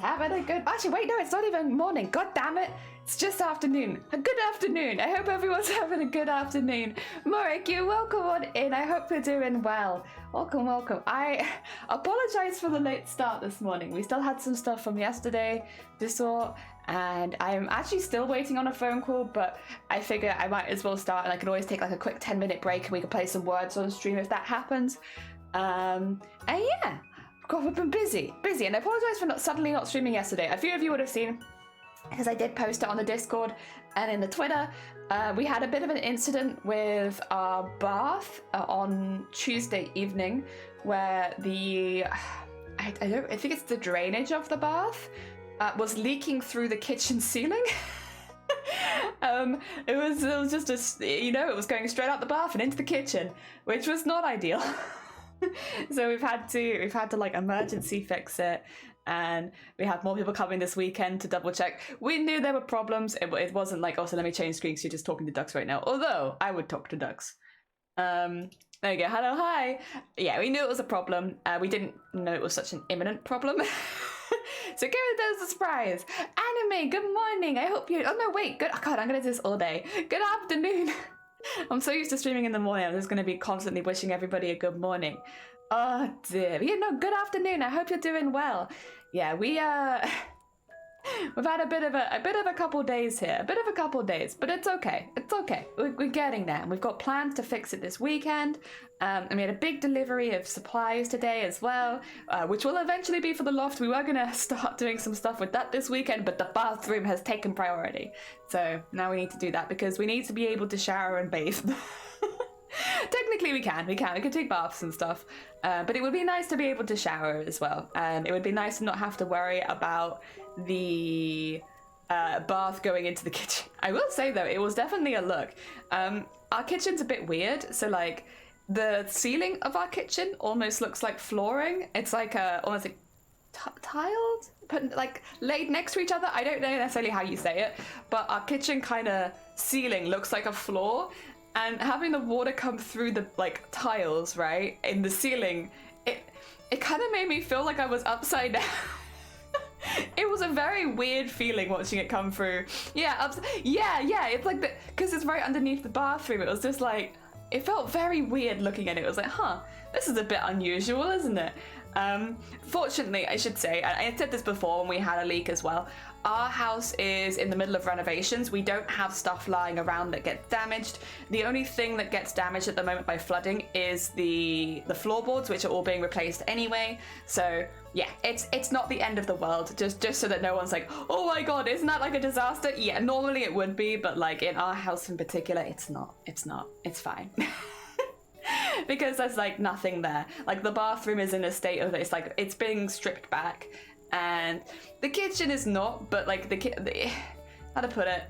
having a good... Actually, wait, no, it's not even morning. God damn it. It's just afternoon. A good afternoon. I hope everyone's having a good afternoon. Morik, you're welcome on in. I hope you're doing well. Welcome, welcome. I apologize for the late start this morning. We still had some stuff from yesterday to sort, and I'm actually still waiting on a phone call, but I figure I might as well start, and I can always take like a quick 10-minute break and we can play some words on stream if that happens. And yeah, God, we've been busy, and I apologize for suddenly not streaming yesterday. A few of you would have seen, because I did post it on the Discord and in the Twitter. We had a bit of an incident with our bath on Tuesday evening, where I think it's the drainage of the bath was leaking through the kitchen ceiling. It was just it was going straight out the bath and into the kitchen, which was not ideal. So we've had to like emergency fix it, and we have more people coming this weekend to double check. We knew there were problems. It wasn't like, oh, so let me change screens, you're just talking to ducks right now. Although I would talk to ducks. There you go. Hello, hi. Yeah, we knew it was a problem. We didn't know it was such an imminent problem. So give it a surprise. Anime, good morning. I hope you... Oh no, wait. Good. Oh God, I'm gonna do this all day. Good afternoon. I'm so used to streaming in the morning. I'm just going to be constantly wishing everybody a good morning. Oh dear. Yeah, no, good afternoon. I hope you're doing well. Yeah, we've had a bit of a couple days here. But it's okay. It's okay. We're getting there. We've got plans to fix it this weekend. And we had a big delivery of supplies today as well, which will eventually be for the loft. We were going to start doing some stuff with that this weekend, but the bathroom has taken priority. So now we need to do that because we need to be able to shower and bathe. Technically we can take baths and stuff, but it would be nice to be able to shower as well. It would be nice to not have to worry about the bath going into the kitchen. I will say though, it was definitely a look. Our kitchen's a bit weird, so like the ceiling of our kitchen almost looks like flooring. It's like almost like tiled, but like laid next to each other. I don't know necessarily how you say it, but our kitchen kind of ceiling looks like a floor, and having the water come through the like tiles right in the ceiling, it kind of made me feel like I was upside down. It was a very weird feeling watching it come through. Yeah, it's like because it's right underneath the bathroom. It was just like, it felt very weird looking at it. It was like, huh, this is a bit unusual, isn't it? Fortunately, I should say, I said this before when we had a leak as well, our house is in the middle of renovations. We don't have stuff lying around that gets damaged. The only thing that gets damaged at the moment by flooding is the floorboards, which are all being replaced anyway. So yeah, it's not the end of the world, just so that no one's like, oh my God, isn't that like a disaster? Yeah, normally it would be, but like in our house in particular, it's not, it's fine. Because there's like nothing there. Like the bathroom is in a state of, it's like it's being stripped back, and the kitchen is not, but like how to put it,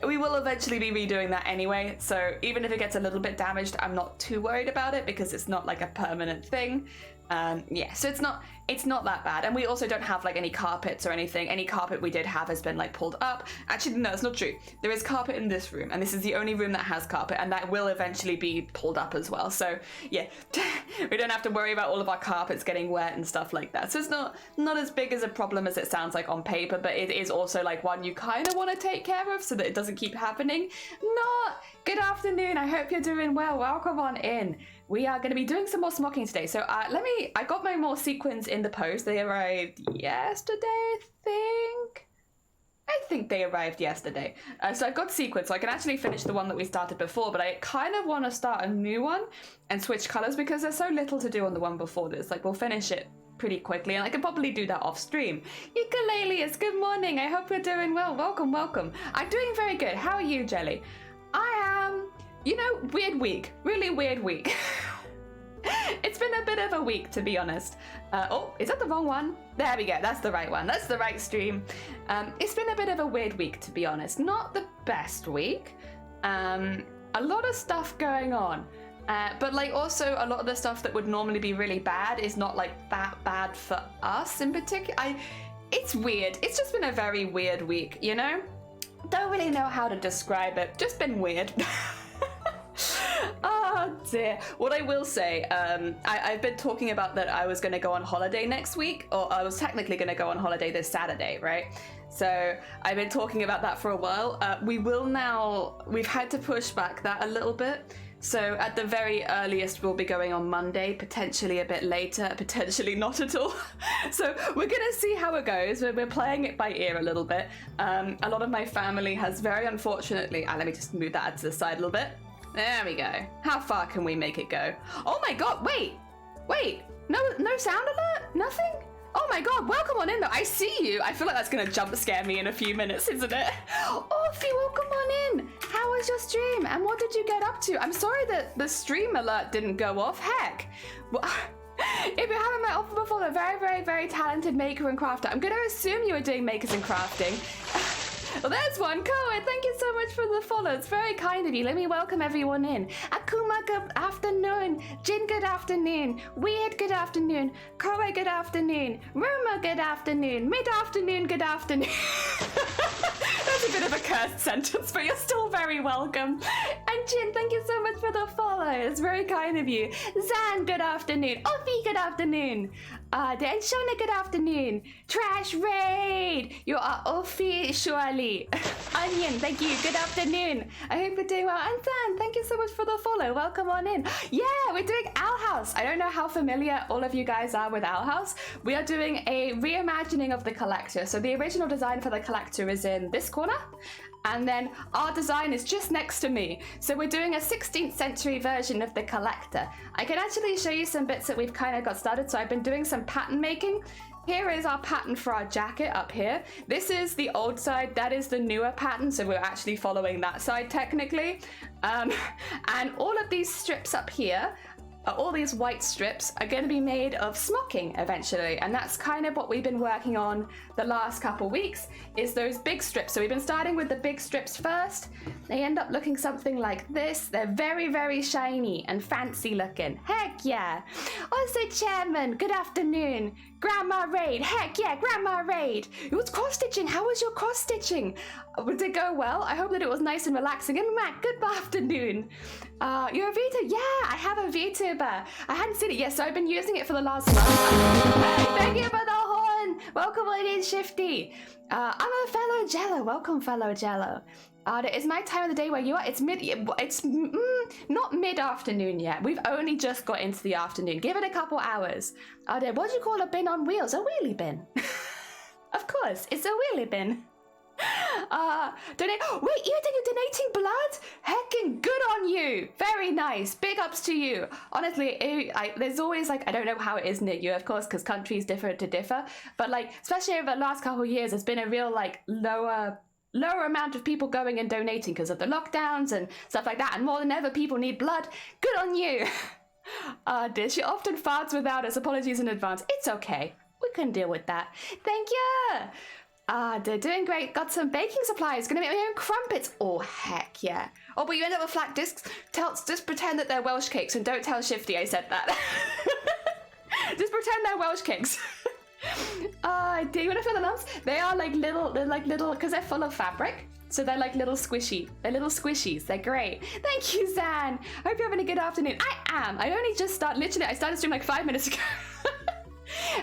we will eventually be redoing that anyway, so even if it gets a little bit damaged, I'm not too worried about it because it's not like a permanent thing. Yeah, so it's not that bad. And we also don't have like any carpets or anything. Any carpet we did have has been like pulled up. Actually, no, it's not true. There is carpet in this room, and this is the only room that has carpet, and that will eventually be pulled up as well. So yeah, we don't have to worry about all of our carpets getting wet and stuff like that. So it's not as big as a problem as it sounds like on paper, but it is also like one you kind of want to take care of so that it doesn't keep happening. Good afternoon. I hope you're doing well. Welcome on in. We are going to be doing some more smocking today. So I got my more sequins in the post. They arrived yesterday, I think they arrived yesterday. So I've got sequins, so I can actually finish the one that we started before, but I kind of want to start a new one and switch colors because there's so little to do on the one before this. Like we'll finish it pretty quickly, and I can probably do that off stream. Ukuleleus, good morning. I hope you're doing well. Welcome. I'm doing very good. How are you, Jelly? I am, weird week. Really weird week. It's been a bit of a week, to be honest. Oh, is that the wrong one? There we go. That's the right one. That's the right stream. It's been a bit of a weird week, to be honest. Not the best week. A lot of stuff going on. But like also a lot of the stuff that would normally be really bad is not like that bad for us in particular. It's weird. It's just been a very weird week, Don't really know how to describe it. Just been weird. Oh dear. What I will say, I've been talking about that I was going to go on holiday next week, or I was technically going to go on holiday this Saturday, right? So I've been talking about that for a while. We've had to push back that a little bit. So at the very earliest, we'll be going on Monday, potentially a bit later, potentially not at all. So we're gonna see how it goes. We're playing it by ear a little bit. A lot of my family has very unfortunately, let me just move that to the side a little bit. There we go. How far can we make it go? Oh my God, wait, no sound alert? Nothing? Oh my God, welcome on in though. I see you. I feel like that's gonna jump scare me in a few minutes, isn't it? Orphy, welcome on in. How was your stream? And what did you get up to? I'm sorry that the stream alert didn't go off. Heck. Well, if you haven't met Orphy before, a very, very, very talented maker and crafter. I'm gonna assume you were doing makers and crafting. Well, there's one. Koa, thank you so much for the follow. It's very kind of you. Let me welcome everyone in. Akuma, good afternoon. Jin, good afternoon. Weird, good afternoon. Koa, good afternoon. Ruma, good afternoon. Mid-afternoon, good afternoon. That's a bit of a cursed sentence, but you're still very welcome. And Jin, thank you so much for the follow. It's very kind of you. Zan, good afternoon. Ofi, good afternoon. Dan Shona, good afternoon. Trash Raid, you are officially. Onion, thank you. Good afternoon. I hope you're doing well. And Dan, thank you so much for the follow. Welcome on in. Yeah, we're doing Owl House. I don't know how familiar all of you guys are with Owl House. We are doing a reimagining of the collector. So the original design for the collector is in this corner. And then our design is just next to me. So we're doing a 16th century version of the collector. I can actually show you some bits that we've kind of got started. So I've been doing some pattern making. Here is our pattern for our jacket up here. This is the old side, that is the newer pattern. So we're actually following that side technically. And all of these strips up here, all these white strips are going to be made of smocking eventually, and that's kind of what we've been working on the last couple weeks, is those big strips. So we've been starting with the big strips first. They end up looking something like this. They're very, very shiny and fancy looking. Heck yeah. Also, Chairman, good afternoon. Grandma Raid, heck yeah, Grandma Raid. It was cross stitching. How was your cross stitching? Did it go well? I hope that it was nice and relaxing. And Matt, good afternoon. You're a VTuber? Yeah, I have a VTuber. I hadn't seen it yet, so I've been using it for the last month. Thank you for the horn. Welcome on in, Shifty. I'm a fellow Jello. Welcome, fellow Jello. It's my time of the day where you are. It's not mid-afternoon yet. We've only just got into the afternoon. Give it a couple hours. What do you call a bin on wheels? A wheelie bin. Of course, it's a wheelie bin. Donate. Wait, you're donating blood? Heckin' good on you. Very nice. Big ups to you. Honestly, there's always I don't know how it is near you, of course, because countries differ to differ. But especially over the last couple of years, there's been a real lower amount of people going and donating because of the lockdowns and stuff like that. And more than ever, people need blood. Good on you. She often farts without us. Apologies in advance. It's okay. We can deal with that. Thank you. They're doing great. Got some baking supplies. Gonna make my own crumpets. Oh, heck yeah. Oh, but you end up with flat discs. Just pretend that they're Welsh cakes and don't tell Shifty I said that. Just pretend they're Welsh cakes. Do you want to feel the lumps? They are they're like little, because they're full of fabric. So they're like little squishy. They're little squishies. They're great. Thank you, Zan. Hope you're having a good afternoon. I am. I only just I started streaming 5 minutes ago.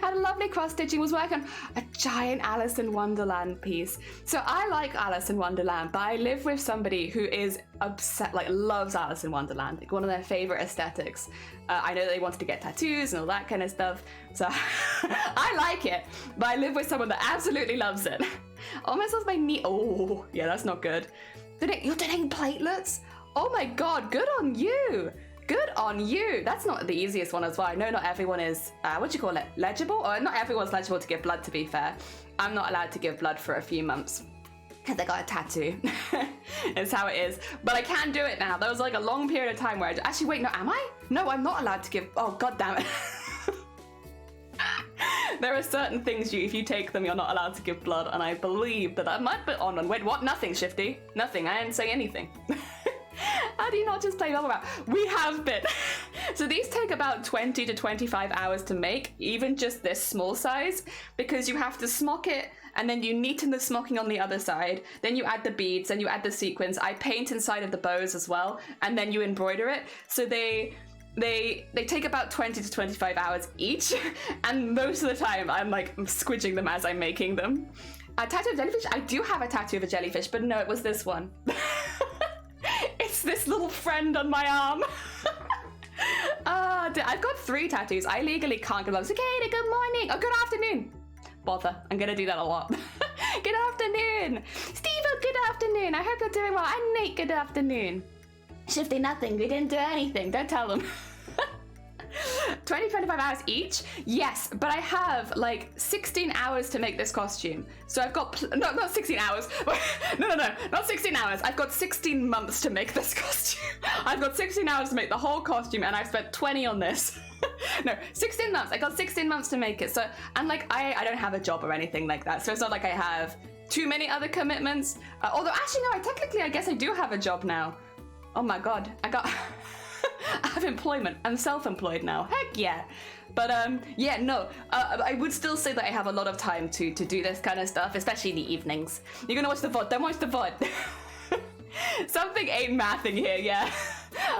Had a lovely cross stitching, was working on a giant Alice in Wonderland piece. So I like Alice in Wonderland, but I live with somebody who is obsessed, loves Alice in Wonderland, one of their favorite aesthetics. I know they wanted to get tattoos and all that kind of stuff, so I like it, but I live with someone that absolutely loves it. Almost lost my knee. Oh, yeah, that's not good. You're donating platelets? Oh my god, good on you. Good on you. That's not the easiest one as well. I know not everyone is, legible? Or not everyone's legible to give blood, to be fair. I'm not allowed to give blood for a few months because I got a tattoo. It's how it is. But I can do it now. There was a long period of time where actually, wait, no, am I? No, I'm not allowed to give, oh, god damn it. There are certain things if you take them, you're not allowed to give blood, and I believe that might be on. Wait, what? Nothing, Shifty. Nothing. I didn't say anything. How do you not just play bubble wrap? We have been. So these take about 20 to 25 hours to make, even just this small size, because you have to smock it, and then you neaten the smocking on the other side, then you add the beads, and you add the sequins. I paint inside of the bows as well, and then you embroider it. So they take about 20 to 25 hours each, and most of the time I'm squidging them as I'm making them. A tattoo of jellyfish? I do have a tattoo of a jellyfish, but no, it was this one. It's this little friend on my arm. I've got 3 tattoos. I legally can't go, Cicada, good morning, or good afternoon. Bother, I'm gonna do that a lot. Good afternoon. Steve, good afternoon. I hope you're doing well. I'm Nate, good afternoon. Shifty nothing, we didn't do anything, don't tell them. 20, 25 hours each? Yes, but I have 16 hours to make this costume. So I've got, no, not 16 hours. No, not 16 hours. I've got 16 months to make this costume. I've got 16 hours to make the whole costume, and I've spent 20 on this. No, 16 months. I got 16 months to make it. So, and I don't have a job or anything like that. So it's not like I have too many other commitments. Although actually, no, I guess I do have a job now. Oh my God, I have employment. I'm self-employed now. Heck yeah. But yeah, no, I would still say that I have a lot of time to do this kind of stuff, especially in the evenings. You're gonna watch the VOD, don't watch the VOD. Something ain't mathing here, yeah.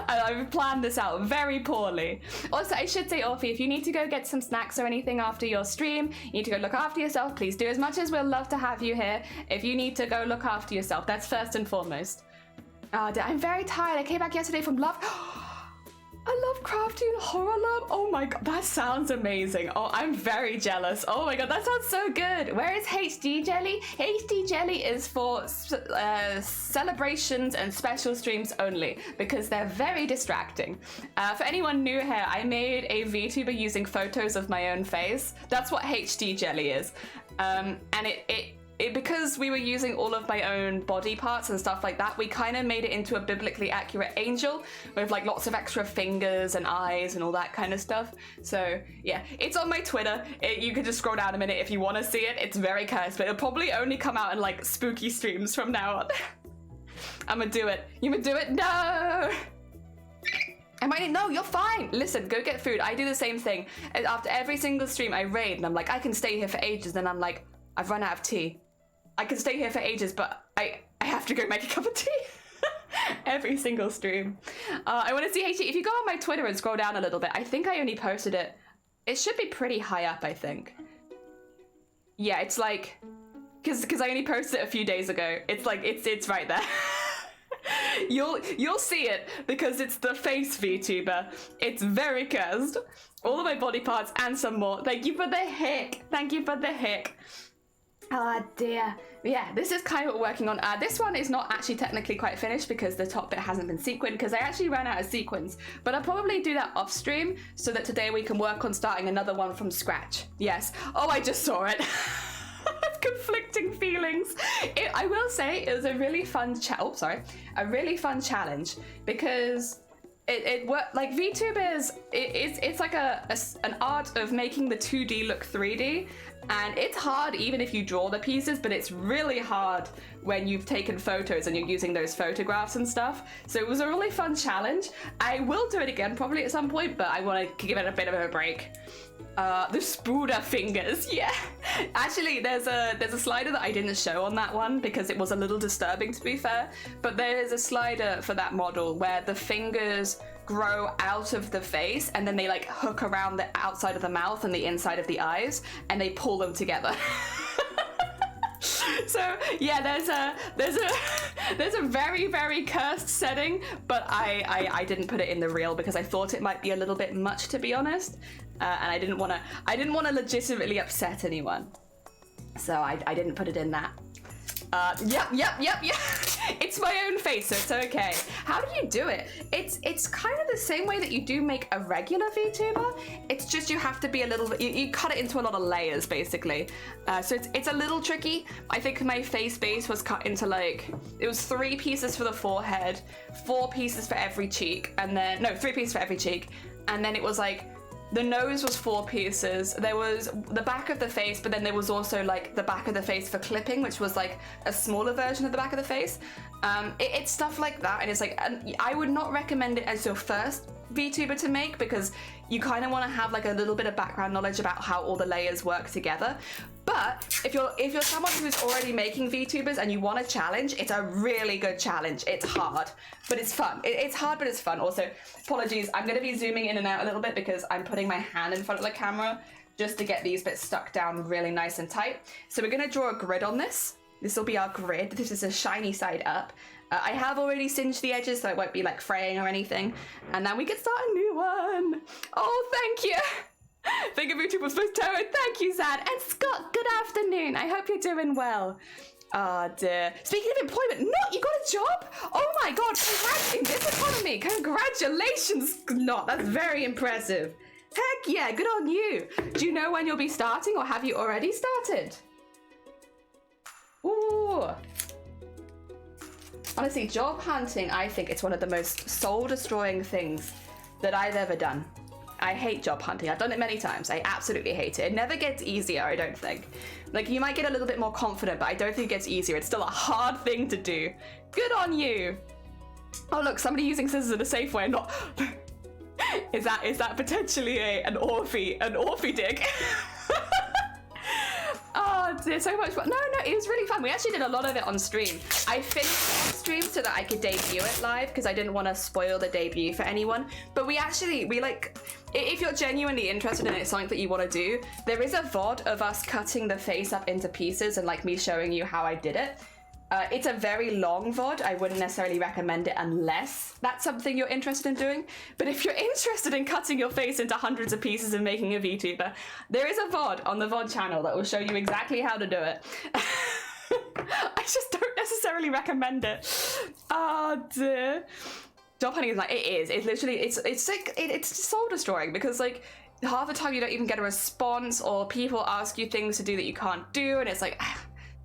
I've planned this out very poorly. Also, I should say, Orphe, if you need to go get some snacks or anything after your stream, you need to go look after yourself, please do. As much as we'll love to have you here, if you need to go look after yourself, that's first and foremost. I'm very tired. I came back yesterday from Love. I love crafting Horror Lab. Oh my God, that sounds amazing. Oh, I'm very jealous. Oh my God, that sounds so good. Where is HD Jelly? HD Jelly is for celebrations and special streams only, because they're very distracting. For anyone new here, I made a VTuber using photos of my own face. That's what HD Jelly is. And because we were using all of my own body parts and stuff like that, we kind of made it into a biblically accurate angel with lots of extra fingers and eyes and all that kind of stuff. So yeah, it's on my Twitter. You can just scroll down a minute if you want to see it. It's very cursed, but it'll probably only come out in spooky streams from now on. I'm gonna do it. You gonna do it? No! No, you're fine. Listen, go get food. I do the same thing. After every single stream, I raid and I'm like, I can stay here for ages. Then I'm like, I've run out of tea. I can stay here for ages, but I have to go make a cup of tea. Every single stream. I want to see HD. If you go on my Twitter and scroll down a little bit, I think I only posted it. It should be pretty high up, I think. Yeah, it's because I only posted it a few days ago. It's it's right there. You'll see it because it's the face VTuber. It's very cursed. All of my body parts and some more. Thank you for the hick. Thank you for the hick. Oh dear. Yeah, this is kind of what we're working on. This one is not actually technically quite finished because the top bit hasn't been sequined, because I actually ran out of sequins. But I'll probably do that off stream so that today we can work on starting another one from scratch. Yes. Oh, I just saw it. Conflicting feelings. I will say it was a really fun a really fun challenge, because it worked. VTubers, it's like an art of making the 2D look 3D, and it's hard even if you draw the pieces, but it's really hard when you've taken photos and you're using those photographs and stuff. So it was a really fun challenge. I will do it again probably at some point, but I want to give it a bit of a break. The Spooder fingers, yeah. Actually, there's a slider that I didn't show on that one because it was a little disturbing, to be fair. But there is a slider for that model where the fingers grow out of the face and then they hook around the outside of the mouth and the inside of the eyes, and they pull them together. So yeah, there's a very, very cursed setting, but I didn't put it in the reel because I thought it might be a little bit much, to be honest, and I didn't want to legitimately upset anyone, so I didn't put it in that. Yep. It's my own face, so it's okay. How do you do it? It's kind of the same way that you do make a regular VTuber. It's just you have to be a little bit, you cut it into a lot of layers, basically. So it's a little tricky. I think my face base was cut into it was 3 pieces for the forehead, 4 pieces for every cheek, and then, no, 3 pieces for every cheek, and then it was the nose was 4 pieces. There was the back of the face, but then there was also the back of the face for clipping, which was a smaller version of the back of the face. It's stuff like that, and it's and I would not recommend it as your first VTuber to make because you kind of want to have like a little bit of background knowledge about how all the layers work together. But if you're someone who's already making VTubers and you want a challenge, it's a really good challenge. It's hard, but it's fun. It's hard, but it's fun. Also, apologies, I'm going to be zooming in and out a little bit because I'm putting my hand in front of the camera just to get these bits stuck down really nice and tight. So we're going to draw a grid on this. This will be our grid. This is a shiny side up. I have already singed the edges so it won't be like fraying or anything. And then we can start a new one. Oh, thank you. Think of YouTube was supposed to tell it. Thank you, Zad. And Scott, good afternoon. I hope you're doing well. Oh dear. Speaking of employment, no, you got a job? Oh my god, congrats in this economy. Congratulations, Not. That's very impressive. Heck yeah, good on you. Do you know when you'll be starting or have you already started? Ooh. Honestly, job hunting, I think it's one of the most soul-destroying things that I've ever done. I hate job hunting. I've done it many times. I absolutely hate it. It never gets easier, I don't think. Like, you might get a little bit more confident, but I don't think it gets easier. It's still a hard thing to do. Good on you. Oh, look, somebody using scissors in a safe way. Not... Is that potentially an Orphe dig? Oh dear, so much fun. No, it was really fun. We actually did a lot of it on stream. I finished on stream so that I could debut it live because I didn't want to spoil the debut for anyone. But we like, if you're genuinely interested in it, something that you want to do, there is a VOD of us cutting the face up into pieces and like me showing you how I did it. It's a very long VOD. I wouldn't necessarily recommend it unless that's something you're interested in doing. But if you're interested in cutting your face into hundreds of pieces and making a VTuber, there is a VOD on the VOD channel that will show you exactly how to do it. I just don't necessarily recommend it. Oh dear. Job hunting is like, it's literally, it's soul destroying because like, half the time you don't even get a response or people ask you things to do that you can't do and it's like,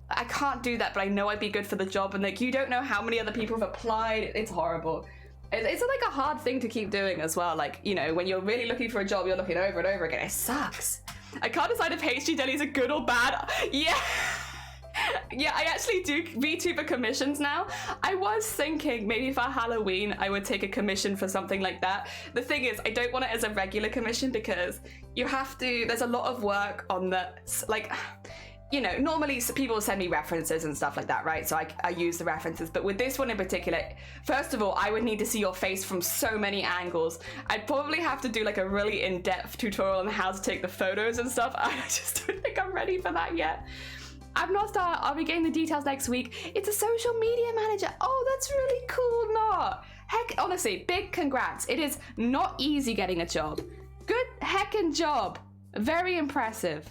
I can't do that, but I know I'd be good for the job. And like, you don't know how many other people have applied. It's horrible. It's like a hard thing to keep doing as well. Like, you know, when you're really looking for a job, you're looking over and over again. It sucks. I can't decide if HD Deli is a good or bad. Yeah. Yeah, I actually do VTuber commissions now. I was thinking maybe for Halloween, I would take a commission for something like that. The thing is, I don't want it as a regular commission because you have to, there's a lot of work on the, like, you know, normally people send me references and stuff like that, right? So I use the references. But with this one in particular, first of all, I would need to see your face from so many angles. I'd probably have to do like a really in-depth tutorial on how to take the photos and stuff. I just don't think I'm ready for that yet. I've not started. I'll be getting the details next week. It's a social media manager. Oh, that's really cool, Not. Heck, honestly, big congrats. It is not easy getting a job. Good heckin' job. Very impressive.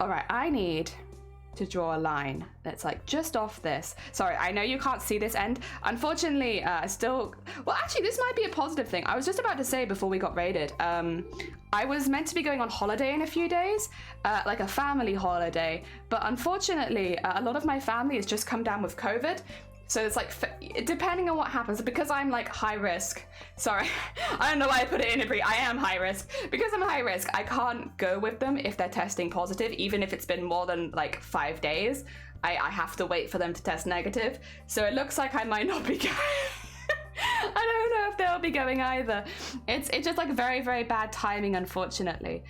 All right, I need to draw a line that's like just off this. Sorry, I know you can't see this end. Unfortunately, well, actually, this might be a positive thing. I was just about to say before we got raided, I was meant to be going on holiday in a few days, like a family holiday, but unfortunately, a lot of my family has just come down with COVID. So it's like, depending on what happens, because I'm like high risk, sorry, I don't know why I put it in Ibri, I am high risk. Because I'm high risk, I can't go with them if they're testing positive, even if it's been more than like 5 days. I have to wait for them to test negative. So it looks like I might not be going. I don't know if they'll be going either. It's just like very, very bad timing, unfortunately.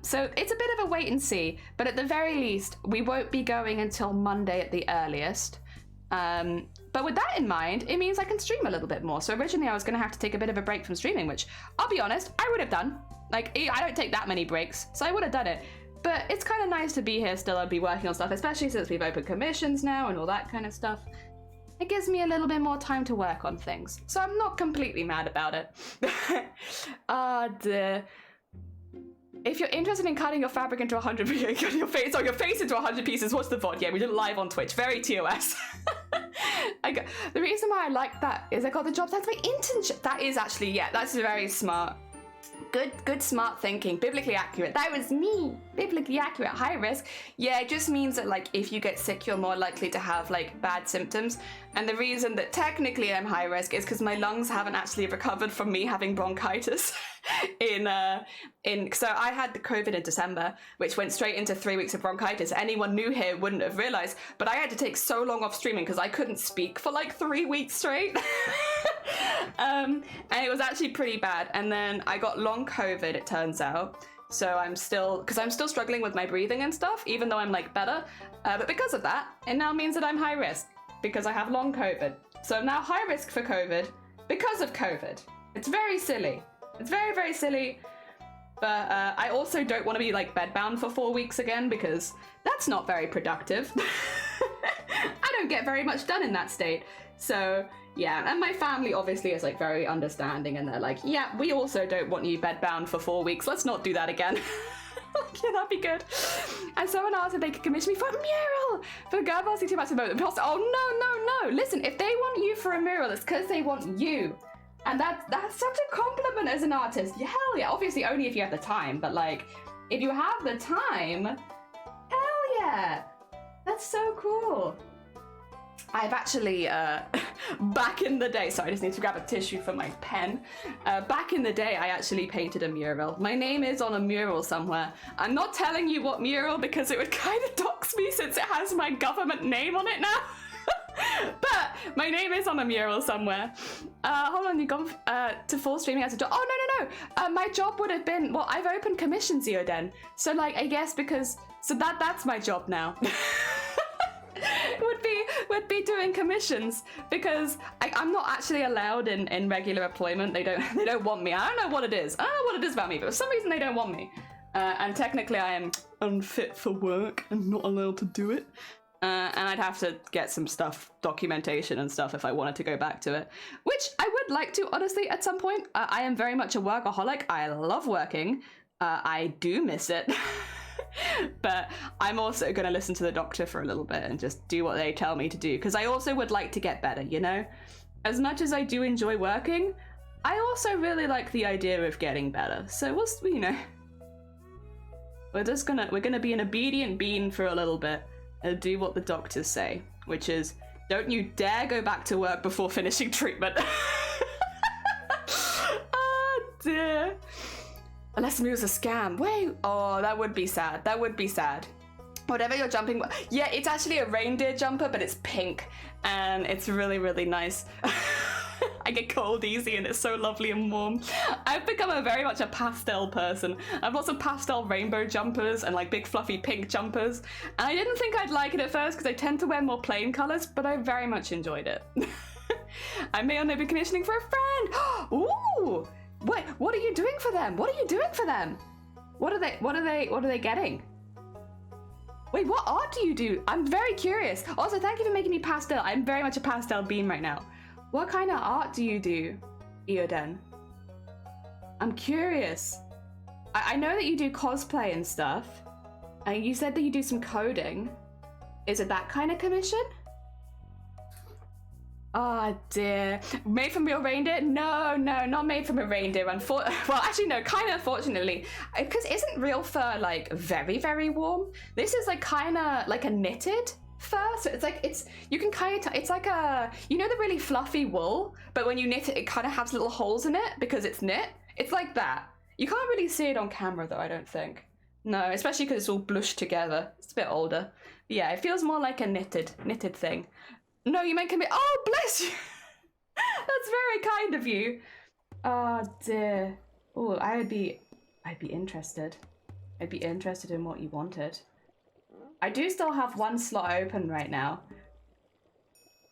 So it's a bit of a wait and see, but at the very least, we won't be going until Monday at the earliest. But with that in mind, it means I can stream a little bit more. So originally I was going to have to take a bit of a break from streaming, which I'll be honest, I would have done. Like, I don't take that many breaks, so I would have done it. But it's kind of nice to be here still and be working on stuff, especially since we've opened commissions now and all that kind of stuff. It gives me a little bit more time to work on things. So I'm not completely mad about it. Dear. If you're interested in cutting your fabric into 100 pieces, cutting your face into 100 pieces, what's the VOD? Yeah, we did it live on Twitch. Very TOS. The reason why I like that is I got the job. That's my internship. That is actually, yeah, that's very smart. Good smart thinking. Biblically accurate. That was me. Biblically accurate. High risk. Yeah, it just means that like if you get sick, you're more likely to have like bad symptoms. And the reason that technically I'm high risk is because my lungs haven't actually recovered from me having bronchitis. So I had the COVID in December, which went straight into 3 weeks of bronchitis. Anyone new here wouldn't have realized, but I had to take so long off streaming because I couldn't speak for like 3 weeks straight. And it was actually pretty bad. And then I got long COVID, it turns out. So I'm still struggling with my breathing and stuff, even though I'm like better. But because of that, it now means that I'm high risk because I have long COVID. So I'm now high risk for COVID because of COVID. It's very silly. It's very, very silly. But I also don't want to be like bedbound for 4 weeks again because that's not very productive. I don't get very much done in that state. So yeah, and my family obviously is like very understanding and they're like, yeah, we also don't want you bedbound for 4 weeks. Let's not do that again. Yeah, that'd be good. And someone asked if they could commission me for a mural for Girl Bossy Too Much at the moment. Oh, no. Listen, if they want you for a mural, it's because they want you. And that's such a compliment as an artist. Yeah, hell yeah. Obviously, only if you have the time. But like, if you have the time, hell yeah. That's so cool. I've actually, back in the day, sorry, I just need to grab a tissue for my pen. Back in the day, I actually painted a mural. My name is on a mural somewhere. I'm not telling you what mural because it would kind of dox me since it has my government name on it now. But my name is on a mural somewhere. Hold on, you've gone to full streaming as a job. Oh, no. My job would have been, well, I've opened commissions, Eoden. So like, I guess because, so that's my job now. would be doing commissions because I'm not actually allowed in regular employment. They don't want me. I don't know what it is. I don't know what it is about me, but for some reason they don't want me. And technically I am unfit for work and not allowed to do it. And I'd have to get some stuff, documentation and stuff if I wanted to go back to it, which I would like to, honestly, at some point. I am very much a workaholic. I love working. I do miss it. But I'm also going to listen to the doctor for a little bit and just do what they tell me to do, because I also would like to get better, you know? As much as I do enjoy working, I also really like the idea of getting better. So we're gonna be an obedient bean for a little bit and do what the doctors say, which is, don't you dare go back to work before finishing treatment. Oh dear. Unless it was a scam. Wait, oh, that would be sad. That would be sad. Whatever you're jumping, yeah, it's actually a reindeer jumper, but it's pink, and it's really, really nice. I get cold easy, and it's so lovely and warm. I've become very much a pastel person. I've lots of pastel rainbow jumpers and like big fluffy pink jumpers, and I didn't think I'd like it at first because I tend to wear more plain colors, but I very much enjoyed it. I may or may be commissioning for a friend. Ooh. Wait, what are you doing for them? What are you doing for them? What are they getting? Wait, what art do you do? I'm very curious. Also, thank you for making me pastel. I'm very much a pastel bean right now. What kind of art do you do, Eoden? I'm curious. I know that you do cosplay and stuff. And you said that you do some coding. Is it that kind of commission? Oh dear. Made from real reindeer? No, not made from a reindeer. Well, actually no, kind of fortunately. Because isn't real fur like very, very warm? This is like kind of like a knitted fur. So it's like, you can kind of, it's like a, you know the really fluffy wool? But when you knit it, it kind of has little holes in it because it's knit. It's like that. You can't really see it on camera though, I don't think. No, especially because it's all blushed together. It's a bit older. But yeah, it feels more like a knitted thing. No, you meant commit. Oh, bless you. That's very kind of you. Oh dear. Oh, I'd be interested. I'd be interested in what you wanted. I do still have one slot open right now.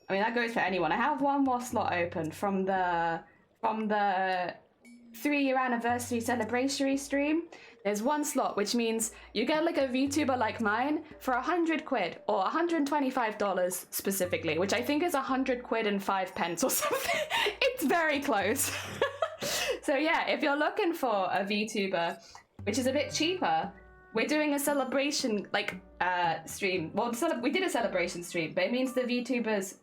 I mean, that goes for anyone. I have one more slot open from the 3-year anniversary celebration stream. There's one slot, which means you get like a VTuber like mine for 100 quid or $125 specifically, which I think is 100 quid and 5 pence or something. It's very close. So yeah, if you're looking for a VTuber, which is a bit cheaper, we're doing a celebration stream. Well, we did a celebration stream, but it means the VTubers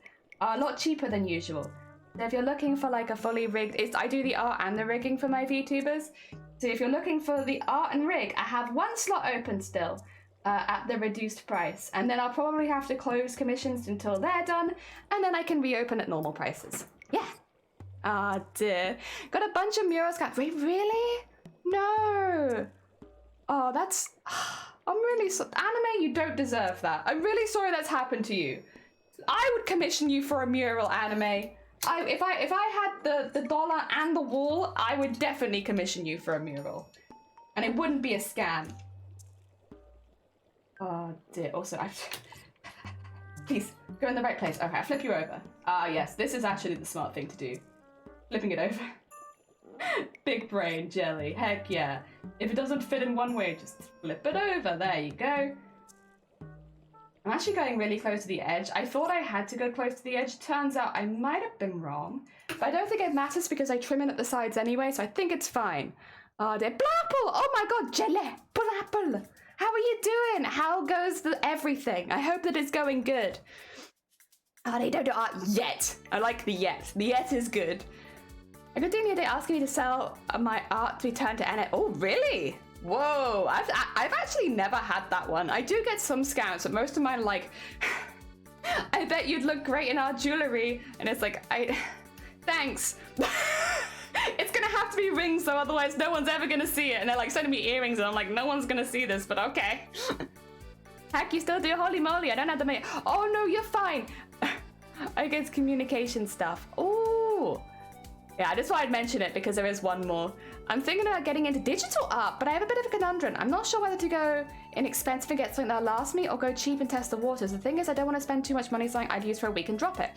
are a lot cheaper than usual. So if you're looking for like a fully rigged, I do the art and the rigging for my VTubers. So if you're looking for the art and rig, I have one slot open still at the reduced price. And then I'll probably have to close commissions until they're done. And then I can reopen at normal prices. Yeah. Ah, dear. Got a bunch of murals. Wait, really? No. Oh, that's... I'm really sorry. Anime, you don't deserve that. I'm really sorry that's happened to you. I would commission you for a mural, Anime. If I had the dollar and the wall, I would definitely commission you for a mural. And it wouldn't be a scam. Oh, dear. Also, please, go in the right place. Okay, I'll flip you over. Ah, yes, this is actually the smart thing to do. Flipping it over. Big brain jelly. Heck yeah. If it doesn't fit in one way, just flip it over. There you go. I'm actually going really close to the edge. I thought I had to go close to the edge. Turns out I might have been wrong. But I don't think it matters because I trim it at the sides anyway, so I think it's fine. Oh, dear. Blapple! Oh my god, jelly! Blapple! How are you doing? How goes everything? I hope that it's going good. Oh, they don't do art yet. I like the yet. The yet is good. I got doing the other day asking me to sell my art to be turned to NF. Oh, really? Whoa, I've actually never had that one. I do get some scams, but most of mine are like, I bet you'd look great in our jewelry. And it's like, thanks. It's gonna have to be rings though, otherwise no one's ever gonna see it. And they're like sending me earrings and I'm like, no one's gonna see this, but okay. Heck, you still do? Holy moly, I don't have the money. Oh no, you're fine. I guess communication stuff. Ooh. Yeah, I just thought I'd mention it because there is one more. I'm thinking about getting into digital art, but I have a bit of a conundrum. I'm not sure whether to go inexpensive and get something that'll last me or go cheap and test the waters. The thing is, I don't want to spend too much money on something I'd use for a week and drop it.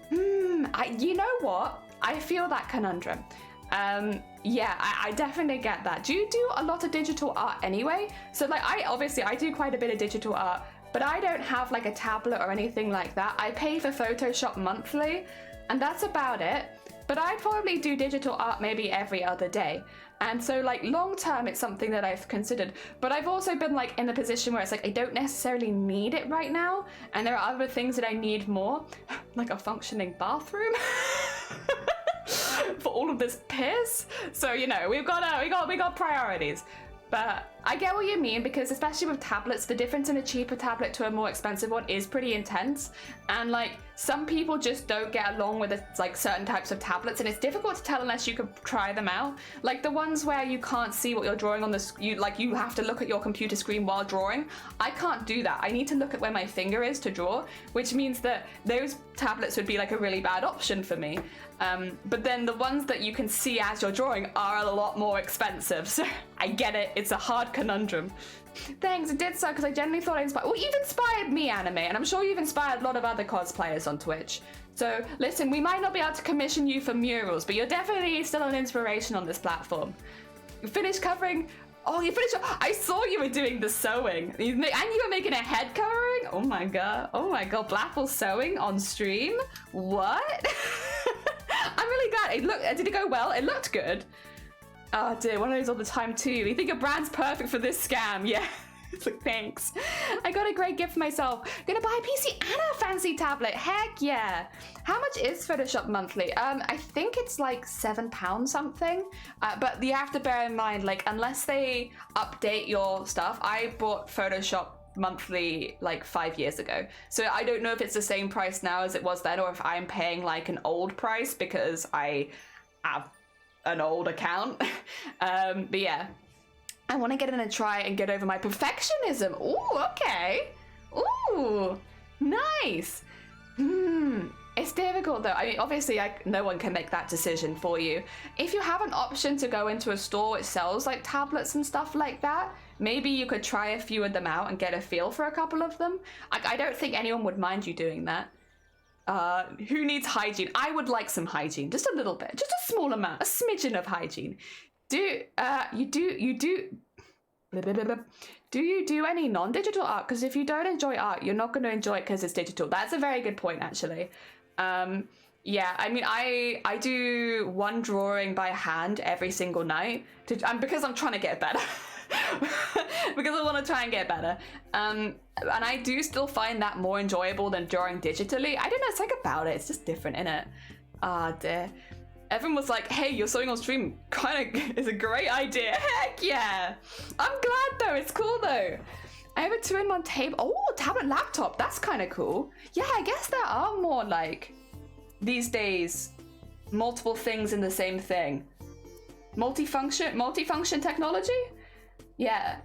You know what? I feel that conundrum. Yeah, I definitely get that. Do you do a lot of digital art anyway? So like, I do quite a bit of digital art, but I don't have like a tablet or anything like that. I pay for Photoshop monthly, and that's about it. But I probably do digital art maybe every other day. And so like long term, it's something that I've considered. But I've also been like in the position where it's like, I don't necessarily need it right now. And there are other things that I need more, like a functioning bathroom for all of this piss. So, you know, we got priorities. But I get what you mean, because especially with tablets, the difference in a cheaper tablet to a more expensive one is pretty intense. And like, some people just don't get along with like certain types of tablets, and it's difficult to tell unless you can try them out. Like the ones where you can't see what you're drawing on you have to look at your computer screen while drawing. I can't do that. I need to look at where my finger is to draw, which means that those tablets would be like a really bad option for me. But then the ones that you can see as you're drawing are a lot more expensive. So I get it. It's a hard conundrum. Thanks, it did so because I genuinely thought I inspired. Well, you've inspired me, Anime, and I'm sure you've inspired a lot of other cosplayers on Twitch. So listen, we might not be able to commission you for murals, but you're definitely still an inspiration on this platform. You finished covering. Oh, you finished. I saw you were doing the sewing, and you were making a head covering. Oh my god. Oh my god. Blapple sewing on stream. What? I'm really glad. Did it go well? It looked good. Oh dear, one of those all the time too. You think your brand's perfect for this scam? Yeah. It's like, thanks. I got a great gift for myself. Gonna buy a PC and a fancy tablet. Heck yeah. How much is Photoshop monthly? I think it's like £7 something. But you have to bear in mind, like, unless they update your stuff, I bought Photoshop monthly like 5 years ago. So I don't know if it's the same price now as it was then, or if I'm paying like an old price because I have an old account. But yeah. I want to get in and try and get over my perfectionism. Ooh, okay. Ooh, nice. It's difficult though. I mean, obviously, no one can make that decision for you. If you have an option to go into a store which sells like tablets and stuff like that, maybe you could try a few of them out and get a feel for a couple of them. I don't think anyone would mind you doing that. Who needs hygiene? I would like some hygiene, just a little bit, just a small amount, a smidgen of hygiene. Do you do any non-digital art? Because if you don't enjoy art, you're not going to enjoy it because it's digital. That's a very good point, actually. Yeah, I mean, I do one drawing by hand every single night because I'm trying to get better. Because I want to try and get better. And I do still find that more enjoyable than drawing digitally. I don't know, it's like about it. It's just different, innit? Ah, dear. Everyone was like, hey, you're sewing on stream kind of is a great idea. Heck yeah. I'm glad though. It's cool though. I have a 2-in-1 table. Oh, tablet laptop. That's kind of cool. Yeah, I guess there are more like these days multiple things in the same thing. Multifunction technology? Yeah.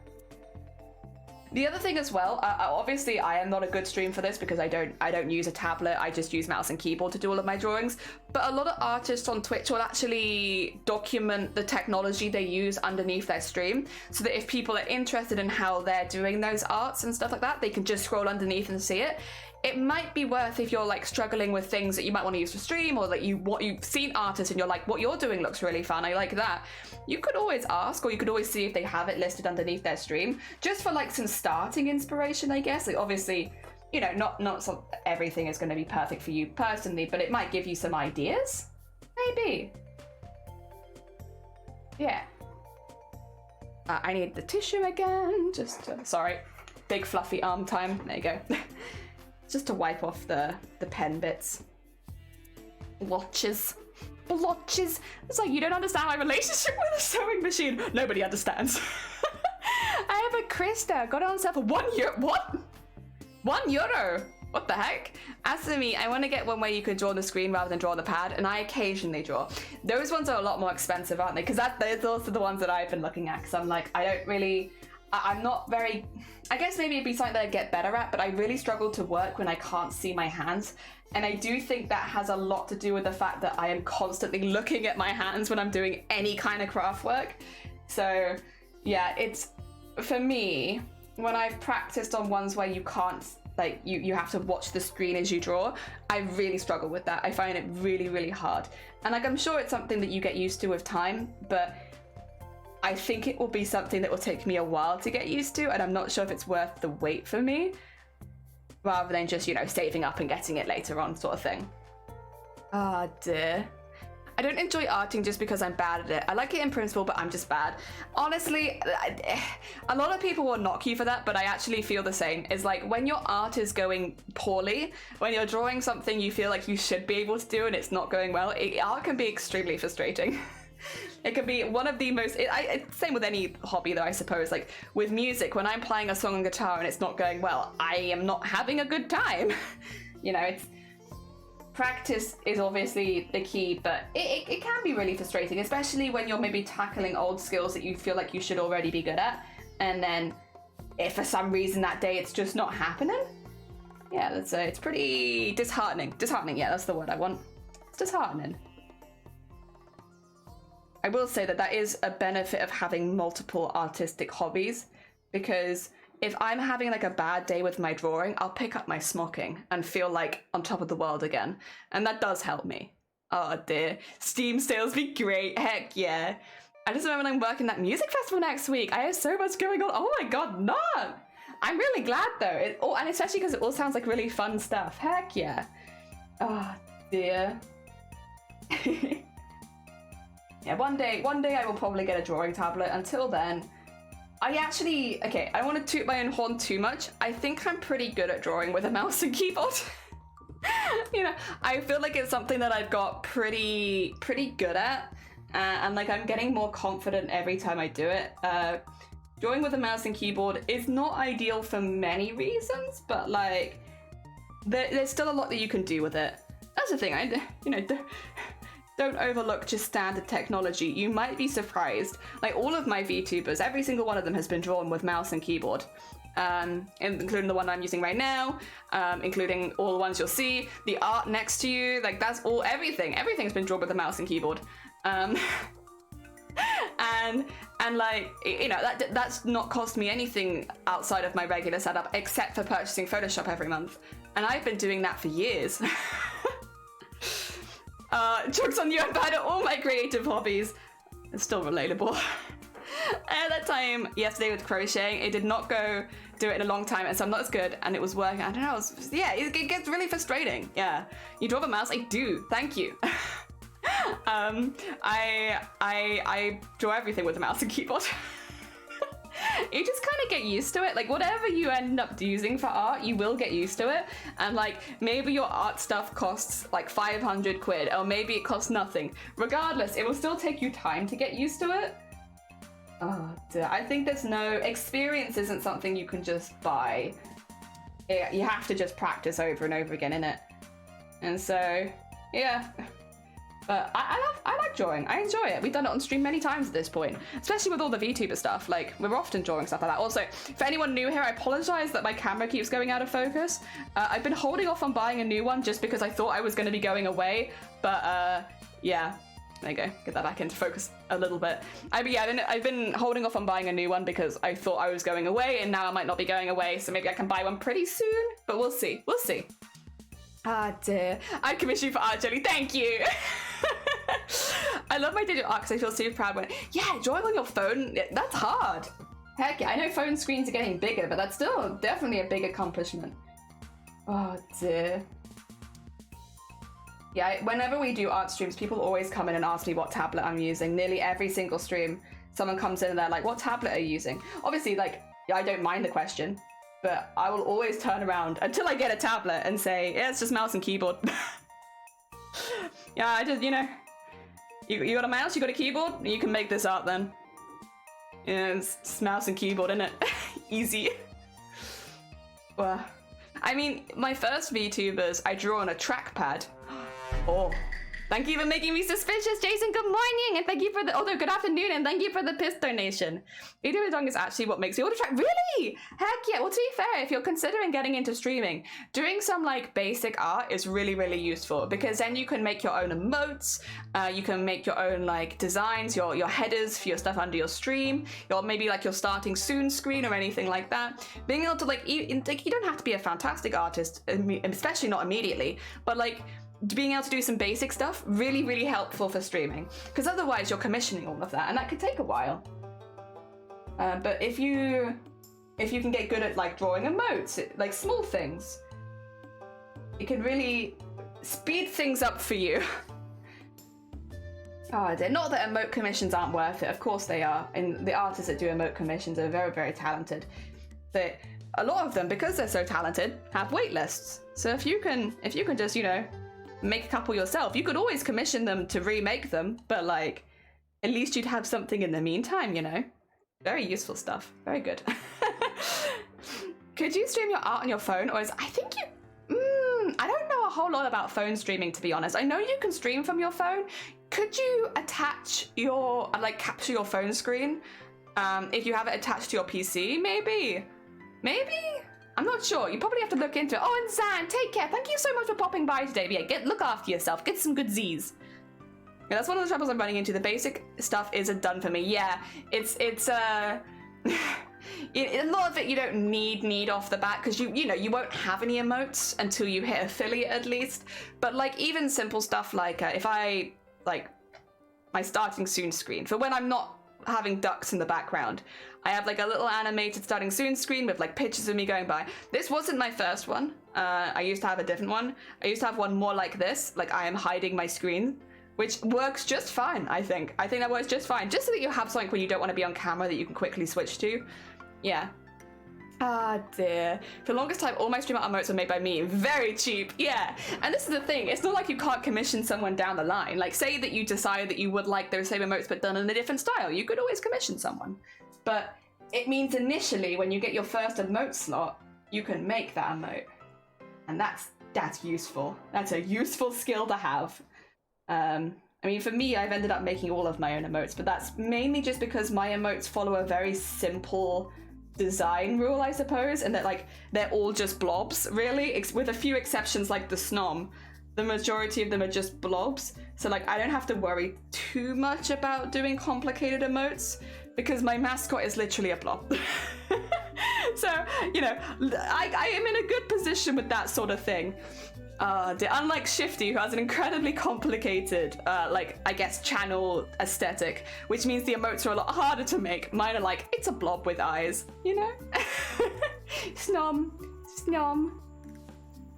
The other thing as well, obviously I am not a good stream for this because I don't use a tablet, I just use mouse and keyboard to do all of my drawings, but a lot of artists on Twitch will actually document the technology they use underneath their stream, so that if people are interested in how they're doing those arts and stuff like that, they can just scroll underneath and see it. It might be worth, if you're like struggling with things that you might want to use for stream, or that you've seen artists and you're like, what you're doing looks really fun, I like that. You could always ask, or you could always see if they have it listed underneath their stream, just for like some starting inspiration, I guess. Like obviously, you know, not so everything is going to be perfect for you personally, but it might give you some ideas. Maybe. Yeah. I need the tissue again. Just sorry, big fluffy arm time. There you go. Just to wipe off the pen bits. Blotches. It's like, you don't understand my relationship with a sewing machine. Nobody understands. I have a Krista. Got it on sale for €1. What? €1? What the heck? As for me, I want to get one where you could draw on the screen rather than draw on the pad, and I occasionally draw. Those ones are a lot more expensive, aren't they? Because those are also the ones that I've been looking at, because I'm like, I'm not very, I guess maybe it'd be something that I'd get better at, but I really struggle to work when I can't see my hands. And I do think that has a lot to do with the fact that I am constantly looking at my hands when I'm doing any kind of craft work. So yeah, it's, for me, when I've practiced on ones where you can't, like you have to watch the screen as you draw, I really struggle with that. I find it really, really hard. And like, I'm sure it's something that you get used to with time, but I think it will be something that will take me a while to get used to, and I'm not sure if it's worth the wait for me, rather than just, you know, saving up and getting it later on sort of thing. Ah, dear. I don't enjoy arting just because I'm bad at it. I like it in principle, but I'm just bad. Honestly, a lot of people will knock you for that, but I actually feel the same. It's like when your art is going poorly, when you're drawing something you feel like you should be able to do and it's not going well, art can be extremely frustrating. It can be one of the most, same with any hobby though, I suppose. Like with music, when I'm playing a song on guitar and it's not going well, I am not having a good time. You know, practice is obviously the key, but it can be really frustrating, especially when you're maybe tackling old skills that you feel like you should already be good at, and then if for some reason that day it's just not happening. Yeah, it's pretty disheartening. Disheartening, yeah, that's the word I want. It's disheartening. I will say that is a benefit of having multiple artistic hobbies, because if I'm having like a bad day with my drawing, I'll pick up my smocking and feel like on top of the world again. And that does help me. Oh dear. Steam sales be great. Heck yeah. I just remember I'm working that music festival next week. I have so much going on. Oh my god, no! I'm really glad though. And especially because it all sounds like really fun stuff. Heck yeah. Oh dear. Yeah, one day I will probably get a drawing tablet. Until then, I don't want to toot my own horn too much. I think I'm pretty good at drawing with a mouse and keyboard. You know, I feel like it's something that I've got pretty good at, and like I'm getting more confident every time I do it. Drawing with a mouse and keyboard is not ideal for many reasons, but like there's still a lot that you can do with it. That's the thing, don't overlook just standard technology. You might be surprised. Like all of my VTubers, every single one of them has been drawn with mouse and keyboard, including the one I'm using right now, including all the ones you'll see, the art next to you, like that's all, everything's been drawn with a mouse and keyboard. And like, you know, that's not cost me anything outside of my regular setup, except for purchasing Photoshop every month. And I've been doing that for years. Joke's on you, I'm bad at all my creative hobbies. It's still relatable. I had that time yesterday with crocheting. It did not go do it in a long time, and so I'm not as good, and it was working. I don't know, it gets really frustrating. Yeah, you draw the mouse? I do, thank you. I draw everything with a mouse and keyboard. You just kind of get used to it. Like whatever you end up using for art, you will get used to it. And like maybe your art stuff costs like 500 quid, or maybe it costs nothing. Regardless, it will still take you time to get used to it. Oh dear. I think there's no experience, isn't something you can just buy. You have to just practice over and over again, innit? And so yeah, But I like drawing. I enjoy it. We've done it on stream many times at this point, especially with all the VTuber stuff. Like, we're often drawing stuff like that. Also, for anyone new here, I apologize that my camera keeps going out of focus. I've been holding off on buying a new one just because I thought I was going to be going away. But, yeah. There you go. Get that back into focus a little bit. I've been holding off on buying a new one because I thought I was going away, and now I might not be going away, so maybe I can buy one pretty soon. But we'll see. We'll see. Ah, dear. I commissioned you for art, Jelly. Thank you. I love my digital art because I feel super proud when... Yeah, drawing on your phone, that's hard. Heck yeah, I know phone screens are getting bigger, but that's still definitely a big accomplishment. Oh, dear. Yeah, whenever we do art streams, people always come in and ask me what tablet I'm using. Nearly every single stream, someone comes in and they're like, what tablet are you using? Obviously, like, yeah, I don't mind the question, but I will always turn around until I get a tablet and say, yeah, it's just mouse and keyboard. Yeah, I just, you know, you got a mouse, you got a keyboard, you can make this art then. Yeah, it's mouse and keyboard, isn't it? Easy. Well, I mean, my first VTubers, I drew on a trackpad. Oh, thank you for making me suspicious, Jason. Good morning, and thank you for the good afternoon, and thank you for the piss donation. Video dong is actually what makes the auto track. Really? Heck yeah. Well, to be fair, if you're considering getting into streaming, doing some like basic art is really, really useful because then you can make your own emotes. You can make your own like designs, your headers for your stuff under your stream, maybe like your starting soon screen or anything like that. Being able to like, you don't have to be a fantastic artist, especially not immediately, but like, being able to do some basic stuff, really, really helpful for streaming. Because otherwise you're commissioning all of that and that could take a while. But if you can get good at like drawing emotes, like small things, it can really speed things up for you. Oh, not that emote commissions aren't worth it, of course they are. And the artists that do emote commissions are very, very talented. But a lot of them, because they're so talented, have wait lists. So if you can just, you know, make a couple yourself. You could always commission them to remake them, but like, at least you'd have something in the meantime, you know? Very useful stuff. Very good. Could you stream your art on your phone, or I think you... I don't know a whole lot about phone streaming, to be honest. I know you can stream from your phone. Could you attach your, like, capture your phone screen? If you have it attached to your PC, maybe? Maybe? I'm not sure. You probably have to look into it. Oh, and Zan, take care. Thank you so much for popping by today. But yeah, look after yourself. Get some good Z's. Yeah, that's one of the troubles I'm running into. The basic stuff isn't done for me. Yeah, it's a lot of it you don't need off the bat because you know you won't have any emotes until you hit affiliate at least. But like even simple stuff like if I like my starting soon screen for when I'm not having ducks in the background, I have like a little animated starting soon screen with like pictures of me going by. This wasn't my first one. I used to have a different one. I used to have one more like this, like I am hiding my screen, which works just fine, I think. I think that works just fine. Just so that you have something when you don't want to be on camera that you can quickly switch to. Yeah. Ah, dear. For the longest time, all my stream art emotes were made by me. Very cheap, yeah. And this is the thing, it's not like you can't commission someone down the line. Like, say that you decide that you would like those same emotes but done in a different style. You could always commission someone. But it means initially, when you get your first emote slot, you can make that emote. And that's useful. That's a useful skill to have. I mean, for me, I've ended up making all of my own emotes, but that's mainly just because my emotes follow a very simple design rule, I suppose, and that like they're all just blobs, really, with a few exceptions like the Snom. The majority of them are just blobs, so like I don't have to worry too much about doing complicated emotes because my mascot is literally a blob. So, you know, I am in a good position with that sort of thing. Unlike Shifty, who has an incredibly complicated, like, I guess, channel aesthetic, which means the emotes are a lot harder to make. Mine are like, it's a blob with eyes, you know? Snom. Snom.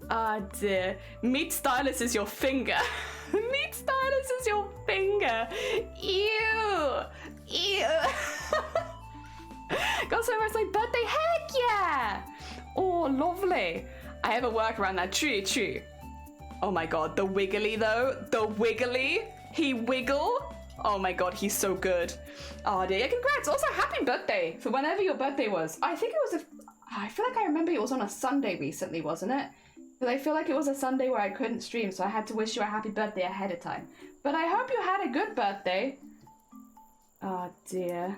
Ah, dear. Meat stylus is your finger. Meat stylus is your finger. Ew. Ew. Got so much like birthday. Heck yeah. Oh, lovely. I have a work around that. True. Oh my god, the wiggly though. The wiggly. He wiggle. Oh my god, he's so good. Oh dear, congrats. Also, happy birthday for whenever your birthday was. I think it was I feel like I remember it was on a Sunday recently, wasn't it? But I feel like it was a Sunday where I couldn't stream, so I had to wish you a happy birthday ahead of time. But I hope you had a good birthday. Oh dear.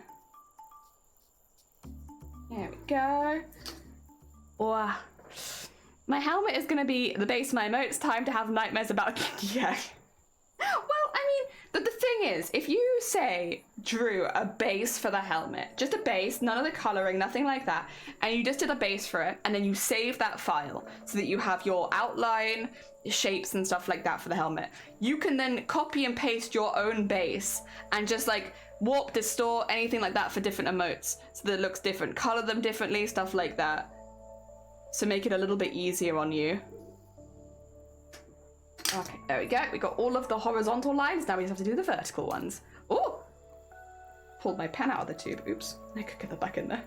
There we go. Oh, my helmet is gonna be the base of my emote. It's time to have nightmares about yeah. Well, I mean, the thing is, if you say drew a base for the helmet, just a base, none of the coloring, nothing like that, and you just did a base for it, and then you save that file so that you have your outline, shapes and stuff like that for the helmet, you can then copy and paste your own base and just like warp, distort, anything like that for different emotes so that it looks different, color them differently, stuff like that. So make it a little bit easier on you. Okay, there we go. We got all of the horizontal lines. Now we just have to do the vertical ones. Oh! Pulled my pen out of the tube. Oops. I could get that back in there.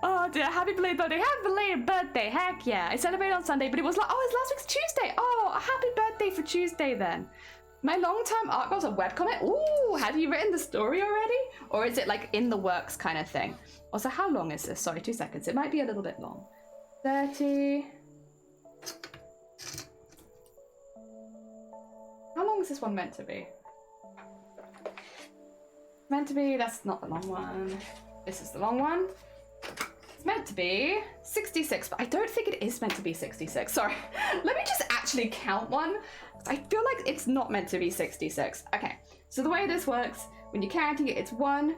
Oh dear, happy belated birthday. Happy belated birthday. Heck yeah. I celebrated on Sunday, but it was like, oh, it's last week's Tuesday. Oh, a happy birthday for Tuesday then. My long-term art goal's a webcomic. Ooh, have you written the story already? Or is it like in the works kind of thing? Also, how long is this? Sorry, 2 seconds. It might be a little bit long. 30... How long is this one meant to be? Meant to be, that's not the long one. This is the long one. It's meant to be 66, but I don't think it is meant to be 66. Sorry. Let me just actually count one. I feel like it's not meant to be 66. Okay, so the way this works, when you're counting it, it's 1,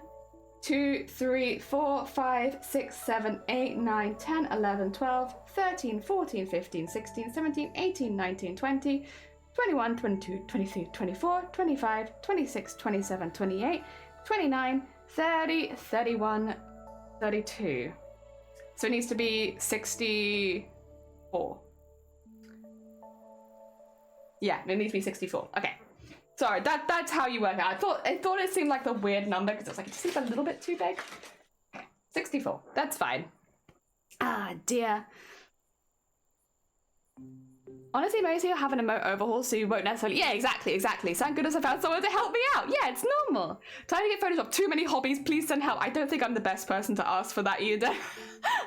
2, 3, 4, 5, 6, 7, 8, 9, 10, 11, 12, 13, 14, 15, 16, 17, 18, 19, 20, 21, 22, 23, 24, 25, 26, 27, 28, 29, 30, 31, 32. So it needs to be 64. Yeah, it needs to be 64. Okay. Sorry, that's how you work it out. I thought it seemed like a weird number because it was like, it just seems a little bit too big. Okay, 64. That's fine. Ah, dear. Honestly, most of you have an emote overhaul, so you won't necessarily... Yeah, exactly. Thank goodness I found someone to help me out. Yeah, it's normal. Time to get Photoshop. Too many hobbies. Please send help. I don't think I'm the best person to ask for that either.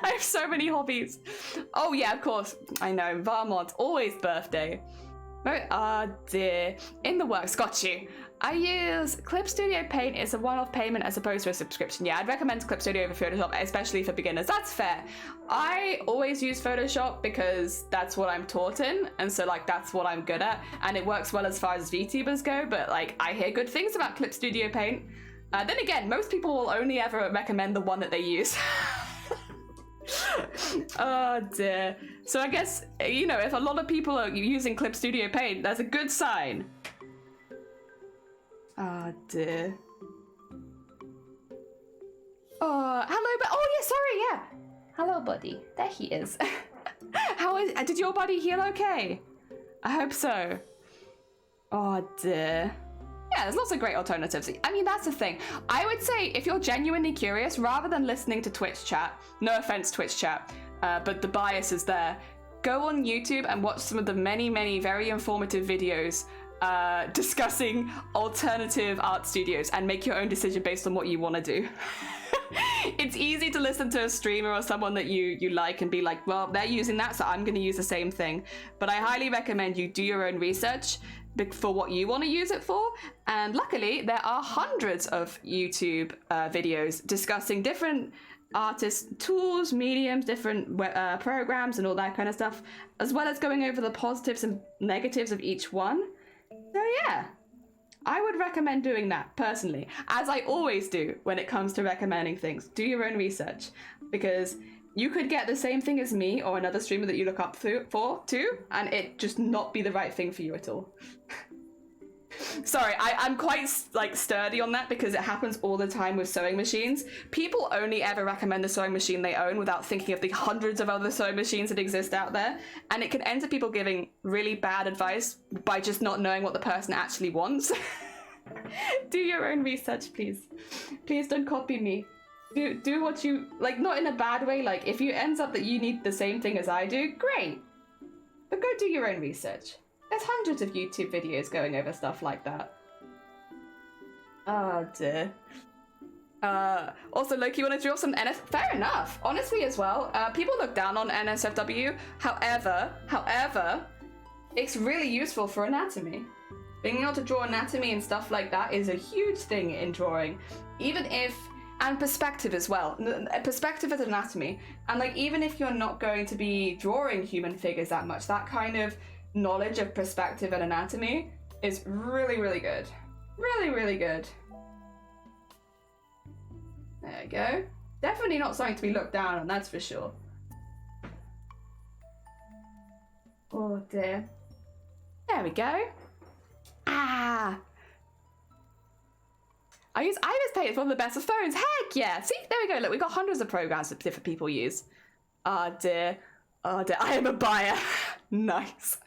I have so many hobbies. Oh, yeah, of course. I know. Varmod's always birthday. Ah, dear. In the works. Got you. I use Clip Studio Paint. It's a one-off payment as opposed to a subscription. Yeah, I'd recommend Clip Studio over Photoshop, especially for beginners. That's fair. I always use Photoshop because that's what I'm taught in, and so like that's what I'm good at, and it works well as far as VTubers go, but like I hear good things about Clip Studio Paint. Then again, most people will only ever recommend the one that they use. Oh dear. So I guess, you know, if a lot of people are using Clip Studio Paint, that's a good sign. Oh dear. Oh, hello, but oh yeah, sorry, yeah. Hello, buddy. There he is. Did your buddy heal okay? I hope so. Oh dear. Yeah, there's lots of great alternatives. I mean, that's the thing. I would say if you're genuinely curious, rather than listening to Twitch chat, no offense Twitch chat, but the bias is there, go on YouTube and watch some of the many, many very informative videos discussing alternative art studios and make your own decision based on what you want to do. It's easy to listen to a streamer or someone that you like and be like, well, they're using that, so I'm going to use the same thing. But I highly recommend you do your own research for what you want to use it for. And luckily, there are hundreds of YouTube videos discussing different artists' tools, mediums, different programs, and all that kind of stuff, as well as going over the positives and negatives of each one. So yeah, I would recommend doing that personally, as I always do when it comes to recommending things. Do your own research, because you could get the same thing as me or another streamer that you look up for too, and it just not be the right thing for you at all. Sorry, I'm quite like sturdy on that because it happens all the time with sewing machines. People only ever recommend the sewing machine they own without thinking of the hundreds of other sewing machines that exist out there, and it can end up people giving really bad advice by just not knowing what the person actually wants. Do your own research, please. Please don't copy me. Do what you like, not in a bad way. Like if you ends up that you need the same thing as I do, great, but go do your own research. There's hundreds of YouTube videos going over stuff like that. Oh dear. Also, Loki, you want to draw some Fair enough. Honestly, as well, people look down on NSFW. However, it's really useful for anatomy. being able to draw anatomy and stuff like that is a huge thing in drawing. Even if, and perspective as well. Perspective is anatomy. And like, even if you're not going to be drawing human figures that much, that kind of knowledge of perspective and anatomy is really, really good. Really, really good. There we go. Definitely not something to be looked down on, that's for sure. Oh dear. There we go. Ah! I use Ibis Pay, it's one of the best of phones. Heck yeah! See, there we go. Look, we've got hundreds of programs that different people use. Oh dear. Oh dear. I am a buyer. Nice.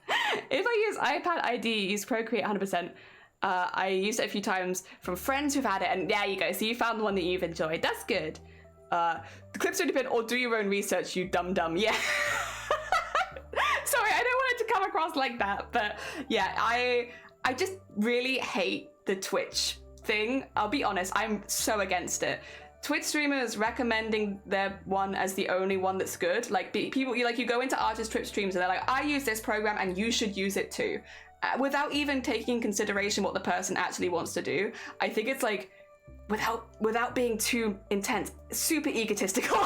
If I use iPad ID, use Procreate 100%. I used it a few times from friends who've had it, and there you go. So you found the one that you've enjoyed. That's good. The clips don't depend, or do your own research, you dum-dum. Yeah. Sorry, I don't want it to come across like that, but yeah, I just really hate the Twitch thing. I'll be honest, I'm so against it. Twitch streamers recommending their one as the only one that's good. Like people, you go into artist Twitch streams and they're like, I use this program and you should use it too. Without even taking in consideration what the person actually wants to do. I think it's like, without being too intense, super egotistical.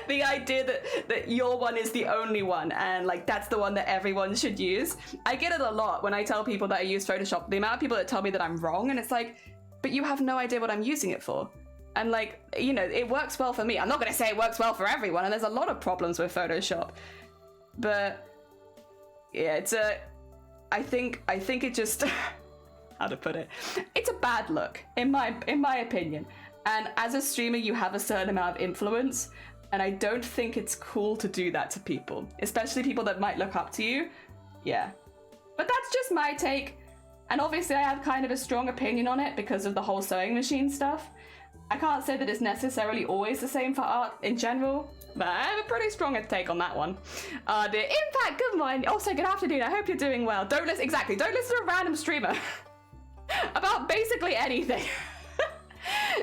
The idea that your one is the only one and like that's the one that everyone should use. I get it a lot when I tell people that I use Photoshop. The amount of people that tell me that I'm wrong, and it's like, but you have no idea what I'm using it for. And like, you know, it works well for me. I'm not gonna say it works well for everyone, and there's a lot of problems with Photoshop. But yeah, I think it just how to put it? It's a bad look in my opinion. And as a streamer, you have a certain amount of influence. And I don't think it's cool to do that to people, especially people that might look up to you. Yeah. But that's just my take. And obviously I have kind of a strong opinion on it because of the whole sewing machine stuff. I can't say that it's necessarily always the same for art in general, but I have a pretty strong take on that one. The Impact, good morning. Also, good afternoon. I hope you're doing well. Don't listen to a random streamer about basically anything.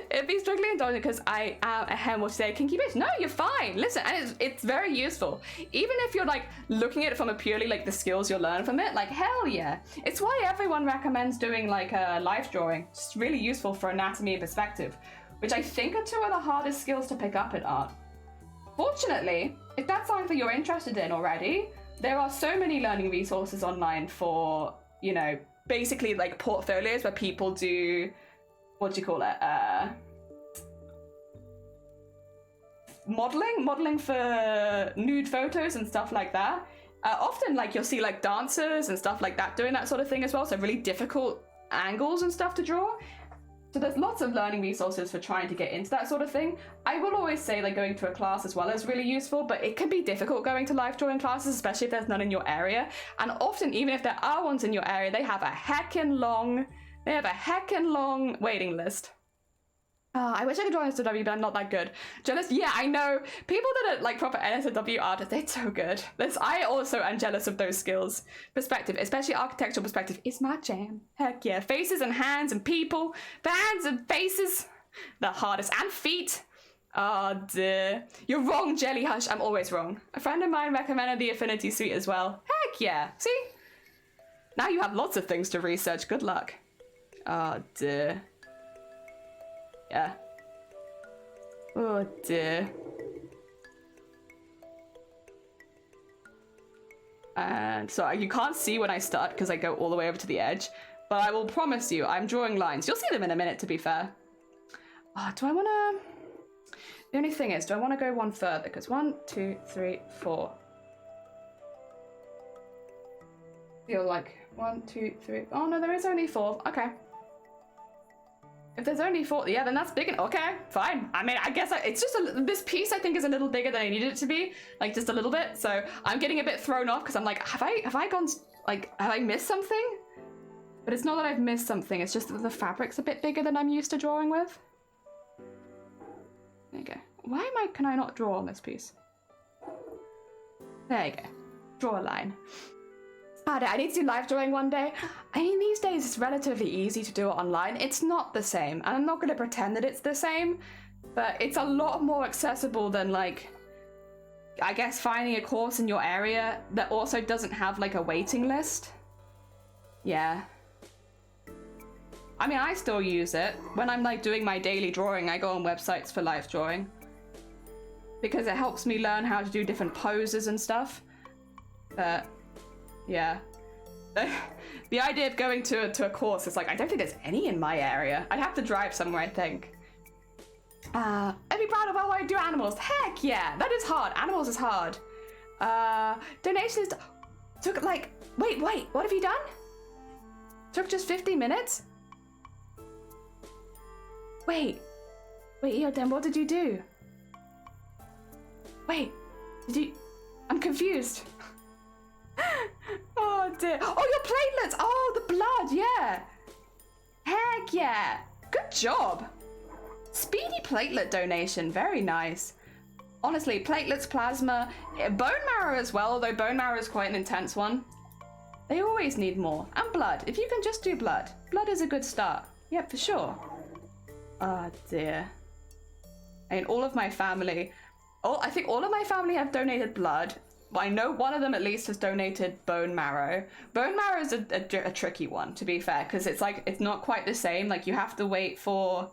It'd be strictly indulgent because I am a hen will say kinky bitch. No, you're fine. Listen, and it's very useful. Even if you're like looking at it from a purely like the skills you'll learn from it, like hell yeah. It's why everyone recommends doing like a life drawing. It's really useful for anatomy and perspective, which I think are two of the hardest skills to pick up in art. Fortunately, if that's something you're interested in already, there are so many learning resources online for, you know, basically like portfolios where people do, what do you call it? Modeling for nude photos and stuff like that. Often like you'll see like dancers and stuff like that doing that sort of thing as well. So really difficult angles and stuff to draw. So there's lots of learning resources for trying to get into that sort of thing. I will always say like going to a class as well is really useful, but it can be difficult going to life drawing classes, especially if there's none in your area. And often, even if there are ones in your area, they have a heckin' long waiting list. I wish I could draw NSFW, but I'm not that good. Jealous? Yeah, I know. People that are like proper NSFW artists, they're so good. I also am jealous of those skills. Perspective, especially architectural perspective, is my jam. Heck yeah. Faces and hands and people. Hands and faces. The hardest. And feet. Oh dear. You're wrong, Jelly Hush. I'm always wrong. A friend of mine recommended the Affinity Suite as well. Heck yeah. See? Now you have lots of things to research. Good luck. Oh dear. Yeah. Oh dear. And so you can't see when I start because I go all the way over to the edge, but I will promise you I'm drawing lines. You'll see them in a minute, to be fair. Do I want to... The only thing is, do I want to go one further? Because 1, 2, 3, 4. Feel like 1, 2, 3. Oh no, there is only 4. Okay. If there's only 4, yeah, then that's big enough. Okay, fine. I mean, I guess it's just this piece I think is a little bigger than I needed it to be, like just a little bit. So I'm getting a bit thrown off because I'm like, have I gone, like, have I missed something? But it's not that I've missed something. It's just that the fabric's a bit bigger than I'm used to drawing with. There you go. Can I not draw on this piece? There you go. Draw a line. I need to do live drawing one day. I mean, these days it's relatively easy to do it online. It's not the same, and I'm not going to pretend that it's the same, but it's a lot more accessible than, like, I guess finding a course in your area that also doesn't have, like, a waiting list. Yeah. I mean, I still use it. When I'm like doing my daily drawing, I go on websites for life drawing. Because it helps me learn how to do different poses and stuff. But, yeah. The idea of going to a course is like, I don't think there's any in my area. I'd have to drive somewhere, I think. I'd be proud of how I do animals. Heck yeah, that is hard. Animals is hard. Donations took like, wait, what have you done? Took just 50 minutes? Wait, Eodem, what did you do? Wait, I'm confused. Oh dear. Oh, your platelets. Oh, the blood, yeah. Heck yeah. Good job. Speedy platelet donation, very nice. Honestly, platelets, plasma, bone marrow as well, although bone marrow is quite an intense one. They always need more. And blood. If you can just do blood. Blood is a good start. Yep, for sure. Oh dear. I mean, all of my family... I think all of my family have donated blood. But I know one of them at least has donated bone marrow. Bone marrow is a tricky one, to be fair, because it's like, it's not quite the same. Like, you have to wait for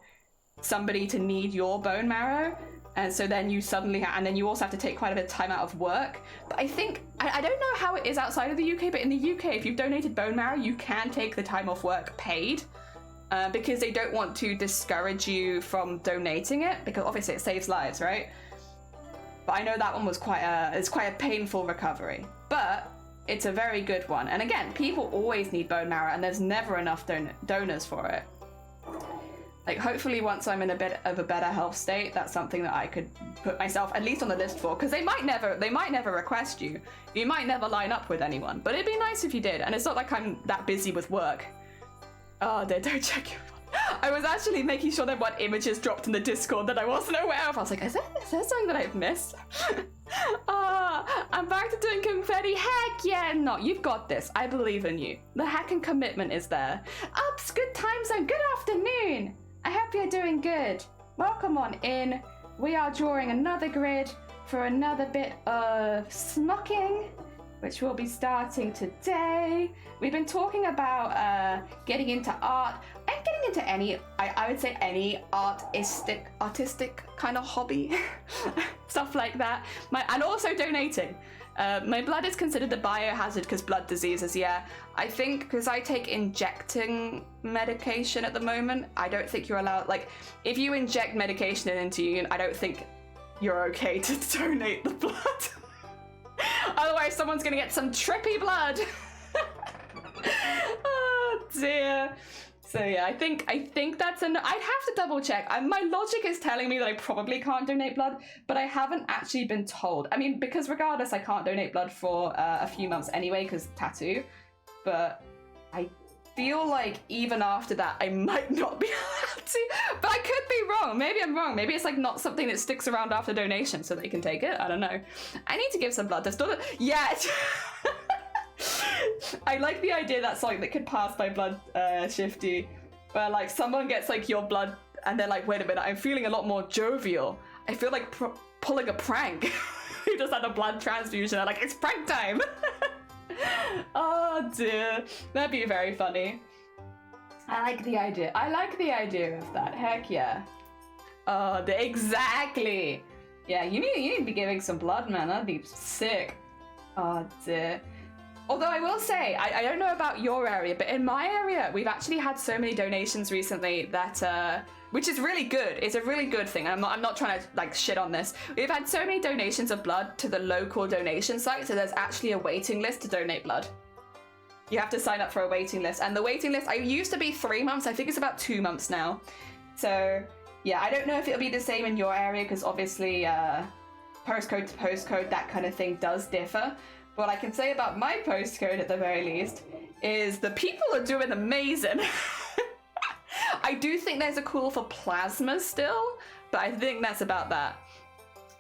somebody to need your bone marrow. And so then you suddenly, and then you also have to take quite a bit of time out of work. But I think, I don't know how it is outside of the UK, but in the UK, if you've donated bone marrow, you can take the time off work paid. Because they don't want to discourage you from donating it, because obviously it saves lives, right? But I know that one was quite a painful recovery. But it's a very good one. And again, people always need bone marrow, and there's never enough donors for it. Like, hopefully once I'm in a bit of a better health state, that's something that I could put myself at least on the list for, because they might never request you. You might never line up with anyone, but it'd be nice if you did. And it's not like I'm that busy with work. Oh, don't check your phone. I was actually making sure that what images dropped in the Discord that I wasn't aware of. I was like, is there something that I've missed? I'm back to doing confetti. Heck yeah, no, you've got this. I believe in you. The hacking commitment is there. Ups, good time zone, good afternoon. I hope you're doing good. Welcome on in. We are drawing another grid for another bit of smocking, which we'll be starting today. We've been talking about getting into art and getting into any, I would say any artistic kind of hobby, stuff like that. And also donating. My blood is considered a biohazard because blood diseases, yeah. I think because I take injecting medication at the moment, I don't think you're allowed, like, if you inject medication into you, I don't think you're okay to donate the blood. Otherwise, someone's gonna get some trippy blood. Oh dear. So yeah, I think that's I'd have to double check. My logic is telling me that I probably can't donate blood, but I haven't actually been told. I mean, because regardless, I can't donate blood for a few months anyway, because tattoo. But I feel like even after that, I might not be allowed to. But I could be wrong. Maybe I'm wrong. Maybe it's like not something that sticks around after donation, so they can take it. I don't know. I need to give some blood. There's not yeah. I like the idea that's something that could pass by blood shifty, where like someone gets like your blood and they're like, wait a minute, I'm feeling a lot more jovial. I feel like pulling a prank. Who just had a blood transfusion? I'm like, it's prank time. Oh dear, that'd be very funny. I like the idea. I like the idea of that. Heck yeah. Oh, exactly. Yeah, you need to be giving some blood, man. That'd be sick. Oh dear. Although I will say, I don't know about your area, but in my area, we've actually had so many donations recently that, which is really good. It's a really good thing. I'm not trying to like shit on this. We've had so many donations of blood to the local donation site, so there's actually a waiting list to donate blood. You have to sign up for a waiting list, and the waiting list, I used to be 3 months. I think it's about 2 months now. So yeah, I don't know if it'll be the same in your area, because obviously postcode to postcode, that kind of thing does differ. What I can say about my postcode, at the very least, is the people are doing amazing. I do think there's a call for plasma still, but I think that's about that.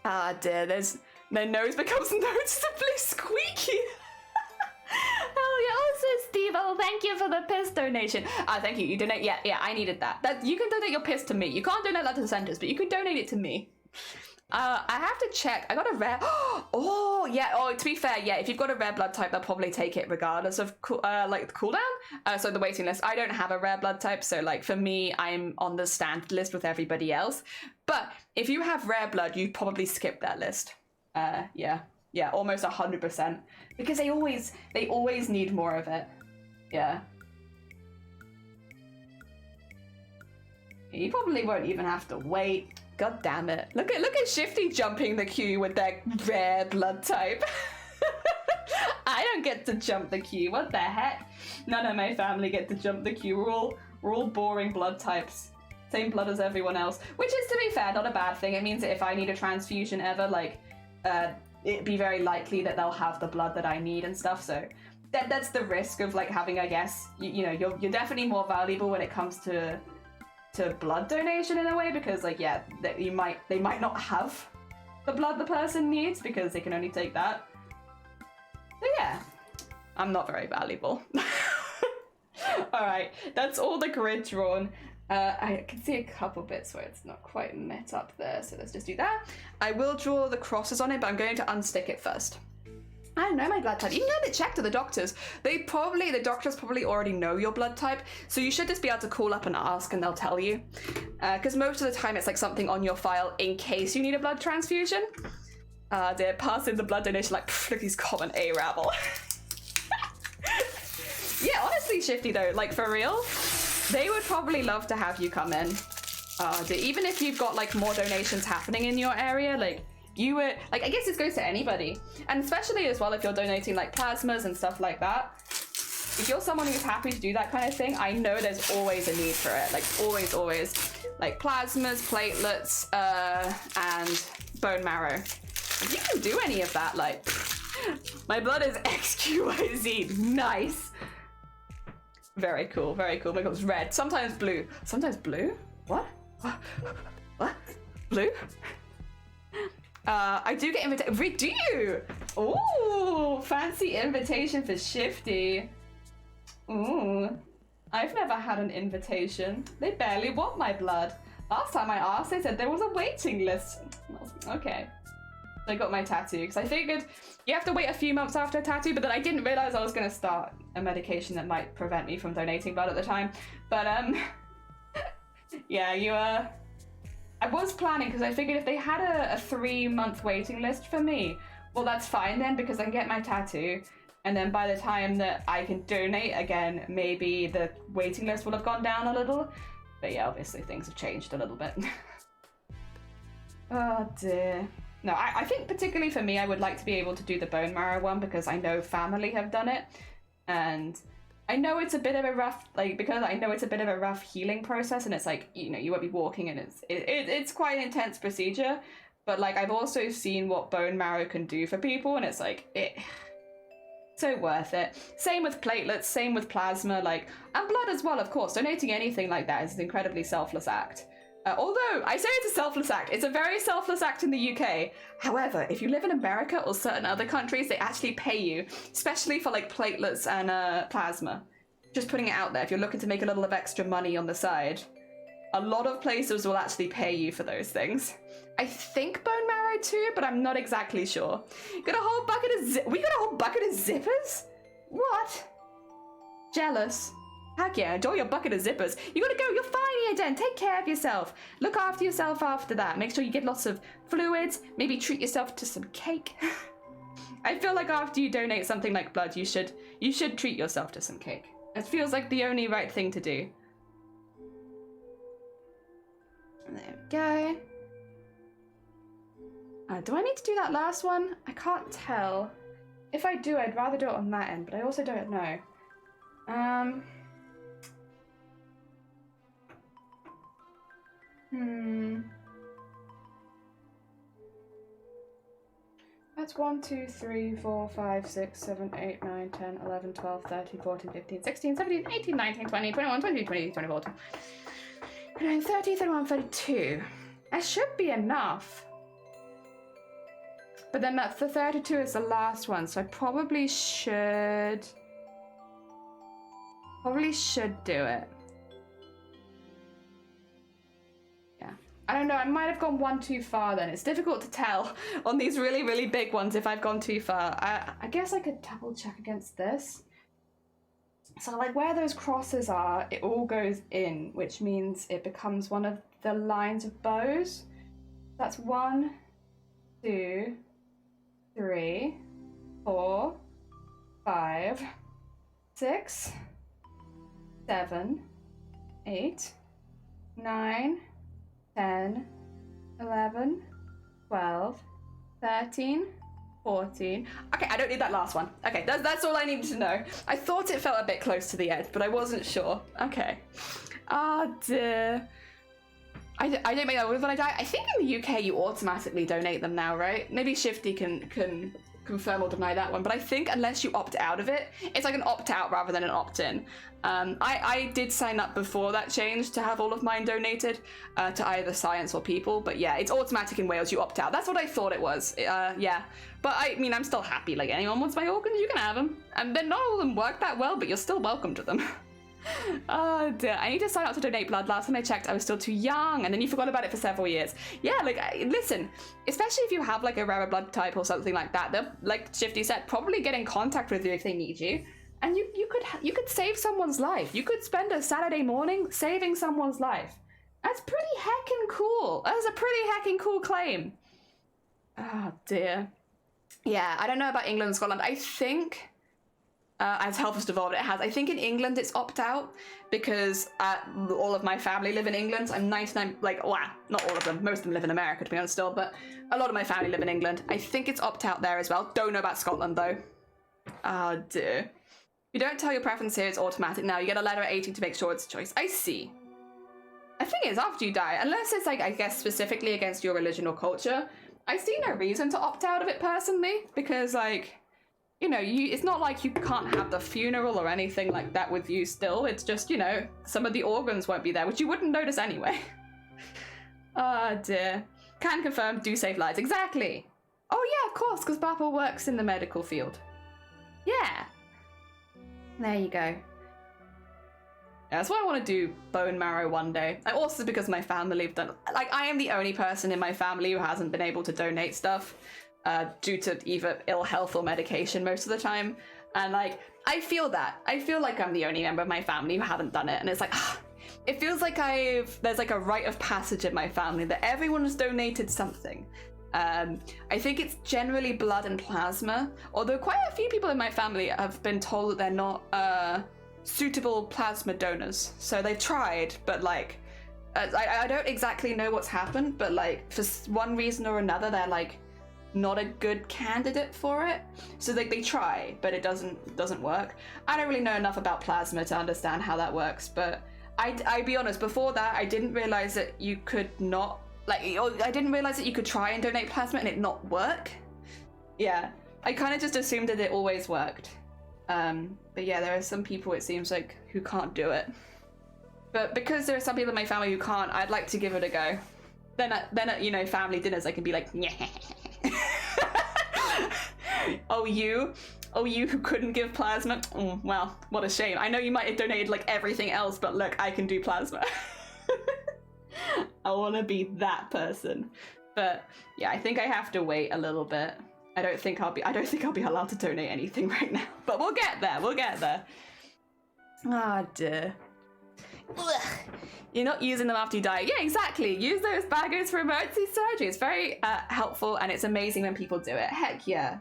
Ah dear, their nose becomes noticeably squeaky. Oh yeah, also Steve, oh thank you for the piss donation. Ah, thank you, you donate, yeah, I needed that. You can donate your piss to me. You can't donate that to the centers, but you can donate it to me. I have to check. I got a rare. Oh yeah. Oh, to be fair, yeah. If you've got a rare blood type, they'll probably take it regardless of like the cooldown. So the waiting list. I don't have a rare blood type, so like for me, I'm on the standard list with everybody else. But if you have rare blood, you probably skip that list. Yeah, almost 100%, because they always need more of it. Yeah. You probably won't even have to wait. God damn it. Look at Shifty jumping the queue with their rare blood type. I don't get to jump the queue. What the heck? None of my family get to jump the queue. We're all boring blood types. Same blood as everyone else. Which is, to be fair, not a bad thing. It means that if I need a transfusion ever, like, it'd be very likely that they'll have the blood that I need and stuff. So that's the risk of like having, I guess, you know, you're definitely more valuable when it comes to blood donation in a way, because like, yeah, they might not have the blood the person needs because they can only take that. But yeah, I'm not very valuable. All right, that's all the grid drawn. I can see a couple bits where it's not quite met up there, so let's just do that. I will draw the crosses on it, but I'm going to unstick it first. I don't know my blood type. You can get it checked to the doctors. The doctors probably already know your blood type, so you should just be able to call up and ask and they'll tell you. Because most of the time it's like something on your file in case you need a blood transfusion. They're passing the blood donation like, look at these common A-rabble. Yeah, honestly, Shifty though, like for real, they would probably love to have you come in. Even if you've got like more donations happening in your area, like, you were like, I guess this goes to anybody, and especially as well if you're donating like plasmas and stuff like that. If you're someone who's happy to do that kind of thing, I know there's always a need for it. Like always, like plasmas, platelets, and bone marrow. If you can do any of that, like, my blood is XQYZ. Nice. Very cool. Very cool. My God, it's red. Sometimes blue. Sometimes blue. What? What? Blue? I do get invitation. Do you? Ooh, fancy invitation for Shifty. Ooh, I've never had an invitation. They barely want my blood. Last time I asked, they said there was a waiting list. Okay. So I got my tattoo because I figured you have to wait a few months after a tattoo, but then I didn't realize I was going to start a medication that might prevent me from donating blood at the time. But yeah, I was planning because I figured if they had a 3-month waiting list for me, well, that's fine then, because I can get my tattoo, and then by the time that I can donate again, maybe the waiting list will have gone down a little. But yeah, obviously things have changed a little bit. Oh dear. No, I think particularly for me, I would like to be able to do the bone marrow one because I know family have done it, and I know it's a bit of a rough, like, because I know it's a bit of a rough healing process, and it's like, you know, you won't be walking, and it's quite an intense procedure. But like, I've also seen what bone marrow can do for people, and it's like, so worth it. Same with platelets, same with plasma, like, and blood as well, of course. Donating anything like that is an incredibly selfless act. Although, I say it's a selfless act. It's a very selfless act in the UK. However, if you live in America or certain other countries, they actually pay you, especially for like platelets and plasma. Just putting it out there, if you're looking to make a little of extra money on the side, a lot of places will actually pay you for those things. I think bone marrow too, but I'm not exactly sure. We got a whole bucket of zippers? What? Jealous. Heck yeah, enjoy your bucket of zippers. You gotta go, you're fine here, Den. Take care of yourself. Look after yourself after that. Make sure you get lots of fluids. Maybe treat yourself to some cake. I feel like after you donate something like blood, you should treat yourself to some cake. It feels like the only right thing to do. There we go. Do I need to do that last one? I can't tell. If I do, I'd rather do it on that end, but I also don't know. That's 1, 2, 3, 4, 5, 6, 7, 8, 9, 10, 11, 12, 13, 14, 15, 16, 17, 18, 19, 20, 21, 22, 23, 24, 29, 30, 31, 32. That should be enough. But then that's the 32 is the last one, so I probably should do it. Yeah. don't know, I might have gone one too far then. It's difficult to tell on these really, really big ones if I've gone too far. I guess I could double check against this. So like where those crosses are, it all goes in, which means it becomes one of the lines of bows. That's 1, 2, 3, 4, 5, 6, 7, 8, 9, 10, 11, 12, 13, 14. Okay, I don't need that last one. Okay, that's all I needed to know. I thought it felt a bit close to the edge, but I wasn't sure. Okay. Ah, dear. I don't make that when I die. I think in the UK you automatically donate them now, right? Maybe Shifty can confirm or deny that one, but I think unless you opt out of it, it's like an opt-out rather than an opt-in. I did sign up before that change to have all of mine donated to either science or people, but yeah, it's automatic in Wales, you opt out. That's what I thought it was, yeah. But I mean, I'm still happy, like anyone wants my organs, you can have them. And then not all of them work that well, but you're still welcome to them. Oh dear, I need to sign up to donate blood. Last time I checked, I was still too young, and then you forgot about it for several years. Yeah, like, listen, especially if you have like a rare blood type or something like that, they'll, like Shifty said, probably get in contact with you if they need you. And you could save someone's life. You could spend a Saturday morning saving someone's life. That's pretty heckin' cool. That's a pretty heckin' cool claim. Oh dear. Yeah, I don't know about England and Scotland. I think... as Health Has Evolved, it has. I think in England it's opt-out because all of my family live in England. I'm 99, like, wow, not all of them. Most of them live in America, to be honest, still, but a lot of my family live in England. I think it's opt-out there as well. Don't know about Scotland, though. Oh, dear. You don't tell your preference here, it's automatic now. You get a letter at 18 to make sure it's a choice. I see. The thing is, after you die, unless it's, like, I guess specifically against your religion or culture, I see no reason to opt out of it personally, because, like... You know, it's not like you can't have the funeral or anything like that with you still. It's just, you know, some of the organs won't be there, which you wouldn't notice anyway. Oh dear. Can confirm, do save lives. Exactly. Oh yeah, of course, because Papa works in the medical field. Yeah. There you go. Yeah, that's why I want to do bone marrow one day. And also because my family have done... Like, I am the only person in my family who hasn't been able to donate stuff. Due to either ill health or medication most of the time. And like, I feel that. I feel like I'm the only member of my family who haven't done it. And it's like, it feels like there's like a rite of passage in my family that everyone has donated something. I think it's generally blood and plasma, although quite a few people in my family have been told that they're not suitable plasma donors. So they've tried, but like, I don't exactly know what's happened, but like for one reason or another, they're like, not a good candidate for it. So they try, but it doesn't work. I don't really know enough about plasma to understand how that works, but I'd be honest, before that I didn't realize that you could not, like, I didn't realize that you could try and donate plasma and it not work. Yeah, I kind of just assumed that it always worked. But yeah, there are some people, it seems like, who can't do it. But because there are some people in my family who can't, I'd like to give it a go. Then at you know, family dinners, I can be like, yeah. Oh, you who couldn't give plasma? Oh, well, what a shame. I know you might have donated like everything else, but look, I can do plasma. I want to be that person. But yeah, I think I have to wait a little bit. I don't think I'll be allowed to donate anything right now. But we'll get there. Ah, dear. Ugh. You're not using them after you die. Yeah, exactly. Use those baggers for emergency surgery. It's very helpful, and it's amazing when people do it. Heck yeah.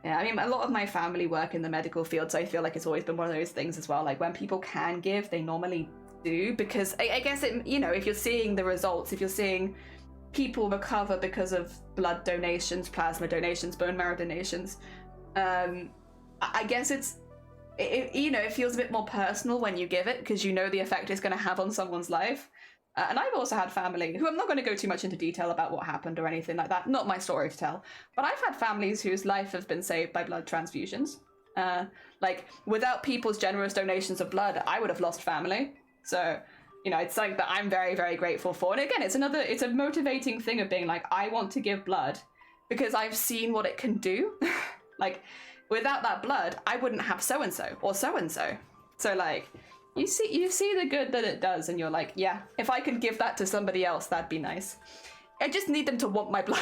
Yeah, I mean, a lot of my family work in the medical field, so I feel like it's always been one of those things as well. Like, when people can give, they normally do, because I guess, you know, if you're seeing the results, if you're seeing people recover because of blood donations, plasma donations, bone marrow donations, I guess you know, it feels a bit more personal when you give it, because you know the effect it's going to have on someone's life. And I've also had family who, I'm not going to go too much into detail about what happened or anything like that, not my story to tell, but I've had families whose life has been saved by blood transfusions. Like, without people's generous donations of blood, I would have lost family. So, you know, it's something that I'm very, very grateful for. And again, it's a motivating thing of being like, I want to give blood because I've seen what it can do. Like, without that blood, I wouldn't have so-and-so or so-and-so. So, like, you see the good that it does, and you're like, yeah, if I could give that to somebody else, that'd be nice. I just need them to want my blood.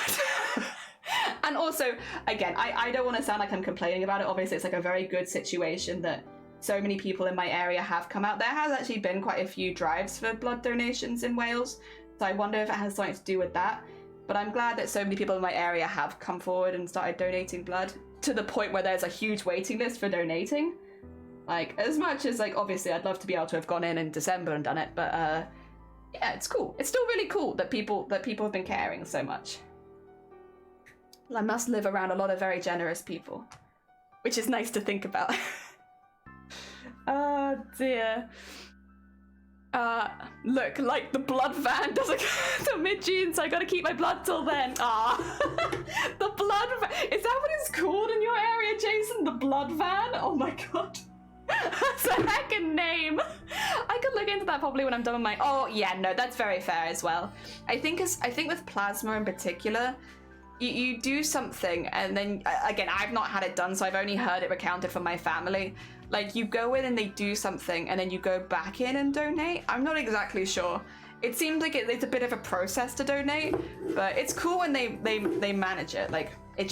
And also, again, I don't want to sound like I'm complaining about it. Obviously, it's like a very good situation that so many people in my area have come out. There has actually been quite a few drives for blood donations in Wales, so I wonder if it has something to do with that. But I'm glad that so many people in my area have come forward and started donating blood, to the point where there's a huge waiting list for donating. Like, as much as, like, obviously I'd love to be able to have gone in December and done it, but yeah, it's cool. It's still really cool that people have been caring so much. I must live around a lot of very generous people, which is nice to think about. Oh dear. Look, like the blood van doesn't go till mid-June, so I gotta keep my blood till then. The blood van. Is that what it's called in your area, Jason? The blood van? Oh my god. That's a heckin' name. I could look into that probably when I'm done with my. Oh yeah, no, that's very fair as well. I think with plasma in particular, you do something, and then again, I've not had it done, so I've only heard it recounted from my family. Like, you go in and they do something, and then you go back in and donate. I'm not exactly sure. It seems like it's a bit of a process to donate, but it's cool when they manage it. Like, I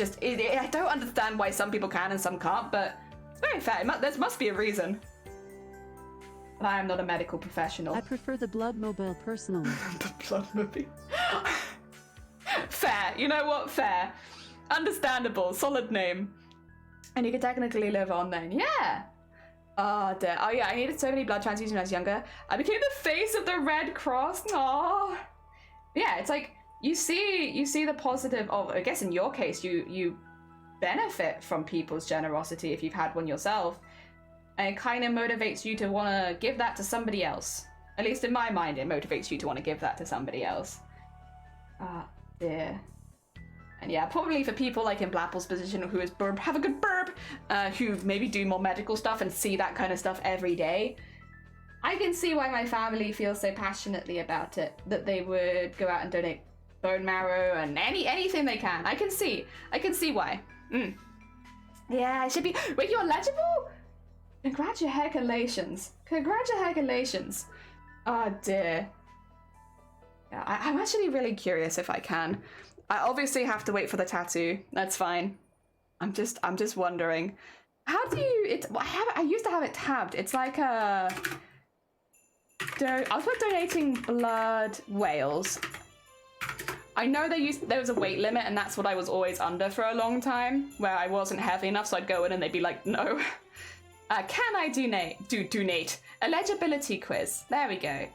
don't understand why some people can and some can't, but it's very fair. There must be a reason. But I am not a medical professional. I prefer the Bloodmobile personally. The Bloodmobile. Fair. You know what? Fair. Understandable. Solid name. And you could technically live on then. Yeah. Oh dear. Oh yeah, I needed so many blood transfusions when I was younger. I became the face of the Red Cross. Aww. Yeah, it's like you see the positive of, I guess in your case, you benefit from people's generosity if you've had one yourself. And it kind of motivates you to want to give that to somebody else. At least in my mind, it motivates you to want to give that to somebody else. Ah, dear. And yeah, probably for people like in Blapple's position who is have a good burp, who maybe do more medical stuff and see that kind of stuff every day, I can see why my family feels so passionately about it, that they would go out and donate bone marrow and anything they can. I can see why. Yeah, I should be. Wait, you're eligible? Congratulations. Oh dear. Yeah, I'm actually really curious if I can. I obviously have to wait for the tattoo. That's fine. I'm just wondering. How do you? I used to have it tabbed. It's like a. I'll put donating blood Wales. I know there was a weight limit, and that's what I was always under for a long time, where I wasn't heavy enough, so I'd go in and they'd be like, no. Can I donate? Eligibility quiz. There we go.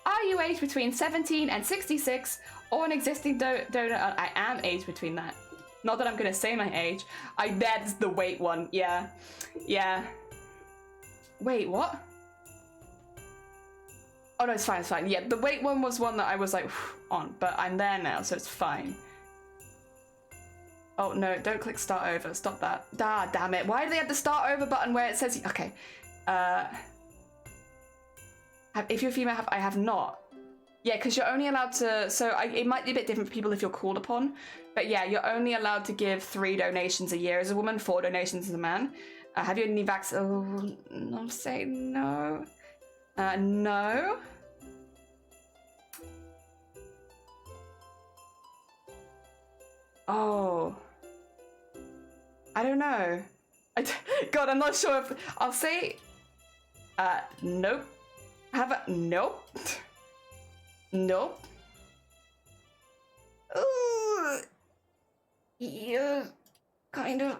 Are you aged between 17 and 66 or an existing donor? I am aged between that. Not that I'm going to say my age. That's the weight one. Yeah. Wait, what? Oh no, it's fine. Yeah, the weight one was one that I was like on, but I'm there now, so it's fine. Oh no, don't click start over. Stop that. Damn it. Why do they have the start over button where it says, okay. If you're female, I have not. Yeah, because you're only allowed to, it might be a bit different for people if you're called upon, but yeah, you're only allowed to give 3 donations a year as a woman, 4 donations as a man. Have you had any Oh, no, say no. No. Oh. I don't know. God, I'm not sure if, I'll say, nope. Nope. Nope. Ooh. Yeah, kind of.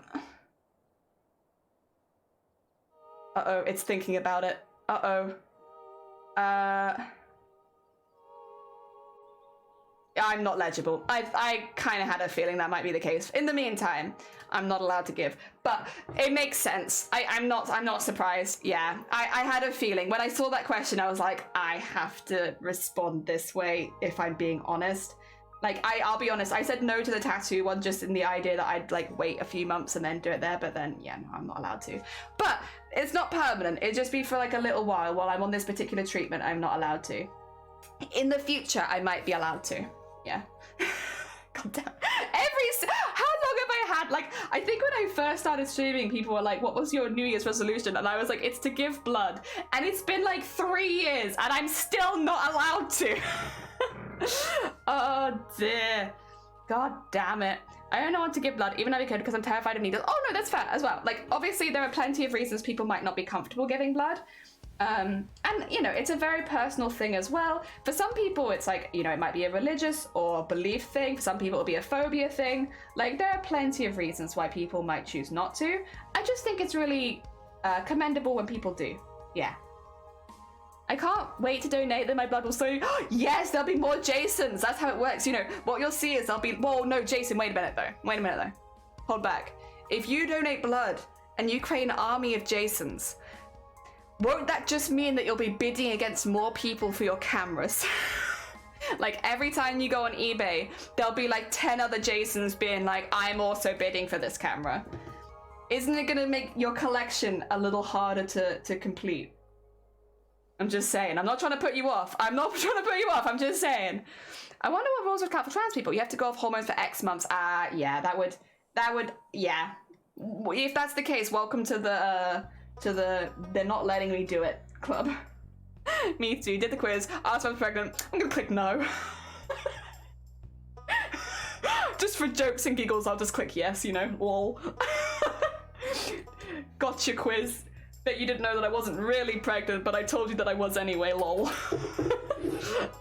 Uh-oh, it's thinking about it. Uh-oh. I'm not legible. I kind of had a feeling that might be the case. In the meantime, I'm not allowed to give, but it makes sense. I'm not surprised. Yeah, I had a feeling when I saw that question. I was like, I have to respond this way if I'm being honest. Like, I'll be honest. I said no to the tattoo one just in the idea that I'd like wait a few months and then do it there. But then, yeah, no, I'm not allowed to. But it's not permanent. It'd just be for like a little while I'm on this particular treatment. I'm not allowed to. In the future, I might be allowed to. Yeah. God damn. How long have I had? Like, I think when I first started streaming, people were like, what was your New Year's resolution? And I was like, it's to give blood. And it's been like 3 years and I'm still not allowed to. Oh dear. God damn it. I don't want to give blood, even though I could, because I'm terrified of needles. Oh no, that's fair as well. Like, obviously there are plenty of reasons people might not be comfortable giving blood. And, you know, it's a very personal thing as well. For some people, it's like, you know, it might be a religious or belief thing. For some people, it'll be a phobia thing. Like, there are plenty of reasons why people might choose not to. I just think it's really commendable when people do. Yeah. I can't wait to donate, then my blood will say, oh, yes, there'll be more Jasons. That's how it works. You know, what you'll see is there'll be, whoa, no, Jason, wait a minute though. Hold back. If you donate blood and you create an army of Jasons, won't that just mean that you'll be bidding against more people for your cameras? Like every time you go on eBay, there'll be like 10 other Jasons being like, I'm also bidding for this camera. Isn't it gonna make your collection a little harder to complete? I'm just saying. I'm not trying to put you off. I'm just saying. I wonder what rules would count for trans people. You have to go off hormones for X months. Yeah, that would, yeah. If that's the case, welcome to the they're not letting me do it club. Me too. Did the quiz. Asked if I'm pregnant. I'm gonna click no. Just for jokes and giggles, I'll just click yes, you know, lol. Gotcha quiz. Bet you didn't know that I wasn't really pregnant, but I told you that I was anyway, lol.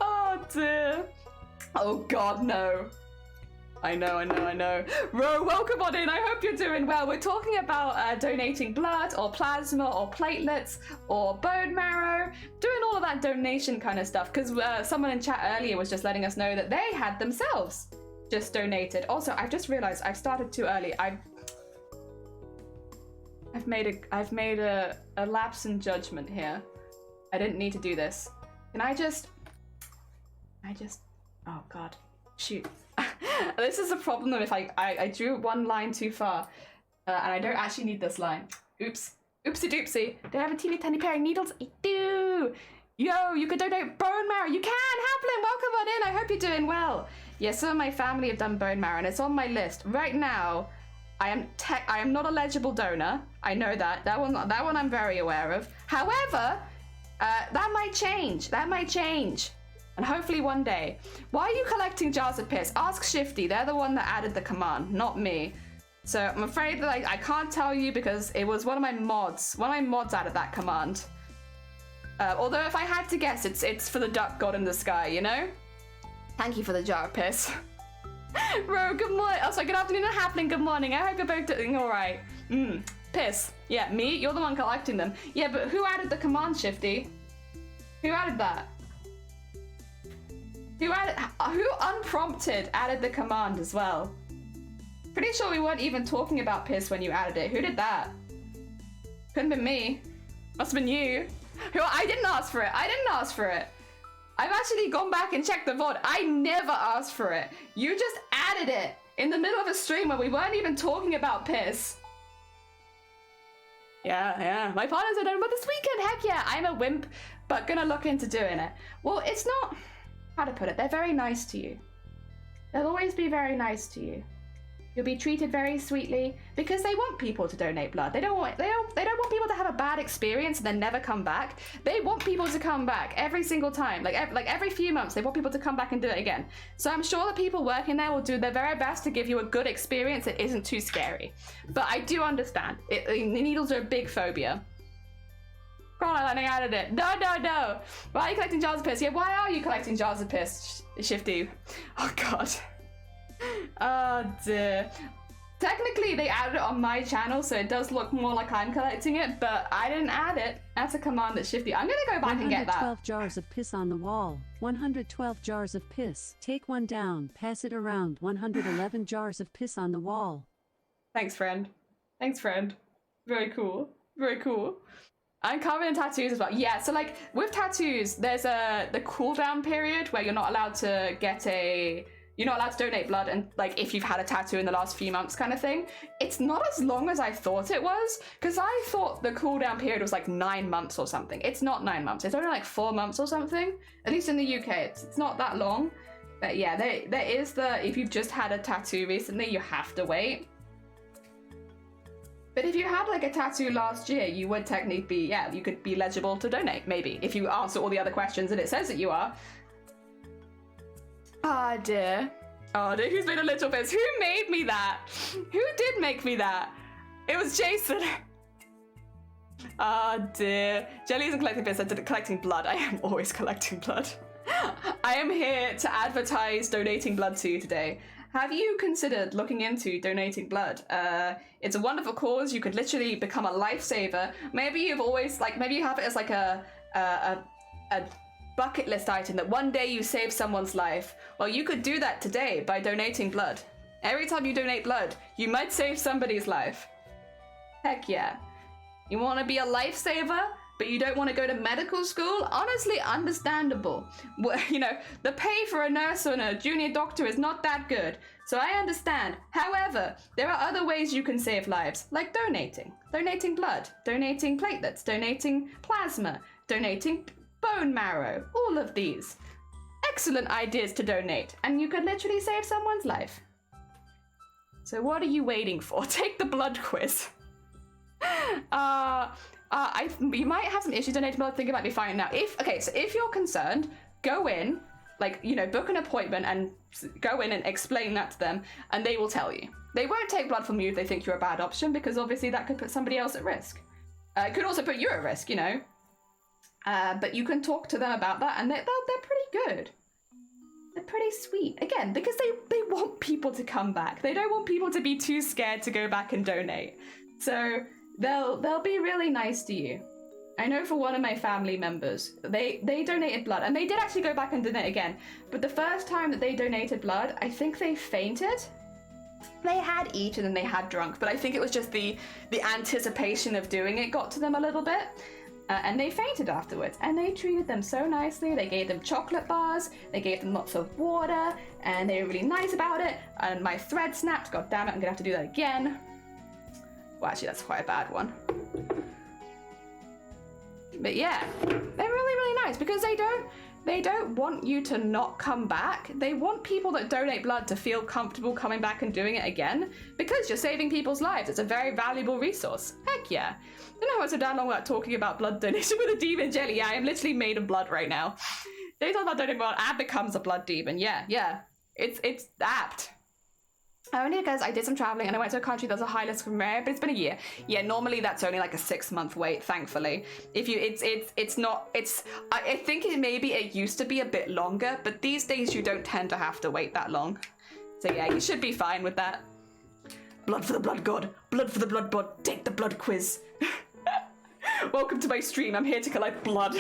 Oh dear. Oh god, no. I know. Ro, welcome on in. I hope you're doing well. We're talking about donating blood or plasma or platelets or bone marrow, doing all of that donation kind of stuff, because someone in chat earlier was just letting us know that they had themselves just donated. Also, I've just realized I've started too early. I've made a lapse in judgment here. I didn't need to do this. Can I just oh god, shoot. This is a problem if I drew one line too far, and I don't actually need this line. Oops. Oopsie doopsie. Do I have a teeny tiny pair of needles? I do. Yo, you could donate bone marrow. You can. Haplin, welcome on in. I hope you're doing well. Yeah, some of my family have done bone marrow, and it's on my list right now. I am not a legible donor. I know that. That one I'm very aware of. However, that might change. And hopefully one day. Why are you collecting jars of piss? Ask Shifty. They're the one that added the command, not me. So I'm afraid that I can't tell you because it was one of my mods. One of my mods added that command. Although if I had to guess, it's for the duck god in the sky, you know? Thank you for the jar of piss. Bro, good morning. Oh, sorry, good afternoon and happening. Good morning. I hope you're both doing all right. Piss. Yeah, me? You're the one collecting them. Yeah, but who added the command, Shifty? Who added that? Who unprompted added the command as well? Pretty sure we weren't even talking about piss when you added it. Who did that? Couldn't have been me. Must have been you. I didn't ask for it. I've actually gone back and checked the VOD. I never asked for it. You just added it in the middle of a stream where we weren't even talking about piss. Yeah. My partners are done, but this weekend, heck yeah. I'm a wimp, but gonna look into doing it. Well, it's not, how to put it, they're very nice to you. They'll always be very nice to you. You'll be treated very sweetly because they want people to donate blood. They don't want people to have a bad experience and then never come back. They want people to come back every single time. Like every few months, they want people to come back and do it again. So I'm sure the people working there will do their very best to give you a good experience that isn't too scary. But I do understand. Needles are a big phobia. Caroline, I added it. No. Why are you collecting jars of piss? Yeah, why are you collecting jars of piss, Shifty? Oh god. Oh dear. Technically they added it on my channel, so it does look more like I'm collecting it, but I didn't add it. That's a command that's Shifty. I'm gonna go back and get that. 112 jars of piss on the wall. 112 jars of piss. Take one down, pass it around. 111 jars of piss on the wall. Thanks, friend. Very cool. I'm covered in tattoos as well. Yeah, so like with tattoos, there's the cooldown period where you're not allowed to donate blood, and like if you've had a tattoo in the last few months kind of thing. It's not as long as I thought it was, because I thought the cooldown period was like 9 months or something. It's not 9 months, it's only like 4 months or something. At least in the UK, it's not that long. But yeah, there is if you've just had a tattoo recently, you have to wait. But if you had like a tattoo last year, you would technically be, yeah, you could be eligible to donate, maybe, if you answer all the other questions and it says that you are. Ah, dear. Oh dear, who's made a little fist? Who made me that? Who did make me that? It was Jason. Ah, dear. Jelly isn't collecting fists, I'm collecting blood. I am always collecting blood. I am here to advertise donating blood to you today. Have you considered looking into donating blood? It's a wonderful cause. You could literally become a lifesaver. Maybe you've always, like, maybe you have it as like a bucket list item that one day you save someone's life. Well, you could do that today by donating blood. Every time you donate blood, you might save somebody's life. Heck yeah. You want to be a lifesaver, but you don't want to go to medical school? Honestly, understandable. You know, the pay for a nurse and a junior doctor is not that good, so I understand. However, there are other ways you can save lives, like donating. Donating blood, donating platelets, donating plasma, donating bone marrow, all of these. Excellent ideas to donate, and you could literally save someone's life. So what are you waiting for? Take the blood quiz. You might have some issues donating blood. I think it might be fine now. So if you're concerned, go in, like, you know, book an appointment and go in and explain that to them, and they will tell you. They won't take blood from you if they think you're a bad option, because obviously that could put somebody else at risk. It could also put you at risk, you know. But you can talk to them about that, and they're pretty good. They're pretty sweet. Again, because they want people to come back. They don't want people to be too scared to go back and donate. So they'll be really nice to you. I know for one of my family members, they donated blood, and they did actually go back and donate again. But the first time that they donated blood, I think they fainted. They had eaten and they had drunk, but I think it was just the anticipation of doing it got to them a little bit. And they fainted afterwards, and they treated them so nicely. They gave them chocolate bars, they gave them lots of water, and they were really nice about it. And my thread snapped. God damn it, I'm gonna have to do that again. Well, actually, that's quite a bad one. But yeah, they're really, really nice, because they don't want you to not come back. They want people that donate blood to feel comfortable coming back and doing it again, because you're saving people's lives. It's a very valuable resource. Heck yeah. I don't know what's so damn long about talking about blood donation with a demon jelly. Yeah, I am literally made of blood right now. They talk about donating blood and becomes a blood demon. Yeah. It's apt. Only because I did some traveling and I went to a country that's a high risk of malaria, but it's been a year. Yeah, normally that's only like a 6-month wait, thankfully. I think it used to be a bit longer, but these days you don't tend to have to wait that long. So yeah, you should be fine with that. Blood for the blood god, blood for the blood god, take the blood quiz. Welcome to my stream, I'm here to collect blood.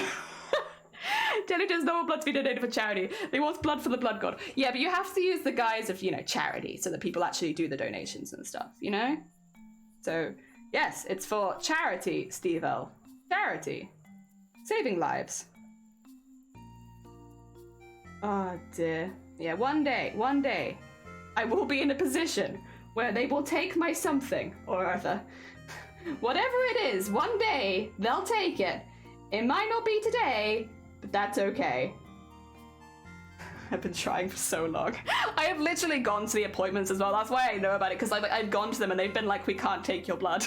Jelly does no blood to be donated for charity. They want blood for the blood god. Yeah, but you have to use the guise of, you know, charity, so that people actually do the donations and stuff, you know? So, yes, it's for charity, Steve-L. Charity. Saving lives. Oh dear. Yeah, one day, I will be in a position where they will take my something or other. Whatever it is, one day, they'll take it. It might not be today, but that's okay. I've been trying for so long. I have literally gone to the appointments as well. That's why I know about it, because I've gone to them and they've been like, we can't take your blood.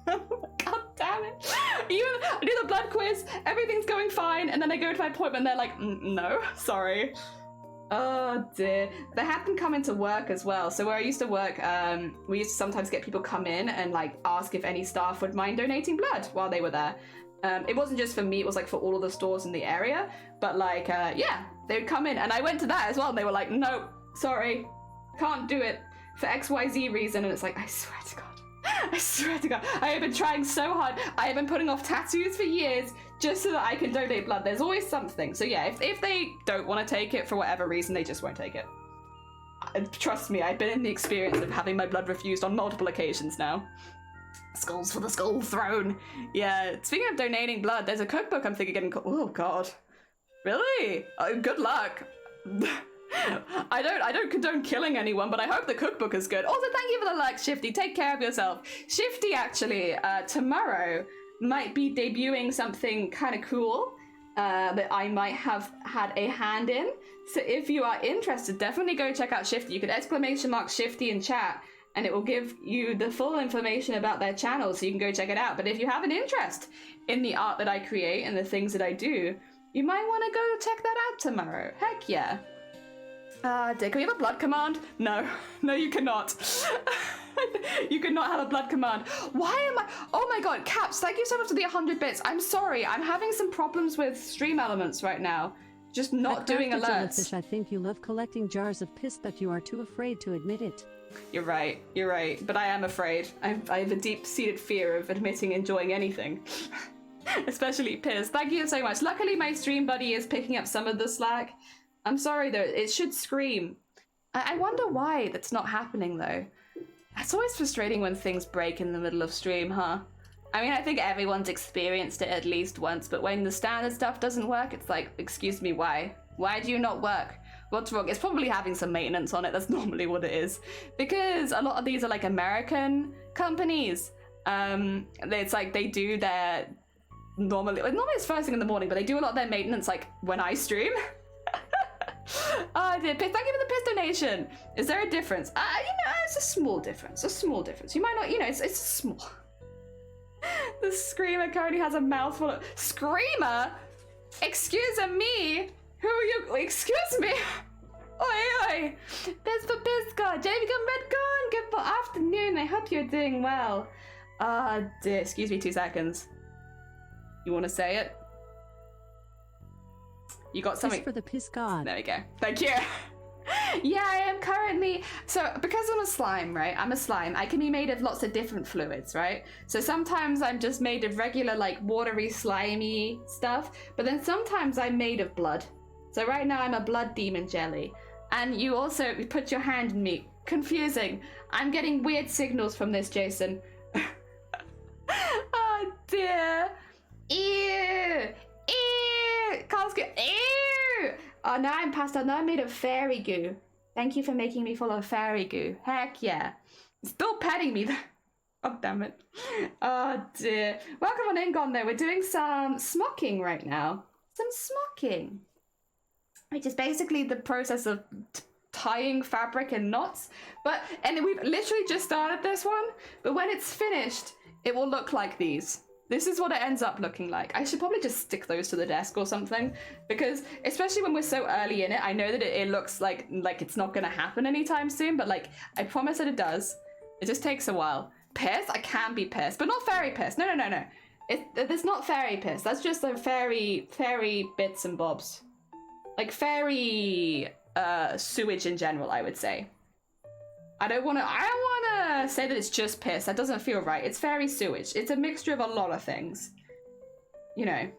God damn it. I do the blood quiz, everything's going fine, and then I go to my appointment and they're like, no, sorry. Oh dear. They had them come into work as well. So where I used to work, we used to sometimes get people come in and like ask if any staff would mind donating blood while they were there. It wasn't just for me, it was like for all of the stores in the area. But like, yeah, they would come in, and I went to that as well, and they were like, no, sorry, can't do it for XYZ reason. And it's like, I swear to God. I swear to God, I have been trying so hard. I have been putting off tattoos for years just so that I can donate blood. There's always something. So yeah, if they don't want to take it for whatever reason, they just won't take it. Trust me, I've been in the experience of having my blood refused on multiple occasions now. Skulls for the skull throne. Yeah, speaking of donating blood, there's a cookbook I'm thinking of getting. Oh God, really? Good luck. I don't condone killing anyone, but I hope the cookbook is good. Also, thank you for the like, Shifty. Take care of yourself. Shifty actually tomorrow might be debuting something kind of cool that I might have had a hand in. So if you are interested, definitely go check out Shifty. You could !Shifty in chat, and it will give you the full information about their channel so you can go check it out. But if you have an interest in the art that I create and the things that I do, you might want to go check that out tomorrow. Heck yeah. Can we have a blood command? No, you cannot. You cannot have a blood command. Why am I? Oh my god, Caps, thank you so much for the 100 bits. I'm sorry, I'm having some problems with Stream Elements right now. Just not doing alerts. Jellyfish, I think you love collecting jars of piss, but you are too afraid to admit it. You're right, but I am afraid. I have a deep-seated fear of admitting enjoying anything. Especially piss. Thank you so much. Luckily, my stream buddy is picking up some of the slack. I'm sorry, though. It should scream. I wonder why that's not happening, though. It's always frustrating when things break in the middle of stream, huh? I mean, I think everyone's experienced it at least once, but when the standard stuff doesn't work, it's like, excuse me, why? Why do you not work? What's wrong? It's probably having some maintenance on it. That's normally what it is. Because a lot of these are like American companies. It's like they do their normally it's first thing in the morning, but they do a lot of their maintenance like when I stream. Oh, thank you for the piss donation. Is there a difference? It's a small difference. You might not, it's small. The Screamer currently has a mouthful of... Screamer? Excuse me? Who are you? Excuse me? Oi. Piss for piss god. Jamie Gun Redcon. Good afternoon. I hope you're doing well. Dear. Excuse me 2 seconds. You want to say it? You got something? Piss for the piss god. There we go. Thank you. Yeah, I am currently... So, because I'm a slime, right? I'm a slime. I can be made of lots of different fluids, right? So sometimes I'm just made of regular, like, watery, slimy stuff. But then sometimes I'm made of blood. So right now I'm a blood demon jelly. And you also put your hand in me. Confusing. I'm getting weird signals from this, Jason. Oh, dear. Ew. Ew. Ew. Oh, now I'm past out. Now I'm made of fairy goo. Thank you for making me full of fairy goo. Heck yeah. Still petting me though. Oh, damn it. Oh, dear. Welcome on in, Gon, though. We're doing some smocking right now. Some smocking. Which is basically the process of tying fabric in knots. And we've literally just started this one. But when it's finished, it will look like these. This is what it ends up looking like. I should probably just stick those to the desk or something, because especially when we're so early in it, I know that it looks like it's not gonna happen anytime soon, but like, I promise that it does. It just takes a while. Piss? I can be pissed, but not fairy piss. No. It's not fairy piss. That's just a fairy bits and bobs. Like fairy sewage in general, I would say. I don't want to say that it's just piss. That doesn't feel right. It's fairy sewage. It's a mixture of a lot of things. You know,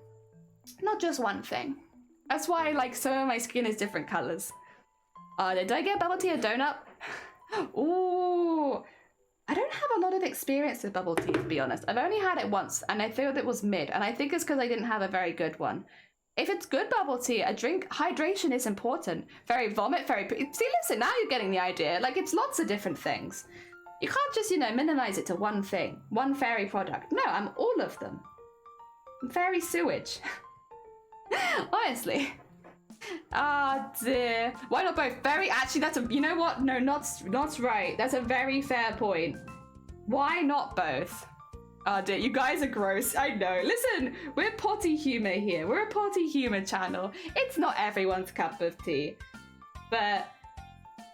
not just one thing. That's why, like, some of my skin is different colors. Did I get bubble tea or donut? Ooh. I don't have a lot of experience with bubble tea, to be honest. I've only had it once, and I feel it was mid, and I think it's because I didn't have a very good one. If it's good bubble tea, a drink, hydration is important. Very vomit, see, listen, now you're getting the idea. Like, it's lots of different things. You can't just, minimize it to one thing. One fairy product. No, I'm all of them. I'm fairy sewage. Honestly. Ah, dear. Why not both? Actually, that's you know what? No, not right. That's a very fair point. Why not both? Oh dear, you guys are gross. I know. Listen, we're potty humor here. We're a potty humor channel. It's not everyone's cup of tea. But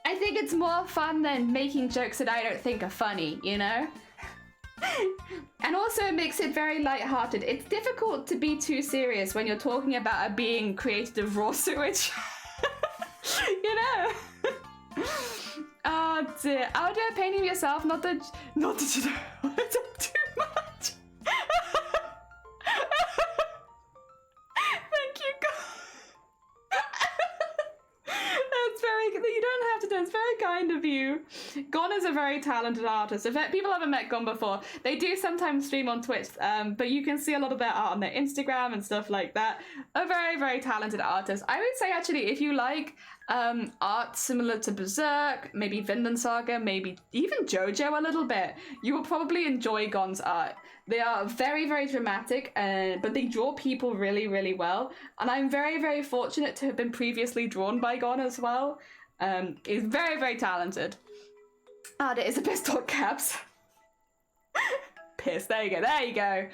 I think it's more fun than making jokes that I don't think are funny, you know? And also it makes it very lighthearted. It's difficult to be too serious when you're talking about a being created of raw sewage. You know? Oh dear. Audio painting yourself, not that you know it's too much. Thank you, God. That's very good. You don't have to do it. It's very kind of you. Gon is a very talented artist. If people haven't met Gon before, they do sometimes stream on Twitch, but you can see a lot of their art on their Instagram and stuff like that. A very, very talented artist. I would say, actually, if you like art similar to Berserk, maybe Vinland Saga, maybe even JoJo a little bit, you will probably enjoy Gon's art. They are very, very dramatic, but they draw people really, really well. And I'm very, very fortunate to have been previously drawn by Gon as well. He's very, very talented. There is a piss all caps. Piss, there you go.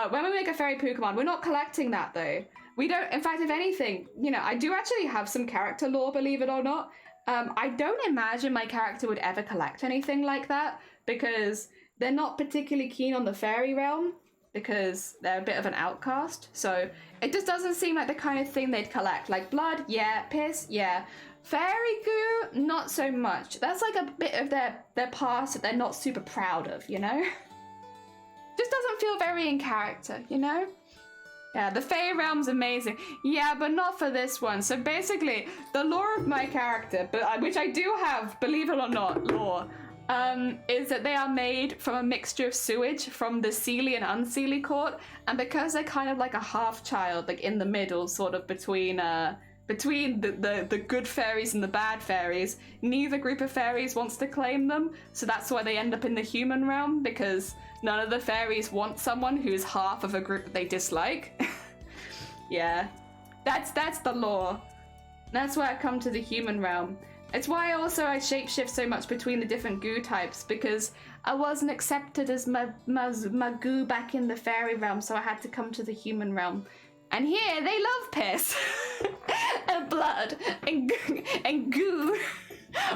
When we make a fairy Pokemon, we're not collecting that though. We don't, in fact, if anything, you know, I do actually have some character lore, believe it or not. I don't imagine my character would ever collect anything like that because they're not particularly keen on the fairy realm because they're a bit of an outcast. So it just doesn't seem like the kind of thing they'd collect. Like blood, yeah. Piss, yeah. Fairy goo, not so much. That's like a bit of their past that they're not super proud of, you know? Just doesn't feel very in character, you know? Yeah, the Fey realm's amazing. Yeah, but not for this one. So basically, the lore of my character, which I do have, believe it or not, lore, is that they are made from a mixture of sewage from the Seelie and Unseelie court, and because they're kind of like a half child, like in the middle, sort of between the good fairies and the bad fairies, neither group of fairies wants to claim them, so that's why they end up in the human realm, because none of the fairies want someone who's half of a group that they dislike. Yeah, that's the lore. That's why I come to the human realm. It's why also I shapeshift so much between the different goo types, because I wasn't accepted as my goo back in the fairy realm, so I had to come to the human realm. And here they love piss and blood and goo.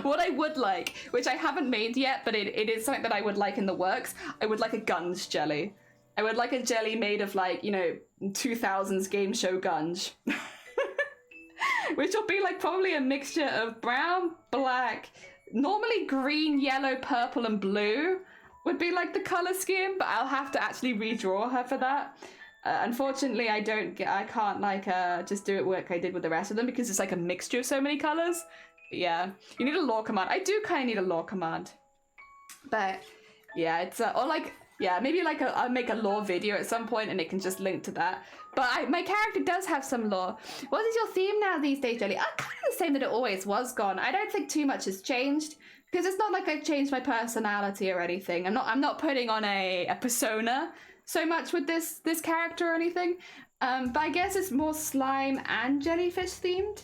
What I would like, which I haven't made yet, but it is something that I would like in the works, I would like a Gunge jelly. I would like a jelly made of, like, you know, 2000s game show Gunge. Which will be like probably a mixture of brown, black, normally green, yellow, purple, and blue would be like the color scheme, but I'll have to actually redraw her for that. Unfortunately, I can't like just do it like I did with the rest of them because it's like a mixture of so many colors. But yeah, you need a lore command. I do kind of need a lore command, but yeah, it's or like yeah, maybe like I'll make a lore video at some point and it can just link to that. But my character does have some lore. What is your theme now these days, Jelly? Kind of the same that it always was, Gone. I don't think too much has changed because it's not like I've changed my personality or anything. I'm not putting on a persona so much with this character or anything, but I guess it's more slime and jellyfish themed,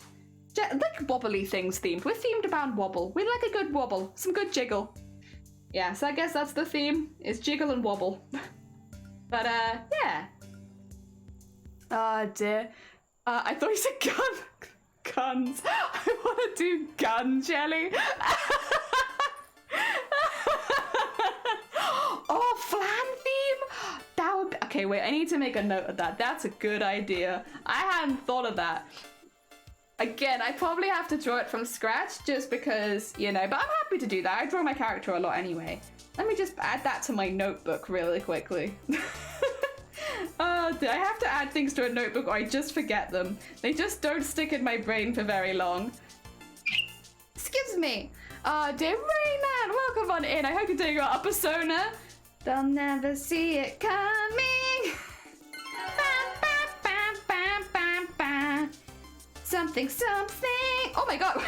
like wobbly things themed. We're themed around wobble. We like a good wobble, some good jiggle. Yeah, so I guess that's the theme, is jiggle and wobble. But yeah. Oh dear. I thought you said gun. Guns. I want to do gun jelly. Oh, flan theme? That would be... Okay, wait, I need to make a note of that. That's a good idea. I hadn't thought of that. Again, I probably have to draw it from scratch just because, you know, but I'm happy to do that. I draw my character a lot anyway. Let me just add that to my notebook really quickly. I have to add things to a notebook or I just forget them. They just don't stick in my brain for very long. Excuse me. Dear Rayman, welcome on in. I hope you're doing a persona. They'll never see it coming. Something. Oh my god.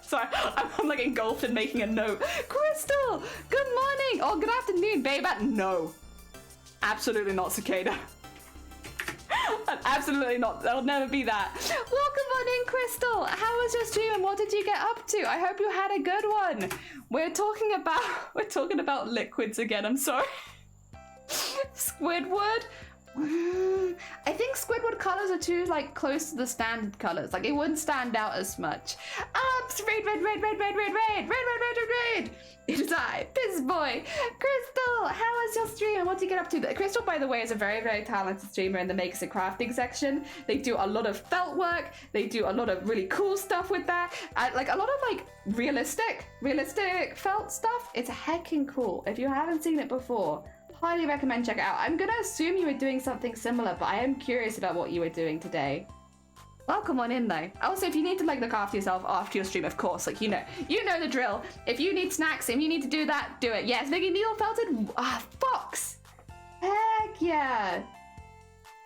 Sorry, I'm like engulfed in making a note. Crystal, good morning. Oh, good afternoon, babe. No. Absolutely not, Cicada. Absolutely not. There'll never be that. Welcome on in, Crystal. How was your stream and what did you get up to? I hope you had a good one. We're talking about liquids again. I'm sorry. Squidward. I think Squidward colors are too like close to the standard colors. Like it wouldn't stand out as much. Red. It is I, Piss Boy. Crystal, how was your stream? What did you get up to? Crystal, by the way, is a very, very talented streamer in the Makes and Crafting section. They do a lot of felt work. They do a lot of really cool stuff with that. Like a lot of like realistic felt stuff. It's heckin' cool. If you haven't seen it before, highly recommend check it out. I'm gonna assume you were doing something similar, but I am curious about what you were doing today. Welcome on in though. Also, if you need to like look after yourself after your stream, of course, like you know the drill. If you need snacks, if you need to do that, do it. Yes, making needle felted fox. Heck yeah.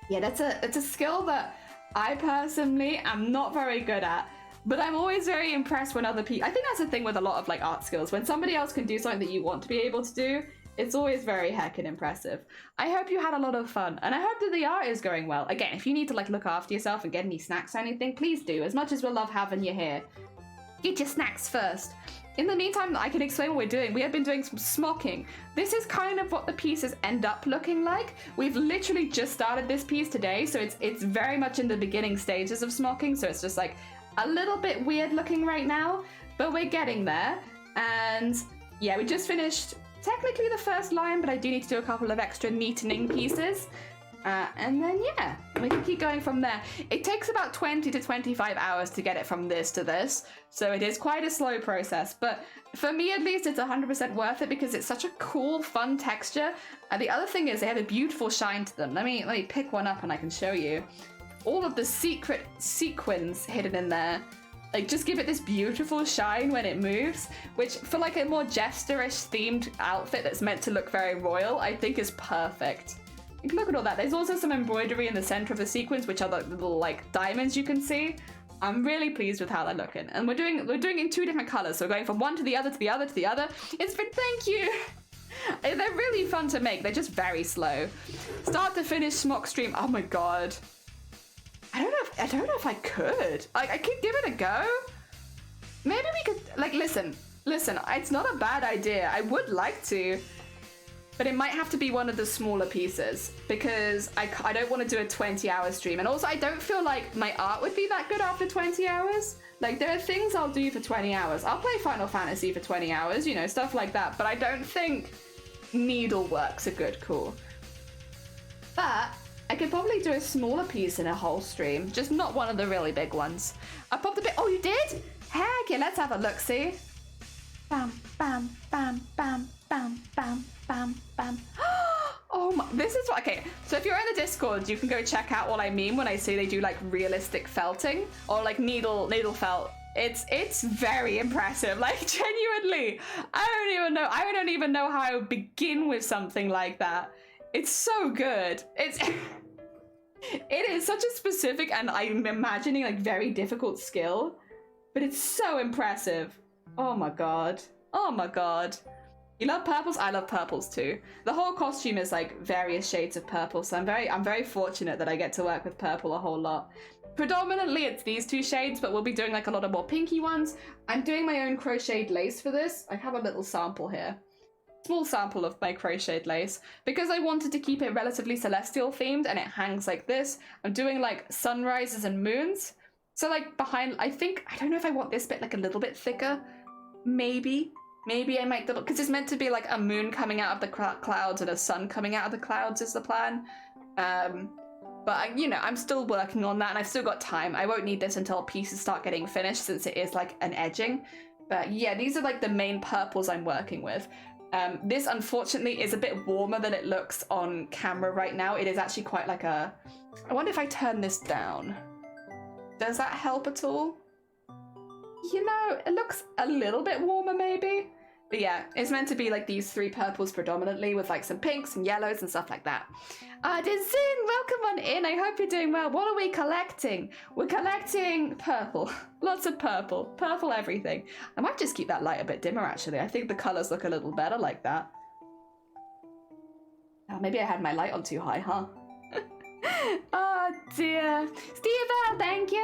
Yeah, that's a skill that I personally am not very good at. But I'm always very impressed when other people... I think that's the thing with a lot of like art skills. When somebody else can do something that you want to be able to do, it's always very heckin' impressive. I hope you had a lot of fun, and I hope that the art is going well. Again, if you need to like look after yourself and get any snacks or anything, please do. As much as we'll love having you here, get your snacks first. in the meantime, I can explain what we're doing. We have been doing some smocking. This is kind of what the pieces end up looking like. We've literally just started this piece today, so it's very much in the beginning stages of smocking, so it's just like a little bit weird looking right now, but we're getting there. And yeah, we just finished technically the first line, but I do need to do a couple of extra neatening pieces. And then, yeah, we can keep going from there. It takes about 20 to 25 hours to get it from this to this, so it is quite a slow process. But for me, at least, it's 100% worth it because it's such a cool, fun texture. The other thing is they have a beautiful shine to them. Let me pick one up and I can show you. All of the secret sequins hidden in there, like, just give it this beautiful shine when it moves, which for like a more jesterish themed outfit that's meant to look very royal, I think is perfect. Look at all that. There's also some embroidery in the center of the sequins, which are the little like diamonds you can see. I'm really pleased with how they're looking. And we're doing in 2 different colors. So we're going from one to the other to the other to the other. It's been, thank you. They're really fun to make. They're just very slow. Start to finish smock stream. Oh my God. I don't know if I could. I could give it a go. Maybe we could, like, listen, it's not a bad idea. I would like to. But it might have to be one of the smaller pieces because I don't want to do a 20-hour stream. And also, I don't feel like my art would be that good after 20 hours. Like, there are things I'll do for 20 hours. I'll play Final Fantasy for 20 hours, you know, stuff like that. But I don't think needlework's a good call. But I could probably do a smaller piece in a whole stream, just not one of the really big ones. I popped a bit. Oh, you did? Heck yeah, let's have a look-see. Bam, bam, bam, bam, bam, bam, bam, bam. Oh my, this is what, okay, so if you're in the Discord, you can go check out what I mean when I say they do like realistic felting or like needle felt. It's very impressive, like genuinely. I don't even know how I would begin with something like that. It's so good. It is such a specific and I'm imagining like very difficult skill, but it's so impressive. Oh my God. Oh my God. You love purples? I love purples too. The whole costume is like various shades of purple, so I'm very fortunate that I get to work with purple a whole lot. Predominantly it's these 2 shades, but we'll be doing like a lot of more pinky ones. I'm doing my own crocheted lace for this. I have a little sample here. Small sample of my crocheted lace because I wanted to keep it relatively celestial themed and it hangs like this. I'm doing like sunrises and moons. So like behind, I don't know if I want this bit like a little bit thicker. Maybe I might double, because it's meant to be like a moon coming out of the clouds and a sun coming out of the clouds is the plan. But you know, I'm still working on that and I've still got time. I won't need this until pieces start getting finished since it is like an edging. But yeah, these are like the main purples I'm working with. This unfortunately is a bit warmer than it looks on camera right now. It is actually quite like a, I wonder if I turn this down. Does that help at all? You know, it looks a little bit warmer maybe. But yeah, it's meant to be like these 3 purples predominantly with like some pinks and yellows and stuff like that. Dezin, welcome on in. I hope you're doing well. What are we collecting? We're collecting purple. Lots of purple. Purple everything. I might just keep that light a bit dimmer actually. I think the colours look a little better like that. Oh, maybe I had my light on too high, huh? Oh dear. Steve, thank you.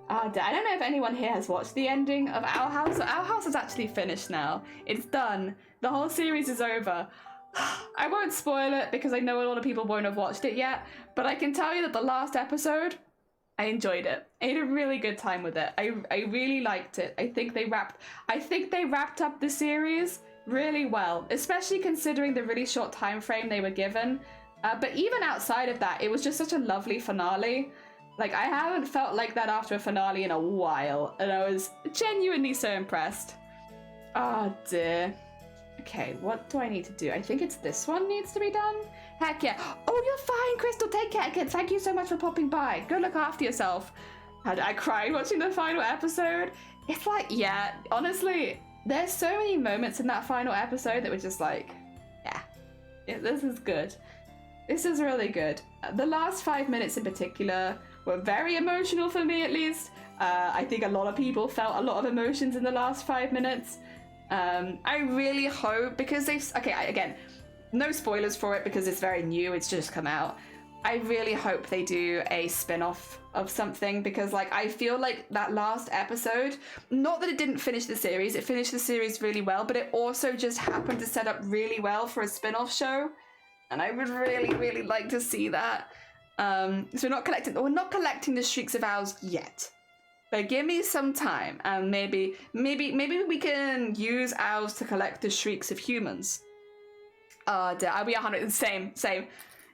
I don't know if anyone here has watched the ending of Owl House. So Owl House is actually finished now. It's done. The whole series is over. I won't spoil it because I know a lot of people won't have watched it yet, but I can tell you that the last episode, I enjoyed it. I had a really good time with it. I really liked it. I think they wrapped up the series really well, especially considering the really short time frame they were given. But even outside of that, it was just such a lovely finale. Like, I haven't felt like that after a finale in a while, and I was genuinely so impressed. Oh dear. Okay, what do I need to do? I think it's this one needs to be done. Heck yeah. Oh, you're fine, Crystal. Take care again. Thank you so much for popping by. Go look after yourself. I cried watching the final episode. It's like, yeah, honestly, there's so many moments in that final episode that were just like, yeah, this is good. This is really good. The last 5 minutes in particular were very emotional for me, at least. I think a lot of people felt a lot of emotions in the last 5 minutes. I really hope, because again, no spoilers for it because it's very new, it's just come out. I really hope they do a spin-off of something, because like I feel like that last episode, not that it didn't finish the series, it finished the series really well, but it also just happened to set up really well for a spin-off show, and I would really, really like to see that. So we're not collecting the Shrieks of Owls yet, but give me some time, and maybe we can use owls to collect the shrieks of humans. I'll be 100. Same.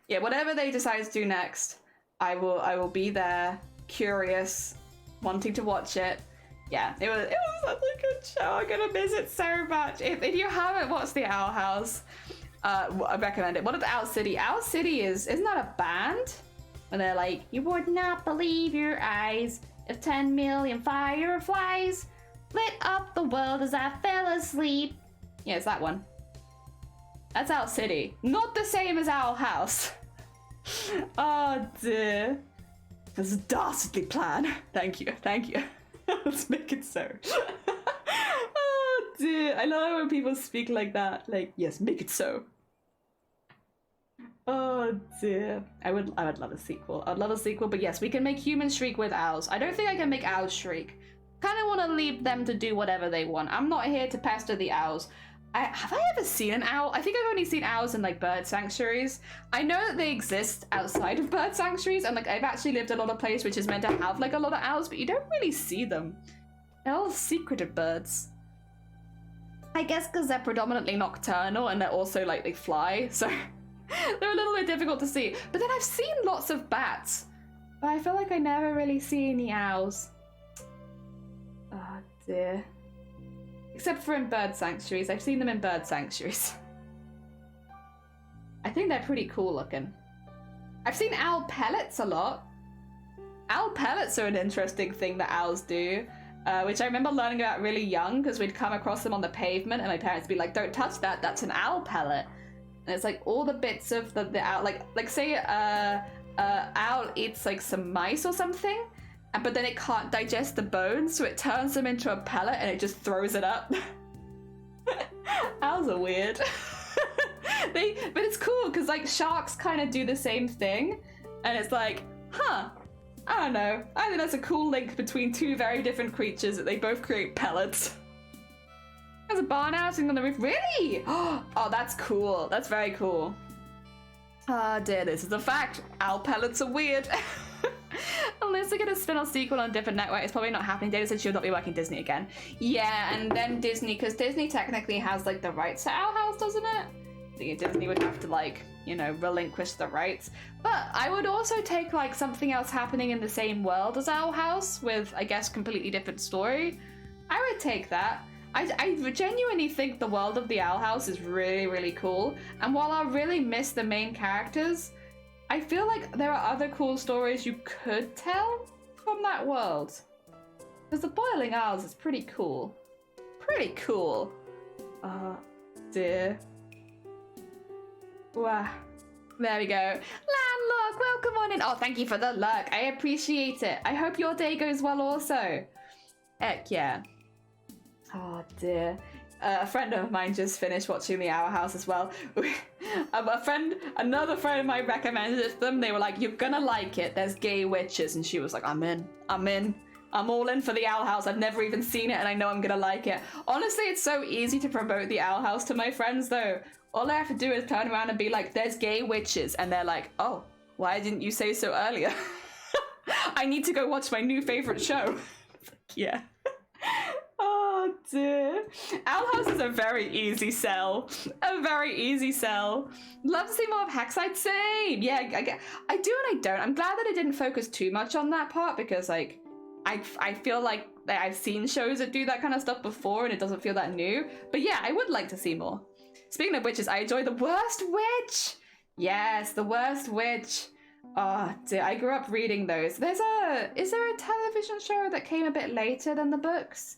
Yeah, whatever they decide to do next, I will be there, curious, wanting to watch it. Yeah, it was such a good show. I'm gonna miss it so much. If you haven't watched the Owl House, I recommend it. What is Owl City? Owl City isn't that a band? And they're like, you would not believe your eyes if 10 million fireflies lit up the world as I fell asleep. Yeah, it's that one. That's Owl City. Not the same as Owl House. Oh dear. That's a dastardly plan. Thank you. Let's make it so. Oh dear. I love when people speak like that. Like, yes, make it so. Oh dear. I would love a sequel. I'd love a sequel, but yes, we can make humans shriek with owls. I don't think I can make owls shriek. Kind of want to leave them to do whatever they want. I'm not here to pester the owls. Have I ever seen an owl? I think I've only seen owls in like bird sanctuaries. I know that they exist outside of bird sanctuaries, and like I've actually lived a lot of places which is meant to have like a lot of owls, but you don't really see them. They're all secretive birds. I guess because they're predominantly nocturnal and they're also like they fly, so they're a little bit difficult to see. But then I've seen lots of bats, but I feel like I never really see any owls. Oh dear. Except for in bird sanctuaries. I've seen them in bird sanctuaries. I think they're pretty cool looking. I've seen owl pellets a lot. Owl pellets are an interesting thing that owls do, which I remember learning about really young because we'd come across them on the pavement and my parents would be like, don't touch that, that's an owl pellet. And it's like all the bits of the owl, like say owl eats like some mice or something, but then it can't digest the bones, so it turns them into a pellet and it just throws it up. Owls are weird. But it's cool because like sharks kind of do the same thing, and it's like, huh, I don't know. I think that's a cool link between two very different creatures that they both create pellets. There's a barn owl sitting on the roof. Really? Oh, that's cool. That's very cool. Ah, dear, this is a fact. Owl pellets are weird. Unless they're going to spin off sequel on a different network, it's probably not happening. Data said she'll not be working Disney again. Yeah, and then Disney, because Disney technically has like the rights to Owl House, doesn't it? I think Disney would have to like, you know, relinquish the rights. But I would also take like something else happening in the same world as Owl House with, I guess, completely different story. I would take that. I genuinely think the world of the Owl House is really, really cool. And while I really miss the main characters, I feel like there are other cool stories you could tell from that world. Because the Boiling Owls is pretty cool. Pretty cool. Dear. Wow. There we go. Landlock, welcome on in. Oh, thank you for the luck. I appreciate it. I hope your day goes well also. Heck yeah. Oh dear. A friend of mine just finished watching The Owl House as well. Another friend of mine recommended it to them. They were like, you're gonna like it. There's gay witches. And she was like, I'm in. I'm all in for The Owl House. I've never even seen it and I know I'm gonna like it. Honestly, it's so easy to promote The Owl House to my friends though. All I have to do is turn around and be like, there's gay witches. And they're like, oh, why didn't you say so earlier? I need to go watch my new favorite show. Yeah. Oh dear. Owl House is a very easy sell. A very easy sell. Love to see more of Hackside. Same. Yeah, I do and I don't. I'm glad that it didn't focus too much on that part because like I feel like I've seen shows that do that kind of stuff before and it doesn't feel that new. But yeah, I would like to see more. Speaking of witches, I enjoy The Worst Witch. Yes, The Worst Witch. Oh dear, I grew up reading those. Is there a television show that came a bit later than the books?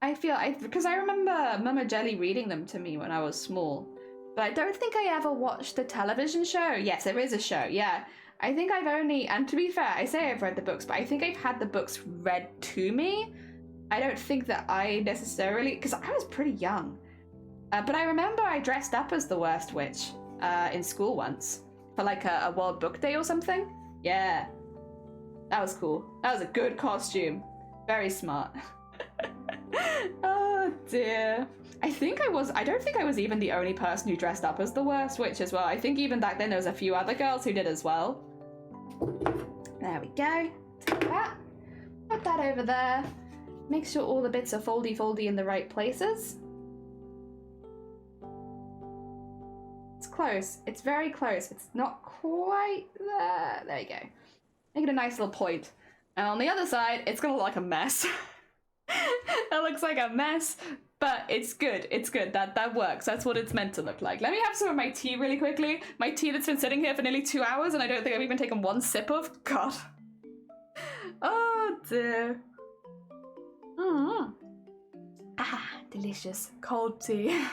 Because I remember Mama Jelly reading them to me when I was small, but I don't think I ever watched the television show. Yes, there is a show, yeah. I think I've only, and to be fair, I say I've read the books, but I think I've had the books read to me. I don't think that I necessarily, because I was pretty young. But I remember I dressed up as the Worst Witch in school once. for like a World Book Day or something. Yeah, that was cool. That was a good costume. Very smart. Oh dear. I don't think I was even the only person who dressed up as the worst witch as well. I think even back then there was a few other girls who did as well. There we go. Take that. Put that over there. Make sure all the bits are foldy in the right places. It's close. It's very close. It's not quite there. There you go. Make it a nice little point. And on the other side, it's gonna look like a mess. That looks like a mess, but it's good. It's good. That works. That's what it's meant to look like. Let me have some of my tea really quickly. My tea that's been sitting here for nearly 2 hours and I don't think I've even taken one sip of. God. Oh dear. Ah, delicious. Cold tea.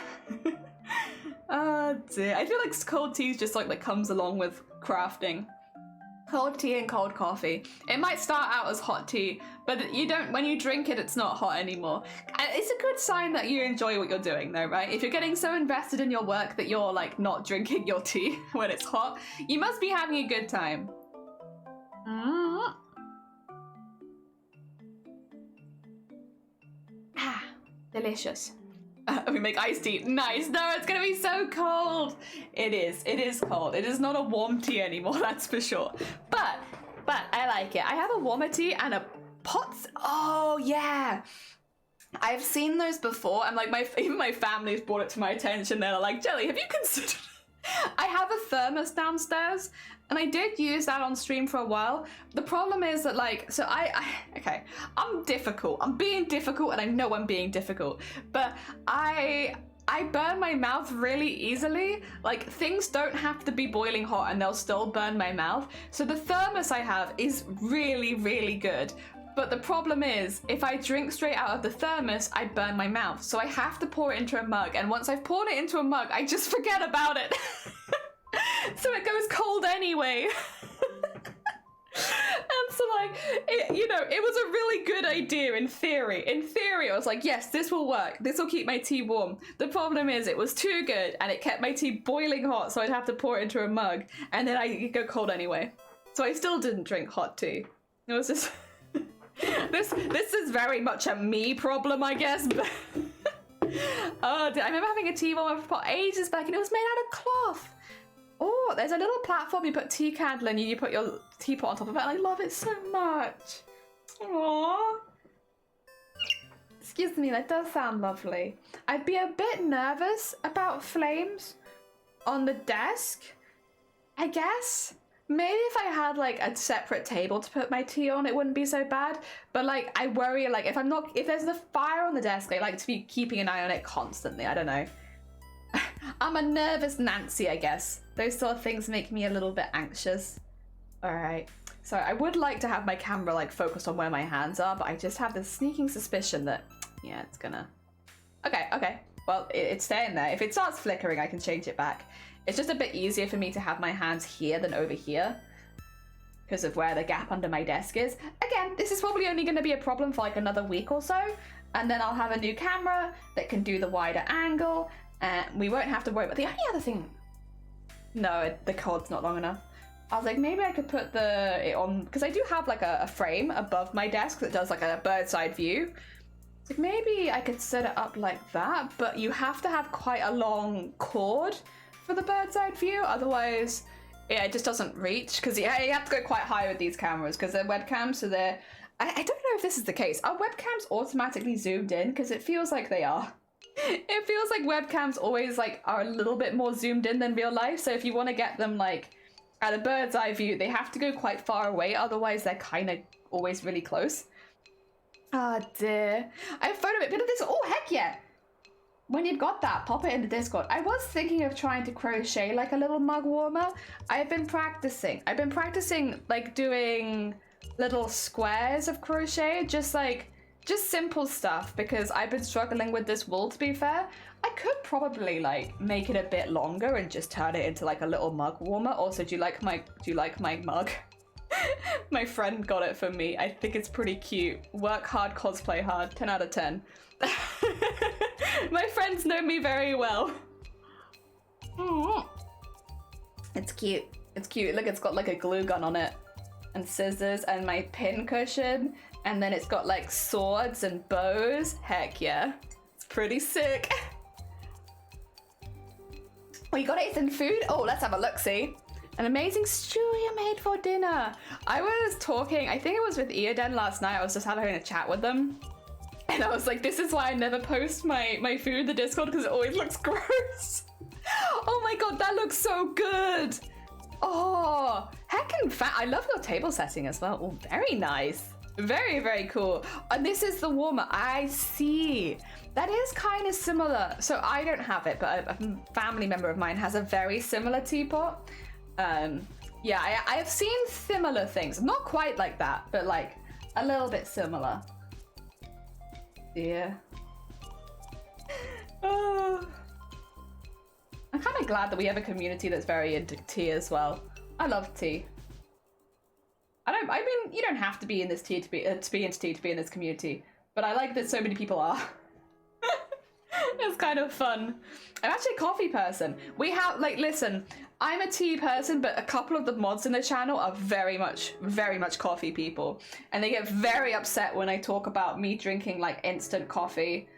Oh dear. I feel like cold tea is just like that comes along with crafting. Cold tea and cold coffee. It might start out as hot tea, but when you drink it, it's not hot anymore. And it's a good sign that you enjoy what you're doing though, right? If you're getting so invested in your work that you're like not drinking your tea when it's hot, you must be having a good time. Ah, delicious. We make iced tea. Nice. No, it's gonna be so cold. It is cold. It is not a warm tea anymore, that's for sure. But I like it. I have a warmer tea and a pot. Oh yeah. I've seen those before. I'm like, even my family's brought it to my attention. They're like, Jelly, have you considered? I have a thermos downstairs, and I did use that on stream for a while. The problem is that okay, I'm difficult. I'm being difficult, and I know I'm being difficult, but I burn my mouth really easily. Like, things don't have to be boiling hot and they'll still burn my mouth. So the thermos I have is really, really good. But the problem is, if I drink straight out of the thermos, I burn my mouth. So I have to pour it into a mug. And once I've poured it into a mug, I just forget about it. So it goes cold anyway. And so it was a really good idea in theory. In theory, I was like, yes, this will work. This will keep my tea warm. The problem is it was too good and it kept my tea boiling hot. So I'd have to pour it into a mug and then it'd go cold anyway. So I still didn't drink hot tea. It was just... This is very much a me problem, I guess. But oh, I remember having a tea warmer for ages back, and it was made out of cloth. Oh, there's a little platform you put tea candle in, you put your teapot on top of it, and I love it so much. Aww. Excuse me, that does sound lovely. I'd be a bit nervous about flames on the desk, I guess. Maybe if I had like a separate table to put my tea on, it wouldn't be so bad. But like, I worry like if there's a fire on the desk, I like to be keeping an eye on it constantly. I don't know. I'm a nervous Nancy, I guess. Those sort of things make me a little bit anxious. All right. So I would like to have my camera like focused on where my hands are, but I just have this sneaking suspicion that, yeah, it's gonna... Okay. Well, it's staying there. If it starts flickering, I can change it back. It's just a bit easier for me to have my hands here than over here because of where the gap under my desk is. Again, this is probably only going to be a problem for like another week or so, and then I'll have a new camera that can do the wider angle, and we won't have to worry about the only other thing. No, the cord's not long enough. I was like, maybe I could put it on, because I do have like a frame above my desk that does like a bird's eye view. Like maybe I could set it up like that, but you have to have quite a long cord for the bird's eye view, otherwise it just doesn't reach, because you have to go quite high with these cameras because they're webcams, so they're... I don't know if this is the case. Are webcams automatically zoomed in? Because it feels like they are. It feels like webcams always like are a little bit more zoomed in than real life, so if you want to get them like at a bird's eye view, they have to go quite far away, otherwise they're kind of always really close. Ah, dear. I have a photo of this. Oh, heck yeah. When you've got that, pop it in the Discord. I was thinking of trying to crochet like a little mug warmer. I've been practicing like doing little squares of crochet, just simple stuff, because I've been struggling with this wool, to be fair. I could probably like make it a bit longer and just turn it into like a little mug warmer. Also, do you like my mug? My friend got it for me. I think it's pretty cute. Work hard, cosplay hard. 10 out of 10. My friends know me very well. It's cute. It's cute. Look, it's got like a glue gun on it, and scissors, and my pin cushion, and then it's got like swords and bows. Heck yeah. It's pretty sick. Oh, you got to eat some food? Oh, let's have a look-see. An amazing stew you made for dinner. I was talking, I think it was with Eoden last night. I was just having a chat with them. And I was like, this is why I never post my food in the Discord, because it always looks gross. Oh my god, that looks so good. Oh, heckin' fat. I love your table setting as well. Oh, very nice. Very, very cool. And this is the warmer. I see. That is kind of similar. So I don't have it, but a family member of mine has a very similar teapot. Yeah, I have seen similar things. Not quite like that, but like a little bit similar. Yeah. Oh. I'm kind of glad that we have a community that's very into tea as well. I love tea. I mean, you don't have to be in this tea to be into tea to be in this community, but I like that so many people are. It's kind of fun. I'm actually a coffee person. We have, like, listen, I'm a tea person, but a couple of the mods in the channel are very much coffee people. And they get very upset when I talk about me drinking, like, instant coffee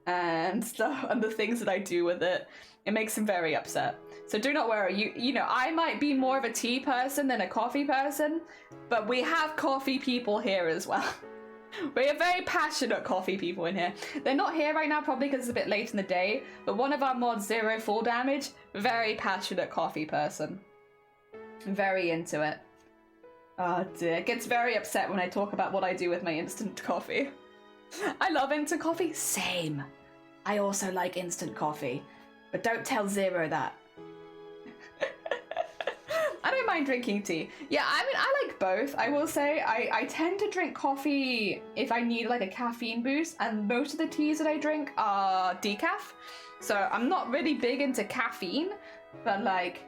and stuff, and the things that I do with it. It makes them very upset. So do not worry, you know, I might be more of a tea person than a coffee person, but we have coffee people here as well. We are very passionate coffee people in here. They're not here right now probably because it's a bit late in the day, but one of our mods, Zero Fall Damage, very passionate coffee person. Very into it. Oh dear, gets very upset when I talk about what I do with my instant coffee. I love instant coffee, same. I also like instant coffee, but don't tell Zero that. I don't mind drinking tea. Yeah, I mean, I like both. I will say I tend to drink coffee if I need like a caffeine boost, and most of the teas that I drink are decaf. So I'm not really big into caffeine, but like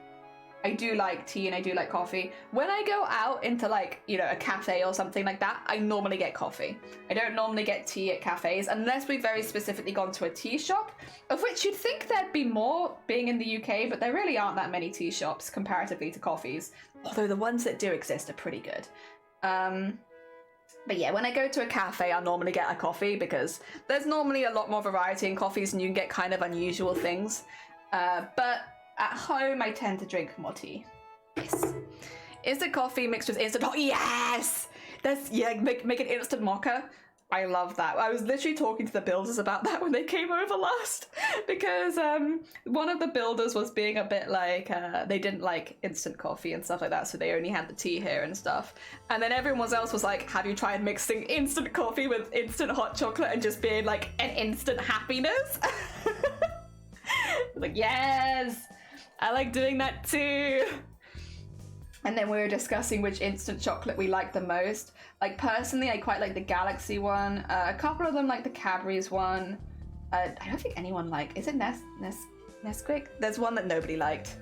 I do like tea and I do like coffee. When I go out into like, you know, a cafe or something like that, I normally get coffee. I don't normally get tea at cafes unless we've very specifically gone to a tea shop, of which you'd think there'd be more being in the UK, but there really aren't that many tea shops comparatively to coffees. Although the ones that do exist are pretty good. But yeah, when I go to a cafe, I'll normally get a coffee because there's normally a lot more variety in coffees and you can get kind of unusual things. But at home, I tend to drink more tea. Yes. Instant coffee mixed with instant hot. Yes! That's, yeah, make an instant mocha. I love that. I was literally talking to the builders about that when they came over last. Because one of the builders was being a bit like, they didn't like instant coffee and stuff like that, so they only had the tea here and stuff. And then everyone else was like, have you tried mixing instant coffee with instant hot chocolate and just being like an instant happiness? Like, yes! I like doing that too. And then we were discussing which instant chocolate we like the most. Like personally, I quite like the Galaxy one. A couple of them like the Cadbury's one. I don't think anyone liked. Is it Nesquik? There's one that nobody liked.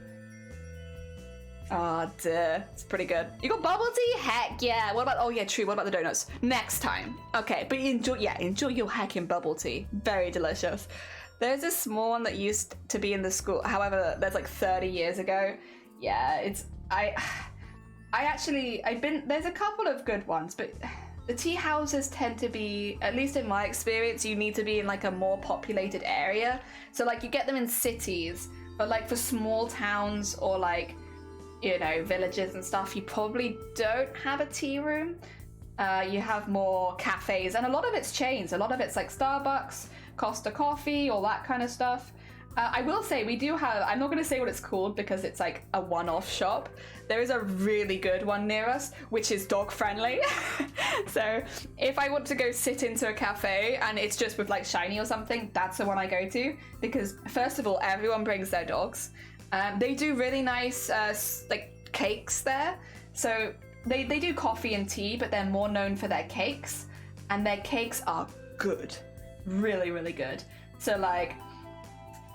Oh dear, it's pretty good. You got bubble tea? Heck yeah. What about? Oh yeah, true. What about the donuts? Next time. Okay, but enjoy your heckin' bubble tea. Very delicious. There's this small one that used to be in the school. However, that's like 30 years ago. Yeah, there's a couple of good ones, but the tea houses tend to be, at least in my experience, you need to be in like a more populated area. So like you get them in cities, but like for small towns or like, you know, villages and stuff, you probably don't have a tea room. You have more cafes, and a lot of it's chains. A lot of it's like Starbucks, Costa Coffee, all that kind of stuff. I will say we do have, I'm not going to say what it's called because it's like a one-off shop. There is a really good one near us, which is dog friendly. So if I want to go sit into a cafe and it's just with like Shiny or something, that's the one I go to, because first of all, everyone brings their dogs. They do really nice like cakes there. So they do coffee and tea, but they're more known for their cakes, and their cakes are good. Really, really good. So like,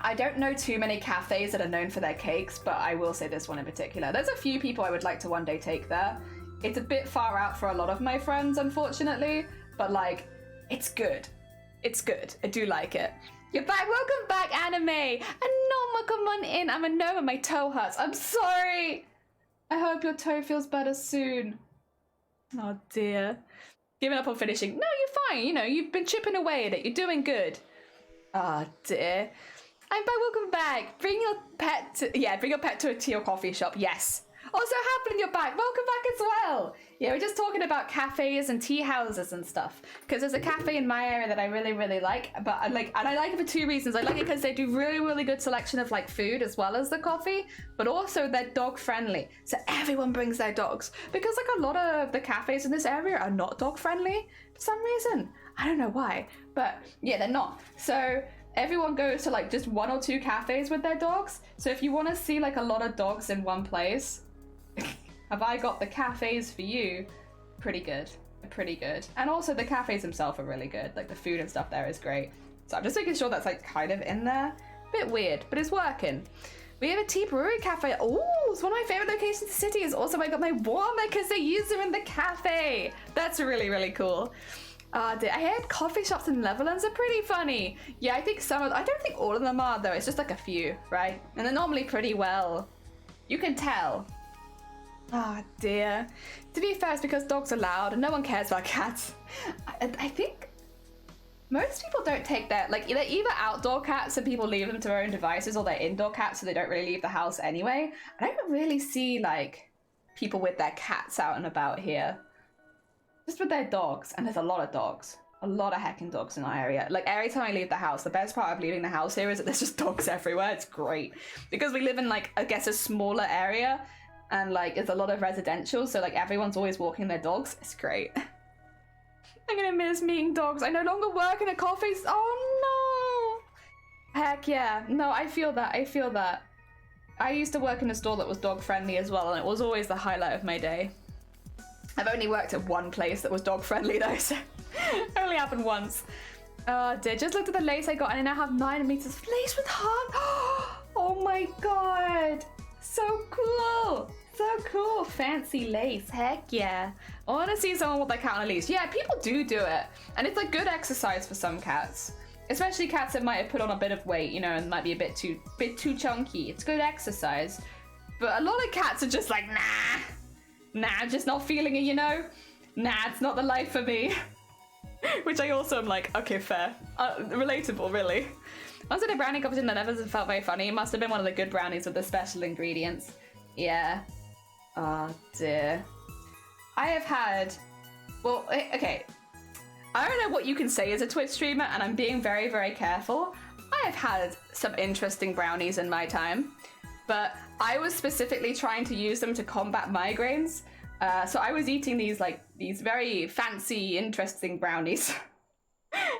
I don't know too many cafes that are known for their cakes, but I will say this one in particular. There's a few people I would like to one day take there. It's a bit far out for a lot of my friends, unfortunately, but like, it's good. It's good. I do like it. You're back. Welcome back, Anime. Anoma, come on in. I'm a Noma. My toe hurts. I'm sorry. I hope your toe feels better soon. Oh dear. Giving up on finishing. No, you're fine. You know, you've been chipping away at it. You're doing good. Oh dear. I'm back. Welcome back. Bring your pet to your coffee shop. Yes. Oh, so happy you're back. Welcome back as well. Yeah, we're just talking about cafes and tea houses and stuff. Because there's a cafe in my area that I really, really like. But I like it for two reasons. I like it because they do really, really good selection of like food as well as the coffee. But also they're dog friendly. So everyone brings their dogs. Because like a lot of the cafes in this area are not dog friendly for some reason. I don't know why. But yeah, they're not. So everyone goes to like just one or two cafes with their dogs. So if you want to see like a lot of dogs in one place, have I got the cafes for you? Pretty good. And also the cafes themselves are really good. Like the food and stuff there is great. So I'm just making sure that's like kind of in there. Bit weird, but it's working. We have a tea brewery cafe. Oh, it's one of my favorite locations in the city. Is also I got my warmer because they use them in the cafe. That's really, really cool. I heard coffee shops in Netherlands are pretty funny. Yeah, I think I don't think all of them are though. It's just like a few, right? And they're normally pretty well. You can tell. Ah, dear. To be fair, it's because dogs are loud and no one cares about cats. I think most people don't take their, like, they're either outdoor cats and people leave them to their own devices, or they're indoor cats so they don't really leave the house anyway. I don't really see, like, people with their cats out and about here. Just with their dogs, and there's a lot of dogs. A lot of heckin' dogs in our area. Like, every time I leave the house, the best part of leaving the house here is that there's just dogs everywhere. It's great. Because we live in, like, I guess a smaller area, and like it's a lot of residential, so like everyone's always walking their dogs. It's great. I'm gonna miss meeting dogs. I no longer work in a coffee. Oh no! Heck yeah. No, I feel that. I used to work in a store that was dog friendly as well, and it was always the highlight of my day. I've only worked at one place that was dog friendly though, so it only happened once. Oh dear, just looked at the lace I got and I now have 9 meters of lace with heart. Oh my god. So cool! So cool! Fancy lace, heck yeah. I want to see someone with their cat on a leash. Yeah, people do it. And it's like good exercise for some cats. Especially cats that might have put on a bit of weight, you know, and might be a bit too chunky. It's good exercise. But a lot of cats are just like, nah, just not feeling it, you know? Nah, it's not the life for me. Which I also am like, okay, fair. Relatable, really. Once I did a brownie competition in the Netherlands and felt very funny. It must have been one of the good brownies with the special ingredients. Yeah. Oh dear. I have had, well, okay. I don't know what you can say as a Twitch streamer, and I'm being very, very careful. I have had some interesting brownies in my time, but I was specifically trying to use them to combat migraines. So I was eating these very fancy, interesting brownies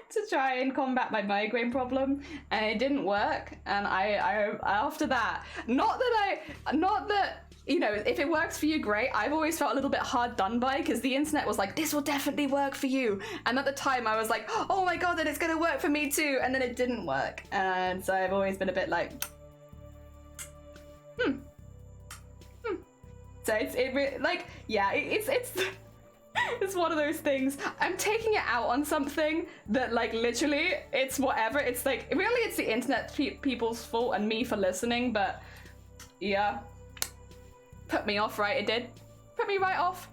to try and combat my migraine problem, and it didn't work. And I after that, not that you know, if it works for you, great. I've always felt a little bit hard done by, because the internet was like, this will definitely work for you. And at the time I was like, oh my god, then it's gonna work for me too. And then it didn't work. And so I've always been a bit like, So it's it's one of those things. I'm taking it out on something that, like, literally, it's whatever. It's like, really, it's the internet people's fault and me for listening, but yeah. Put me off, right? It did. Put me right off.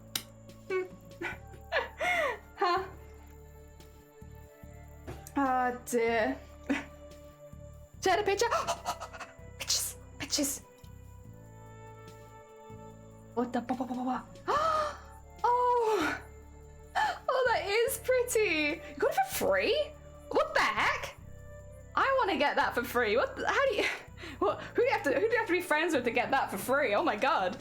Huh? Oh dear. Share the picture. Pictures. What the? Oh, that is pretty. You got it for free? What the heck? I want to get that for free. How do you? What? Who do you have to be friends with to get that for free? Oh my god.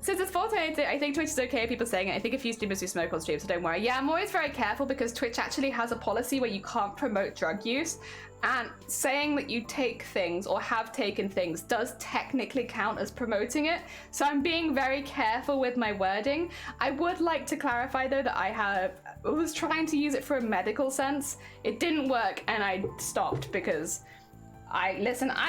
Since it's 4:20, I think Twitch is okay, people saying it. I think a few streamers do smoke on stream, so don't worry. Yeah, I'm always very careful because Twitch actually has a policy where you can't promote drug use. And saying that you take things or have taken things does technically count as promoting it. So I'm being very careful with my wording. I would like to clarify though that I was trying to use it for a medical sense. It didn't work and I stopped because I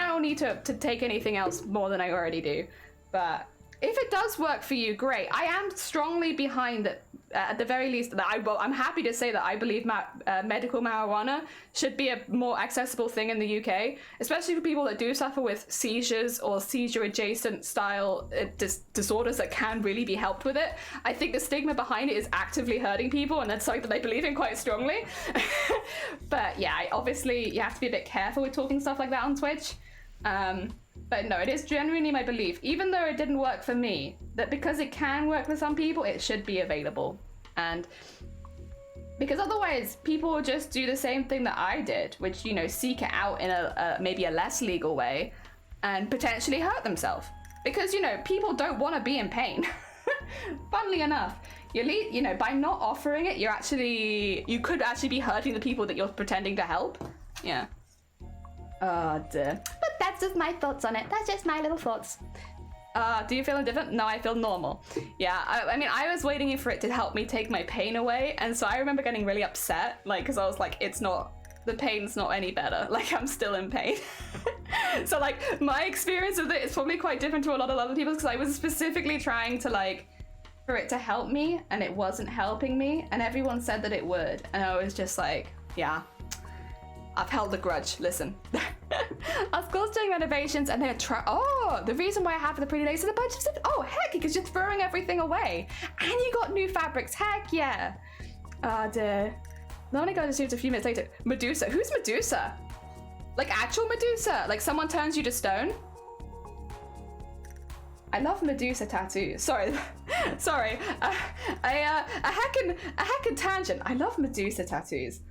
don't need to take anything else more than I already do. But if it does work for you, great. I am strongly behind at the very least, I'm happy to say that I believe medical marijuana should be a more accessible thing in the UK, especially for people that do suffer with seizures or seizure-adjacent style disorders that can really be helped with it. I think the stigma behind it is actively hurting people, and that's something that I believe in quite strongly. But yeah, obviously you have to be a bit careful with talking stuff like that on Twitch. But no, it is genuinely my belief, even though it didn't work for me, that because it can work for some people, it should be available. And because otherwise people will just do the same thing that I did, which, you know, seek it out in maybe a less legal way and potentially hurt themselves. Because, you know, people don't want to be in pain. Funnily enough, you know, by not offering it, you could actually be hurting the people that you're pretending to help. Yeah. Oh dear. But that's just my thoughts on it. That's just my little thoughts. Do you feel indifferent? No, I feel normal. Yeah, I mean, I was waiting for it to help me take my pain away, and so I remember getting really upset, like, because I was like, the pain's not any better. Like, I'm still in pain. So, like, my experience with it is probably quite different to a lot of other people's, because I was specifically trying to, like, for it to help me, and it wasn't helping me, and everyone said that it would, and I was just like, yeah. I've held a grudge, listen. Our school's doing renovations and they're the reason why I have the pretty lace is a bunch of stuff. Oh, heck, because you're throwing everything away. And you got new fabrics, heck yeah. Dear. The only guy to see it a few minutes later. Medusa, who's Medusa? Like actual Medusa? Like someone turns you to stone? I love Medusa tattoos. Sorry, sorry. A heckin' tangent. I love Medusa tattoos.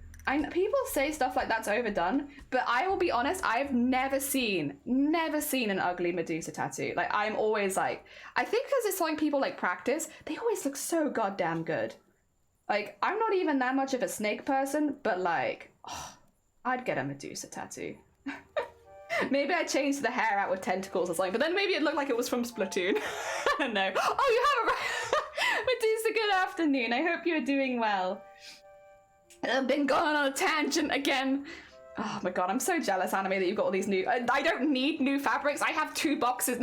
People say stuff like that's overdone, but I will be honest, I've never seen an ugly Medusa tattoo. Like, I'm always like, I think because it's something people like practice, they always look so goddamn good. Like, I'm not even that much of a snake person, but like, I'd get a Medusa tattoo. Maybe I changed the hair out with tentacles or something, but then maybe it looked like it was from Splatoon. I don't know. Oh, you have a Medusa, good afternoon. I hope you're doing well. I've been going on a tangent again. Oh my god, I'm so jealous, Anime, that you've got all these new... I don't need new fabrics. I have 3 boxes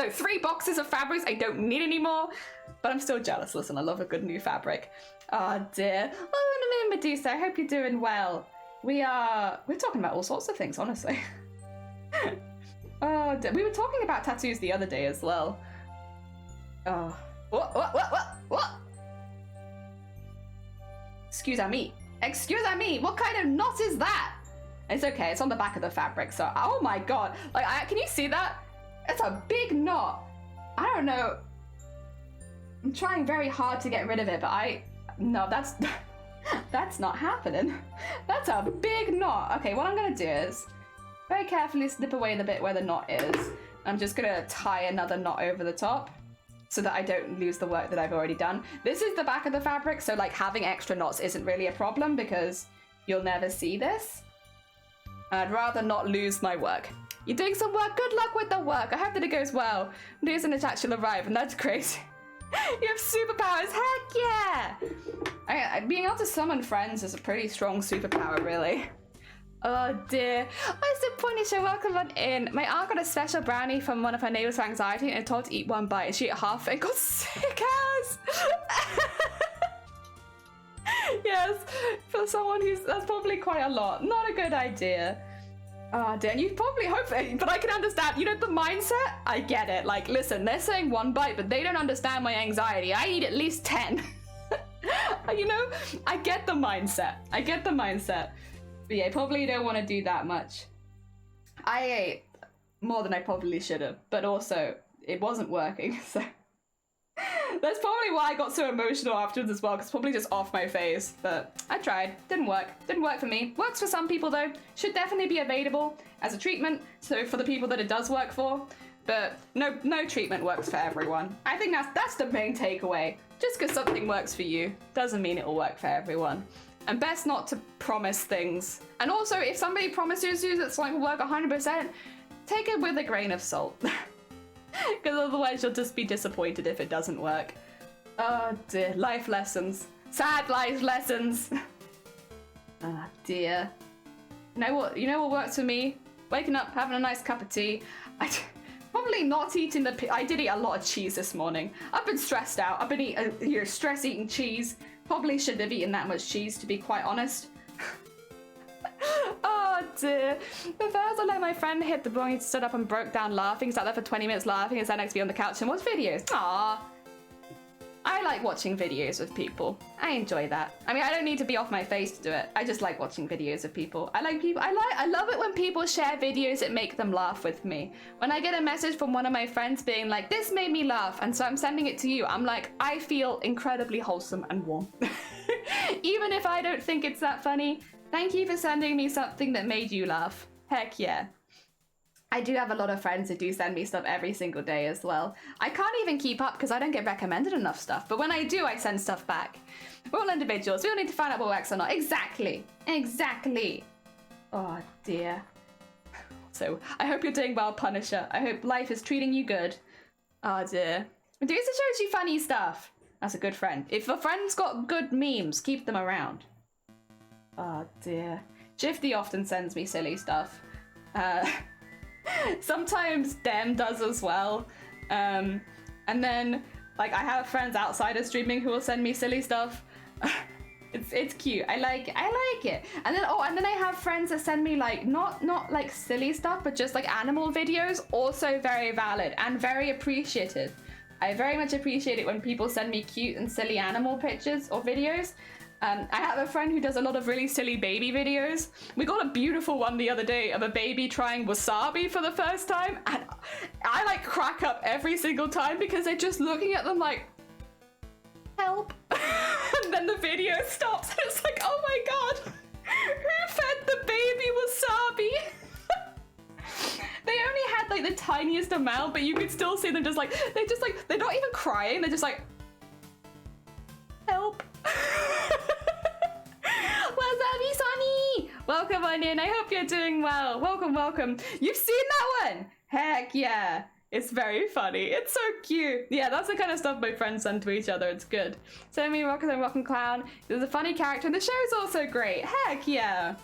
of fabrics. I don't need any more. But I'm still jealous. Listen, I love a good new fabric. Oh dear. Oh, Medusa, I hope you're doing well. We're talking about all sorts of things, honestly. Oh dear. We were talking about tattoos the other day as well. Oh. What? Excuse me, what kind of knot is that? It's okay, it's on the back of the fabric, so, oh my god. Like, can you see that? It's a big knot. I don't know. I'm trying very hard to get rid of it, but no, that's not happening. That's a big knot. Okay, what I'm gonna do is very carefully snip away the bit where the knot is. I'm just gonna tie another knot over the top, so that I don't lose the work that I've already done. This is the back of the fabric, so like having extra knots isn't really a problem because you'll never see this. I'd rather not lose my work. You're doing some work, good luck with the work. I hope that it goes well. News and attach will arrive, and that's crazy. You have superpowers, heck yeah! Being able to summon friends is a pretty strong superpower, really. Oh dear. I said Punisher, welcome on in. My aunt got a special brownie from one of her neighbors for anxiety and told to eat one bite, and she ate half and got sick as. Yes, for someone that's probably quite a lot. Not a good idea. Oh dear, and you probably hope, but I can understand, you know, the mindset, I get it. Like, listen, they're saying one bite, but they don't understand my anxiety. I eat at least 10. You know, I get the mindset. But yeah, probably don't want to do that much. I ate more than I probably should have, but also it wasn't working, so that's probably why I got so emotional afterwards as well, because probably just off my face. But I tried, didn't work for me. Works for some people though, should definitely be available as a treatment, so for the people that it does work for, but no treatment works for everyone. I think that's the main takeaway. Just because something works for you doesn't mean it will work for everyone. And best not to promise things. And also, if somebody promises you that something will work 100%, take it with a grain of salt. Because otherwise you'll just be disappointed if it doesn't work. Oh dear, life lessons. Sad life lessons. Oh dear. You know what works for me? Waking up, having a nice cup of tea. Probably not eating I did eat a lot of cheese this morning. I've been stressed out. I've been stress eating cheese. Probably shouldn't have eaten that much cheese, to be quite honest. Oh dear. The first I let my friend hit the bong, he stood up and broke down laughing, sat there for 20 minutes laughing, and sat next to me on the couch and watched videos. Aww. I like watching videos with people. I enjoy that. I mean, I don't need to be off my face to do it. I just like watching videos of people. I love it when people share videos that make them laugh with me. When I get a message from one of my friends being like, this made me laugh, and so I'm sending it to you, I'm like, I feel incredibly wholesome and warm. Even if I don't think it's that funny, thank you for sending me something that made you laugh. Heck yeah. I do have a lot of friends who do send me stuff every single day as well. I can't even keep up because I don't get recommended enough stuff. But when I do, I send stuff back. We're all individuals. We all need to find out what works or not. Exactly. Exactly. Oh, dear. So, I hope you're doing well, Punisher. I hope life is treating you good. Oh, dear. Medusa shows you funny stuff. That's a good friend. If a friend's got good memes, keep them around. Oh, dear. Jifty often sends me silly stuff. Sometimes Dem does as well. And then, like, I have friends outside of streaming who will send me silly stuff. It's cute. I like it. And then I have friends that send me like not like silly stuff, but just like animal videos. Also very valid and very appreciated. I very much appreciate it when people send me cute and silly animal pictures or videos. I have a friend who does a lot of really silly baby videos. We got a beautiful one the other day of a baby trying wasabi for the first time, and I like crack up every single time because they're just looking at them like, help. And then the video stops and it's like, oh my god, who fed the baby wasabi? They only had like the tiniest amount, but you could still see them they're not even crying, they're just like, help. Wasabi Sonny! Welcome on in, I hope you're doing well. Welcome. You've seen that one? Heck yeah. It's very funny. It's so cute. Yeah, that's the kind of stuff my friends send to each other. It's good. Send me Rockin' Clown. There's a funny character. The show's also great. Heck yeah.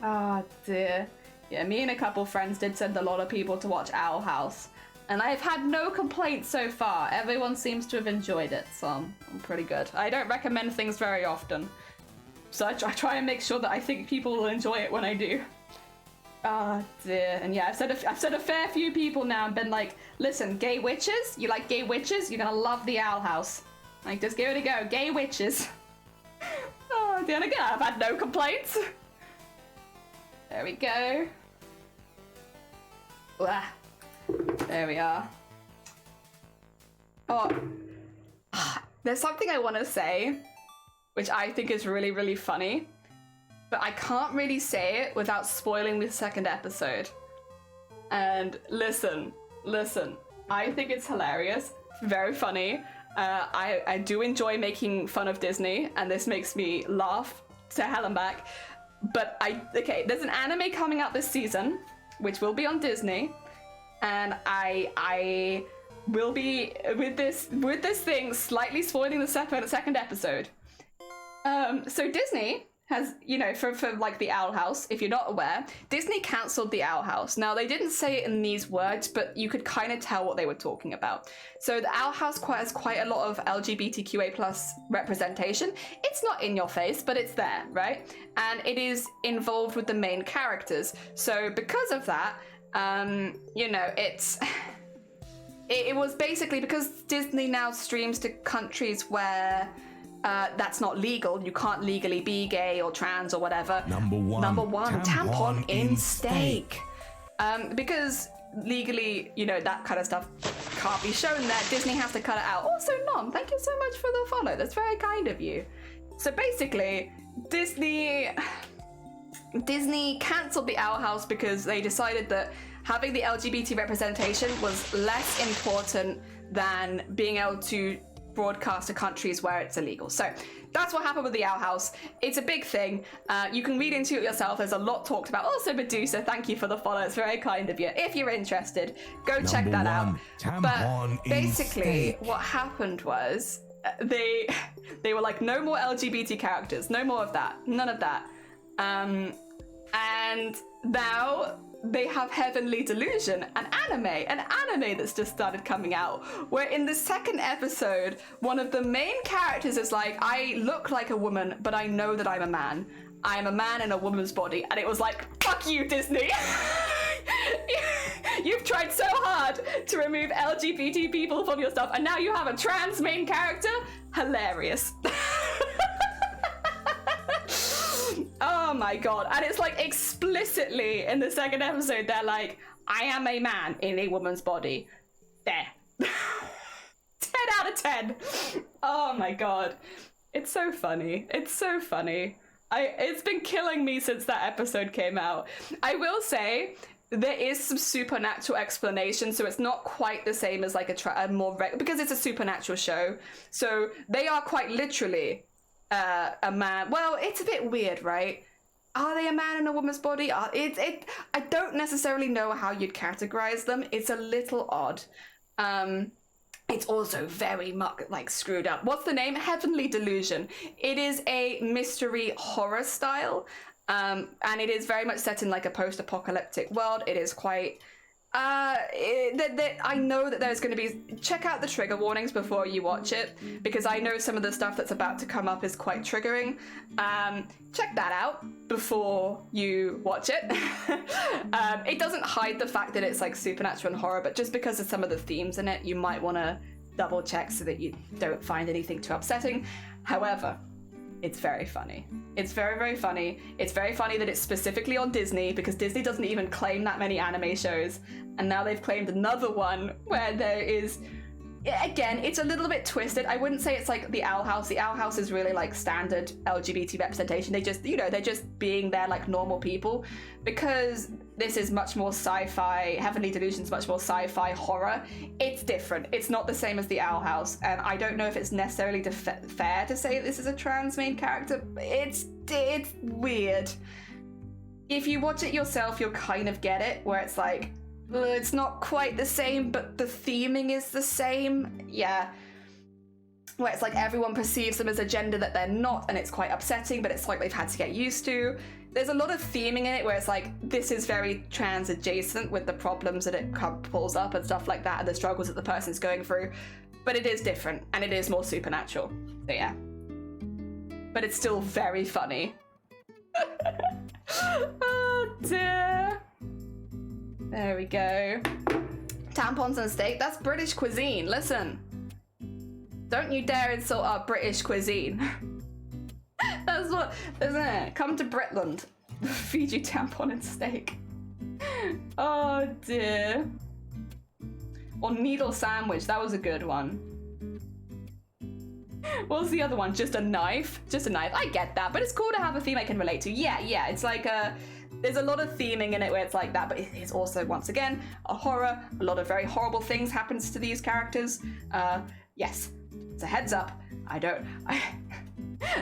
Oh dear. Yeah, me and a couple friends did send a lot of people to watch Owl House. And I've had no complaints so far. Everyone seems to have enjoyed it, so I'm pretty good. I don't recommend things very often. So I try and make sure that I think people will enjoy it when I do. Oh dear. And yeah, I've said a fair few people now and been like, listen, gay witches? You like gay witches? You're gonna love the Owl House. Like, just give it a go. Gay witches. Oh dear, and again, I've had no complaints. There we go. Blah. There we are. Oh, there's something I want to say, which I think is really, really funny, but I can't really say it without spoiling the second episode. And listen, I think it's hilarious, very funny. I do enjoy making fun of Disney, and this makes me laugh to hell and back. But there's an anime coming out this season, which will be on Disney. And I will be with this thing slightly spoiling the second episode. So Disney has, for like the Owl House, if you're not aware, Disney cancelled the Owl House. Now they didn't say it in these words, but you could kind of tell what they were talking about. So the Owl House has quite a lot of LGBTQA+ representation. It's not in your face, but it's there, right? And it is involved with the main characters. So because of that, it was basically because Disney now streams to countries where that's not legal. You can't legally be gay or trans or whatever. Number one, tampon in steak. Because legally, that kind of stuff can't be shown there. Disney has to cut it out. Also, Nom, thank you so much for the follow. That's very kind of you. So basically, Disney cancelled the Owl House because they decided that having the LGBT representation was less important than being able to broadcast to countries where it's illegal. So that's what happened with the Owl House. It's a big thing. You can read into it yourself. There's a lot talked about. Also, Medusa, thank you for the follow. It's very kind of you. If you're interested, go check that out. But basically, what happened was they were like, no more LGBT characters, no more of that, none of that. And now they have Heavenly Delusion, an anime that's just started coming out, where in the second episode, one of the main characters is like, I look like a woman, but I know that I'm a man. I am a man in a woman's body. And it was like, fuck you, Disney. You've tried so hard to remove LGBT people from your stuff, and now you have a trans main character? Hilarious. Oh my god. And it's like explicitly in the second episode, they're like, I am a man in a woman's body. There. 10 out of 10. Oh my god. It's so funny. It's so funny. It's been killing me since that episode came out. I will say, there is some supernatural explanation, so it's not quite the same as like because it's a supernatural show. So they are quite literally a man. Well, it's a bit weird, right? Are they a man in a woman's body? I don't necessarily know how you'd categorize them. It's a little odd. It's also very much like screwed up. What's the name? Heavenly Delusion. It is a mystery horror style. And it is very much set in like a post-apocalyptic world. It is quite I know that there's going to be, check out the trigger warnings before you watch it, because I know some of the stuff that's about to come up is quite triggering. Check that out before you watch it. It doesn't hide the fact that it's like supernatural and horror, but just because of some of the themes in it, you might want to double check so that you don't find anything too upsetting. However, it's very funny. It's very, very funny. It's very funny that it's specifically on Disney, because Disney doesn't even claim that many anime shows. And now they've claimed another one where there is, again, it's a little bit twisted. I wouldn't say it's like the Owl House. The Owl House is really like standard LGBT representation. They just, you know, they're just being there like normal people. Because this is much more sci-fi, Heavenly Delusion's much more sci-fi horror, it's different. It's not the same as the Owl House. And I don't know if it's necessarily fair to say this is a trans main character. It's weird. If you watch it yourself, you'll kind of get it, where it's like, it's not quite the same, but the theming is the same. Yeah. Where it's like everyone perceives them as a gender that they're not, and it's quite upsetting, but it's like they've had to get used to. There's a lot of theming in it where it's like, this is very trans adjacent with the problems that it pulls up and stuff like that, and the struggles that the person's going through. But it is different, and it is more supernatural. So yeah. But it's still very funny. Oh dear. There we go. Tampons and steak, that's British cuisine. Listen. Don't you dare insult our British cuisine. That's what, isn't it? Come to Britland. Feed you tampon and steak. Oh dear. Or needle sandwich, that was a good one. What was the other one? Just a knife? Just a knife. I get that, but it's cool to have a theme I can relate to. Yeah, it's like there's a lot of theming in it where it's like that, but it is also, once again, a horror. A lot of very horrible things happens to these characters. Yes, it's a heads up.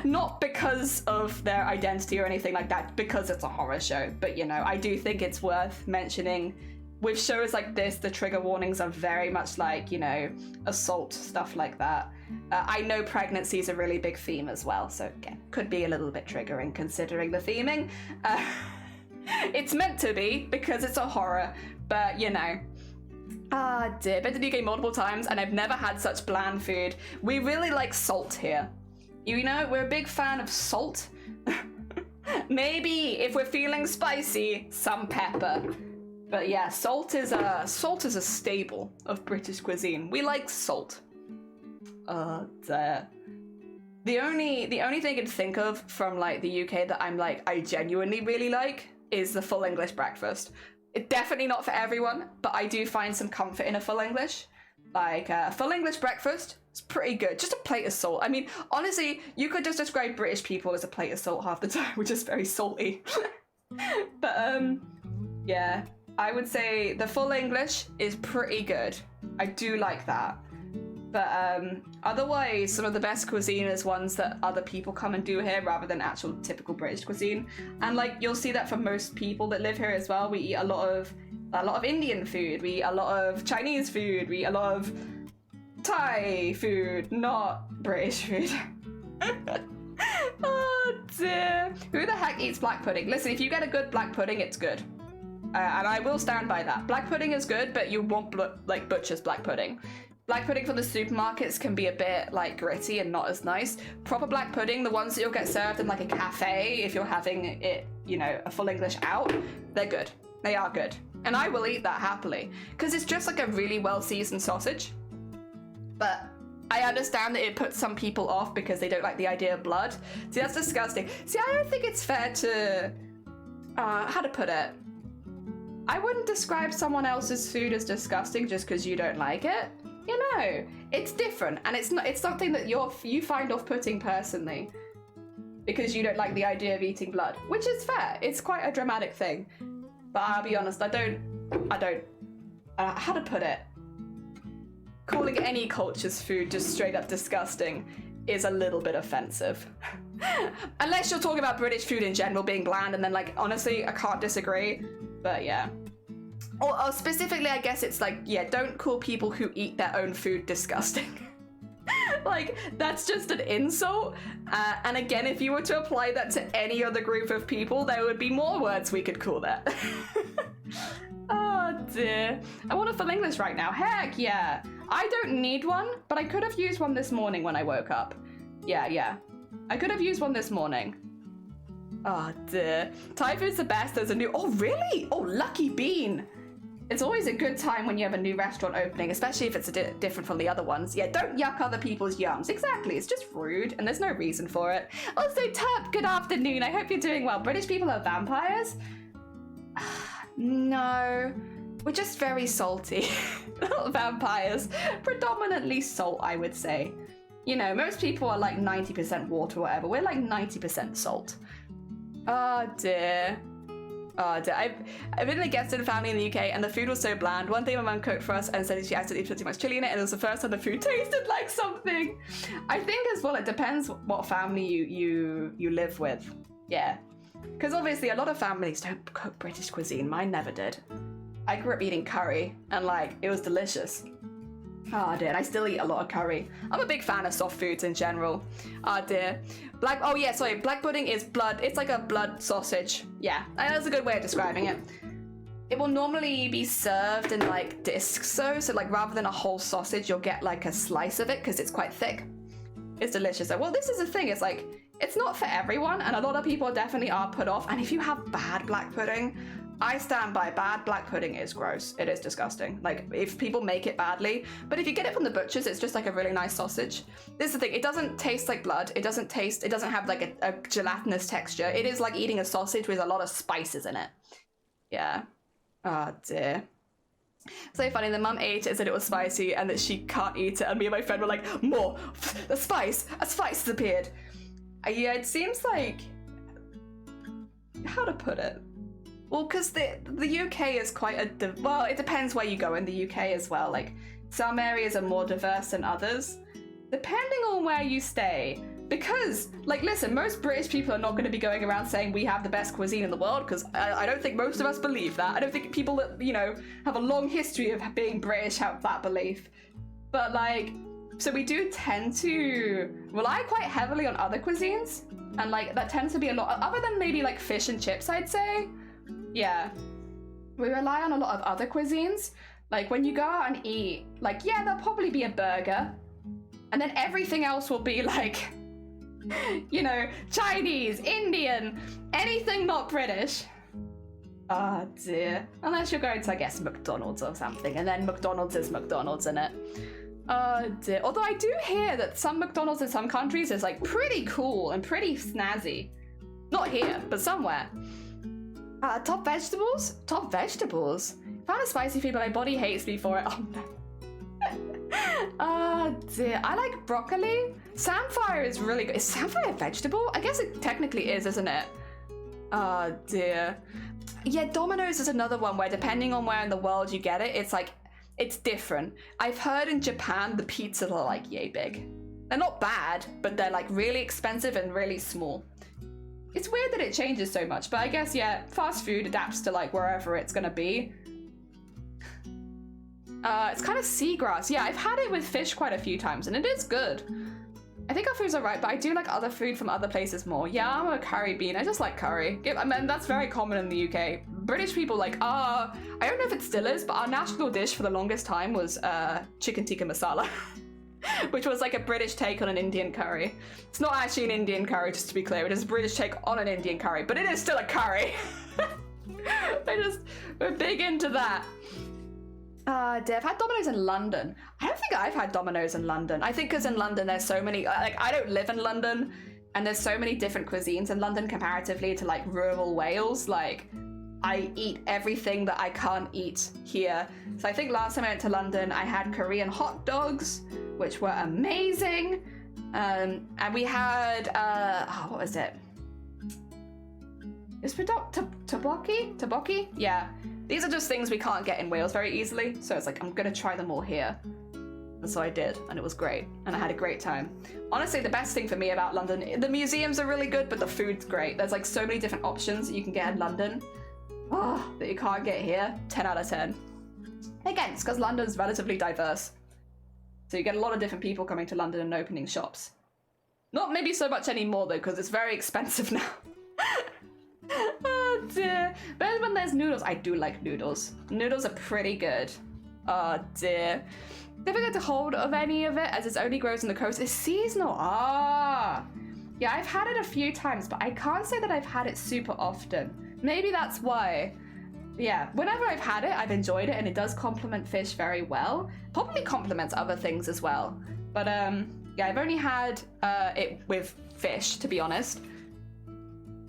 Not because of their identity or anything like that, because it's a horror show, but you know, I do think it's worth mentioning. With shows like this, the trigger warnings are very much like, you know, assault, stuff like that. I know pregnancy is a really big theme as well, so again, could be a little bit triggering considering the theming. It's meant to be because it's a horror, but you know. Ah dear, been to the UK multiple times and I've never had such bland food. We really like salt here. You know, we're a big fan of salt. Maybe if we're feeling spicy, some pepper. But yeah, salt is a staple of British cuisine. We like salt. The only thing I can think of from like the UK that I'm like, I genuinely really like is the full English breakfast. It's definitely not for everyone, but I do find some comfort in a full English. Like full English breakfast, it's pretty good. Just a plate of salt. I mean, honestly, you could just describe British people as a plate of salt half the time, which is very salty. But yeah, I would say the full English is pretty good. I do like that. But otherwise, some of the best cuisine is ones that other people come and do here rather than actual typical British cuisine. And like, you'll see that for most people that live here as well. We eat a lot of Indian food. We eat a lot of Chinese food. We eat a lot of Thai food, not British food. Oh dear. Who the heck eats black pudding? Listen, if you get a good black pudding, it's good. And I will stand by that. Black pudding is good, but you want like butcher's black pudding. Black pudding from the supermarkets can be a bit like gritty and not as nice. Proper black pudding, the ones that you'll get served in like a cafe if you're having it, you know, a full English out, they're good. They are good. And I will eat that happily because it's just like a really well seasoned sausage. But I understand that it puts some people off because they don't like the idea of blood. See, that's disgusting. See, I don't think it's fair to, how to put it? I wouldn't describe someone else's food as disgusting just because you don't like it. You know, it's different, and it's something that you find off-putting personally because you don't like the idea of eating blood, which is fair. It's quite a dramatic thing. But I'll be honest, I don't, how to put it? Calling any culture's food just straight up disgusting is a little bit offensive. Unless you're talking about British food in general being bland, and then like, honestly, I can't disagree, but yeah. Or specifically, I guess it's like, yeah, don't call people who eat their own food disgusting. Like, that's just an insult. And again, if you were to apply that to any other group of people, there would be more words we could call that. Oh dear. I want a full English right now. Heck yeah. I don't need one, but I could have used one this morning when I woke up. Yeah. I could have used one this morning. Oh dear. Thai food's the best. There's a new... Oh really? Oh, lucky bean. It's always a good time when you have a new restaurant opening, especially if it's different from the other ones. Yeah, don't yuck other people's yums. Exactly, it's just rude, and there's no reason for it. Also, Tup, good afternoon. I hope you're doing well. British people are vampires? No, we're just very salty. Little vampires. Predominantly salt, I would say. You know, most people are like 90% water or whatever. We're like 90% salt. Oh dear. Oh dear. I've been in a guest-in family in the UK and the food was so bland. One day my mum cooked for us and said she accidentally put too much chili in it, and it was the first time the food tasted like something. I think as well it depends what family you live with. Yeah. Because obviously a lot of families don't cook British cuisine. Mine never did. I grew up eating curry and like it was delicious. Oh dear, and I still eat a lot of curry. I'm a big fan of soft foods in general. Oh dear. Black pudding is blood. It's like a blood sausage. Yeah, that's a good way of describing it. It will normally be served in like discs so like rather than a whole sausage, you'll get like a slice of it because it's quite thick. It's delicious. Well, this is the thing, it's like, it's not for everyone, and a lot of people definitely are put off, and if you have bad black pudding, I stand by bad black pudding is gross. It is disgusting. Like, if people make it badly. But if you get it from the butchers, it's just like a really nice sausage. This is the thing. It doesn't taste like blood. It doesn't have like a gelatinous texture. It is like eating a sausage with a lot of spices in it. Yeah. Oh, dear. So funny. The mum ate it and said it was spicy and that she can't eat it. And me and my friend were like, more. A spice has appeared. Yeah, it seems like... How to put it? Well, because the UK is quite a... Well, it depends where you go in the UK as well. Like, some areas are more diverse than others. Depending on where you stay. Because, like, listen, most British people are not going to be going around saying we have the best cuisine in the world, because I don't think most of us believe that. I don't think people that, you know, have a long history of being British have that belief. But, like... So we do tend to rely quite heavily on other cuisines. And, like, that tends to be a lot... Other than maybe, like, fish and chips, I'd say... Yeah, we rely on a lot of other cuisines. Like when you go out and eat, like, yeah, there'll probably be a burger. And then everything else will be like, you know, Chinese, Indian, anything not British. Oh dear. Unless you're going to, I guess, McDonald's or something. And then McDonald's is McDonald's in it. Oh dear. Although I do hear that some McDonald's in some countries is like pretty cool and pretty snazzy. Not here, but somewhere. Top vegetables? Top vegetables? Found a spicy food, but my body hates me for it. Oh no. Oh dear. I like broccoli. Samphire is really good. Is samphire a vegetable? I guess it technically is, isn't it? Oh dear. Yeah, Domino's is another one where depending on where in the world you get it, it's like, it's different. I've heard in Japan the pizzas are like yay big. They're not bad, but they're like really expensive and really small. It's weird that it changes so much, but I guess, yeah, fast food adapts to, like, wherever it's gonna be. It's kind of seagrass. Yeah, I've had it with fish quite a few times, and it is good. I think our food's alright, but I do like other food from other places more. Yeah, I'm a curry bean. I just like curry. I mean, that's very common in the UK. British people like I don't know if it still is, but our national dish for the longest time was chicken tikka masala. Which was like a British take on an Indian curry. It's not actually an Indian curry, just to be clear. It is a British take on an Indian curry, but it is still a curry. We're big into that. I've had Domino's in London. I don't think I've had Domino's in London. I think because in London there's so many, like I don't live in London, and there's so many different cuisines in London comparatively to like rural Wales. Like I eat everything that I can't eat here. So I think last time I went to London, I had Korean hot dogs, which were amazing. And we had, what was it? Is it tteokbokki? Yeah. These are just things we can't get in Wales very easily. So it's like, I'm gonna try them all here. And so I did, and it was great. And I had a great time. Honestly, the best thing for me about London, the museums are really good, but the food's great. There's like so many different options that you can get in London. That you can't get here. 10 out of 10. Again, it's because London's relatively diverse. So you get a lot of different people coming to London and opening shops. Not maybe so much anymore though, because it's very expensive now. Oh dear. But when there's noodles, I do like noodles. Noodles are pretty good. Oh dear. Difficult to hold of any of it as it only grows on the coast. It's seasonal. Yeah, I've had it a few times, but I can't say that I've had it super often. Maybe that's why. Yeah, whenever I've had it, I've enjoyed it, and it does complement fish very well. Probably complements other things as well. But yeah, I've only had it with fish, to be honest.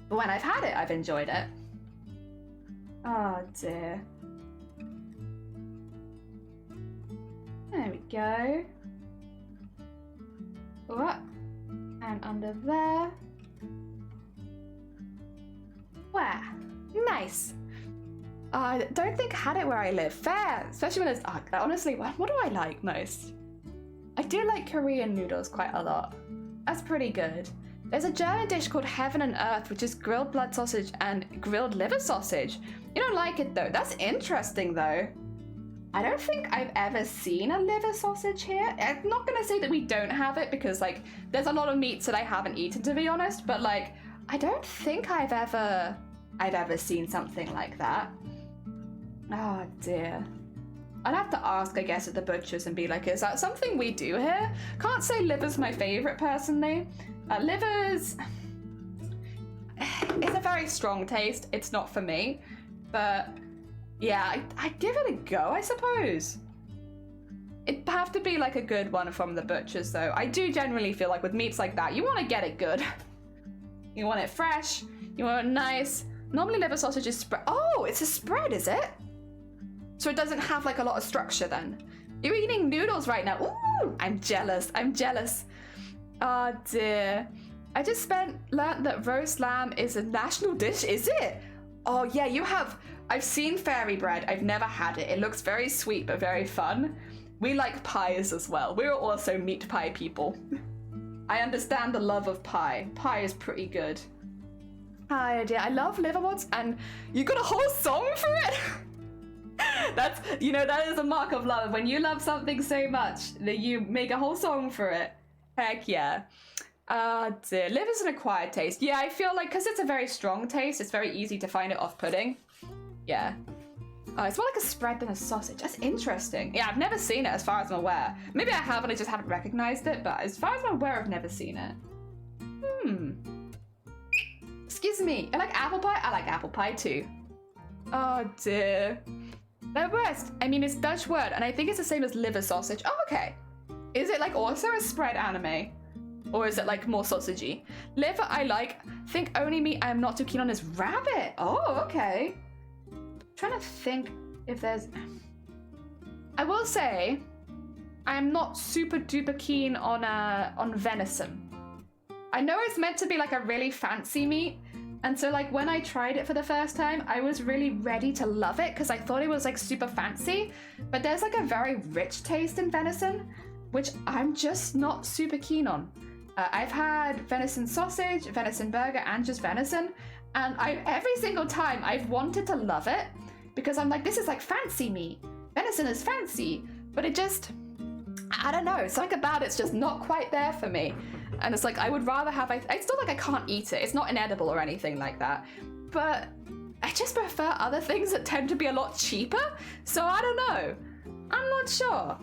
But when I've had it, I've enjoyed it. Oh dear. There we go. What? And under there. Where? Nice. I don't think I had it where I live. Fair, especially when it's honestly, what do I like most? I do like Korean noodles quite a lot. That's pretty good. There's a German dish called Heaven and Earth, which is grilled blood sausage and grilled liver sausage. You don't like it though. That's interesting though. I don't think I've ever seen a liver sausage here. I'm not gonna say that we don't have it because like there's a lot of meats that I haven't eaten, to be honest, but like I don't think I've ever seen something like that. Oh dear. I'd have to ask, I guess, at the butchers and be like, is that something we do here? Can't say liver's my favorite personally. Liver's... It's a very strong taste. It's not for me. But yeah, I'd give it a go, I suppose. It'd have to be like a good one from the butchers though. I do generally feel like with meats like that, you want to get it good. You want it fresh, you want it nice. Normally liver sausage is spread. Oh, it's a spread, is it? So it doesn't have like a lot of structure then. You're eating noodles right now. Ooh, I'm jealous. Oh dear. I just learnt that roast lamb is a national dish, is it? Oh yeah, you have. I've seen fairy bread. I've never had it. It looks very sweet but very fun. We like pies as well. We're also meat pie people. I understand the love of pie. Pie is pretty good. Oh dear, I love liverworts, and you got a whole song for it? That's, that is a mark of love. When you love something so much that you make a whole song for it. Heck yeah. Dear. Liver's an acquired taste. Yeah, I feel like because it's a very strong taste, it's very easy to find it off-putting. Yeah. It's more like a spread than a sausage. That's interesting. Yeah, I've never seen it as far as I'm aware. Maybe I have and I just haven't recognized it, but as far as I'm aware, I've never seen it. Excuse me. I like apple pie? I like apple pie too. Oh dear. The worst. I mean, it's a Dutch word, and I think it's the same as liver sausage. Oh, okay. Is it like also a spread anime? Or is it like more sausagey? Liver I like. Think only meat I'm not too keen on is rabbit. Oh, okay. I'm trying to think if there's... I will say, I'm not super duper keen on venison. I know it's meant to be like a really fancy meat, and so like when I tried it for the first time, I was really ready to love it because I thought it was like super fancy, but there's like a very rich taste in venison, which I'm just not super keen on. I've had venison sausage, venison burger, and just venison, and every single time I've wanted to love it because I'm like, this is like fancy meat. Venison is fancy, but it just, I don't know, something about it's just not quite there for me. And it's like, I would rather have, I still like I can't eat it. It's not inedible or anything like that. But I just prefer other things that tend to be a lot cheaper. So I don't know. I'm not sure.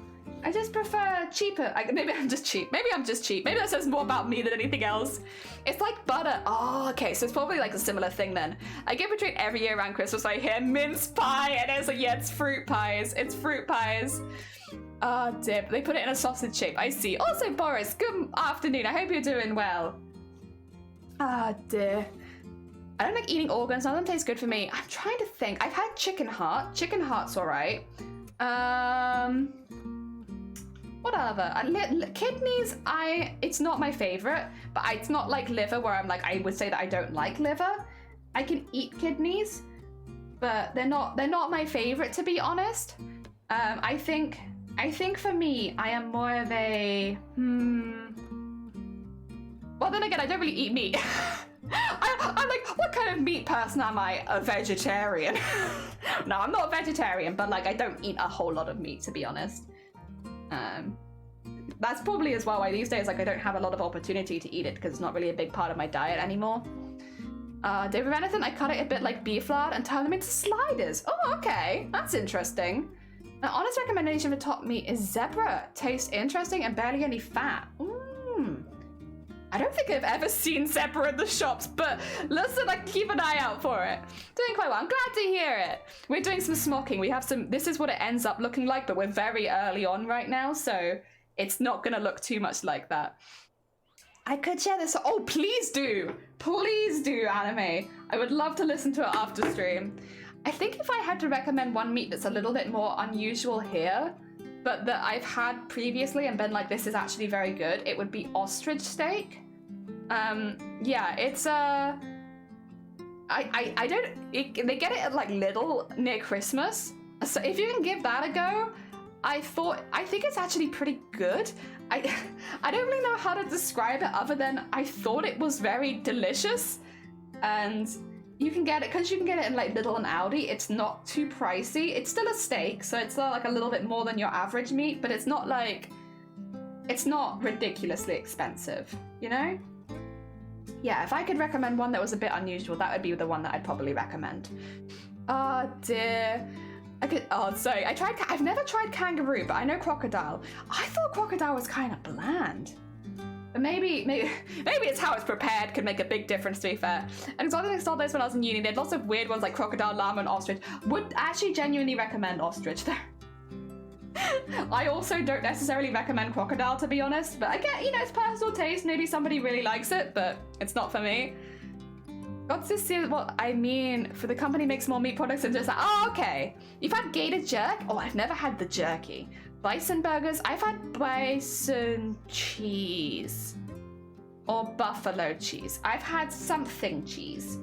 I just prefer cheaper. Maybe I'm just cheap. Maybe that says more about me than anything else. It's like butter. Oh, okay. So it's probably like a similar thing then. I give a treat every year around Christmas. I hear mince pie, and it's like, yeah, it's fruit pies. It's fruit pies. Oh, dip. They put it in a sausage shape. I see. Also, Boris, good afternoon. I hope you're doing well. Ah, dear. I don't like eating organs. None of them taste good for me. I'm trying to think. I've had chicken heart. Chicken heart's all right. What other? Kidneys, it's not my favorite, but it's not like liver where I'm like, I would say that I don't like liver. I can eat kidneys, but they're not my favorite, to be honest. I think for me, I am more of a, well, then again, I don't really eat meat. I'm like, what kind of meat person am I? A vegetarian. No, I'm not a vegetarian, but like, I don't eat a whole lot of meat, to be honest. That's probably as well why these days, like, I don't have a lot of opportunity to eat it because it's not really a big part of my diet anymore. David Renathan, I cut it a bit like beef lard and turn them into sliders. Oh, okay, that's interesting. My honest recommendation for top meat is zebra. Tastes interesting and barely any fat. I don't think I've ever seen zebra in the shops, but listen, I keep an eye out for it. Doing quite well. I'm glad to hear it. We're doing some smocking. We have some, this is what it ends up looking like, but we're very early on right now, so it's not gonna look too much like that. I could share this. Oh, please do. Please do, Anime. I would love to listen to it after stream. I think if I had to recommend one meat that's a little bit more unusual here, but that I've had previously and been like, this is actually very good, it would be ostrich steak. Yeah, it's I don't, they get it at like Lidl near Christmas. So if you can give that a go, I think it's actually pretty good. I don't really know how to describe it other than I thought it was very delicious. And you can get it, because you can get it in like Lidl and Aldi, it's not too pricey. It's still a steak, so it's like a little bit more than your average meat, but it's not like, it's not ridiculously expensive, you know? Yeah, if I could recommend one that was a bit unusual, that would be the one that I'd probably recommend. Oh dear. Sorry, I've never tried kangaroo, but I know crocodile. I thought crocodile was kind of bland. But maybe it's how it's prepared could make a big difference, to be fair. And because I saw those when I was in uni, they had lots of weird ones like crocodile, llama, and ostrich. Would actually genuinely recommend ostrich though. I also don't necessarily recommend crocodile, to be honest, but I get, it's personal taste. Maybe somebody really likes it, but it's not for me. Got to see what I mean. For the company makes more meat products and just like, oh, okay. You've had gator jerk? Oh, I've never had the jerky. Bison burgers? I've had bison cheese. Or buffalo cheese. I've had something cheese.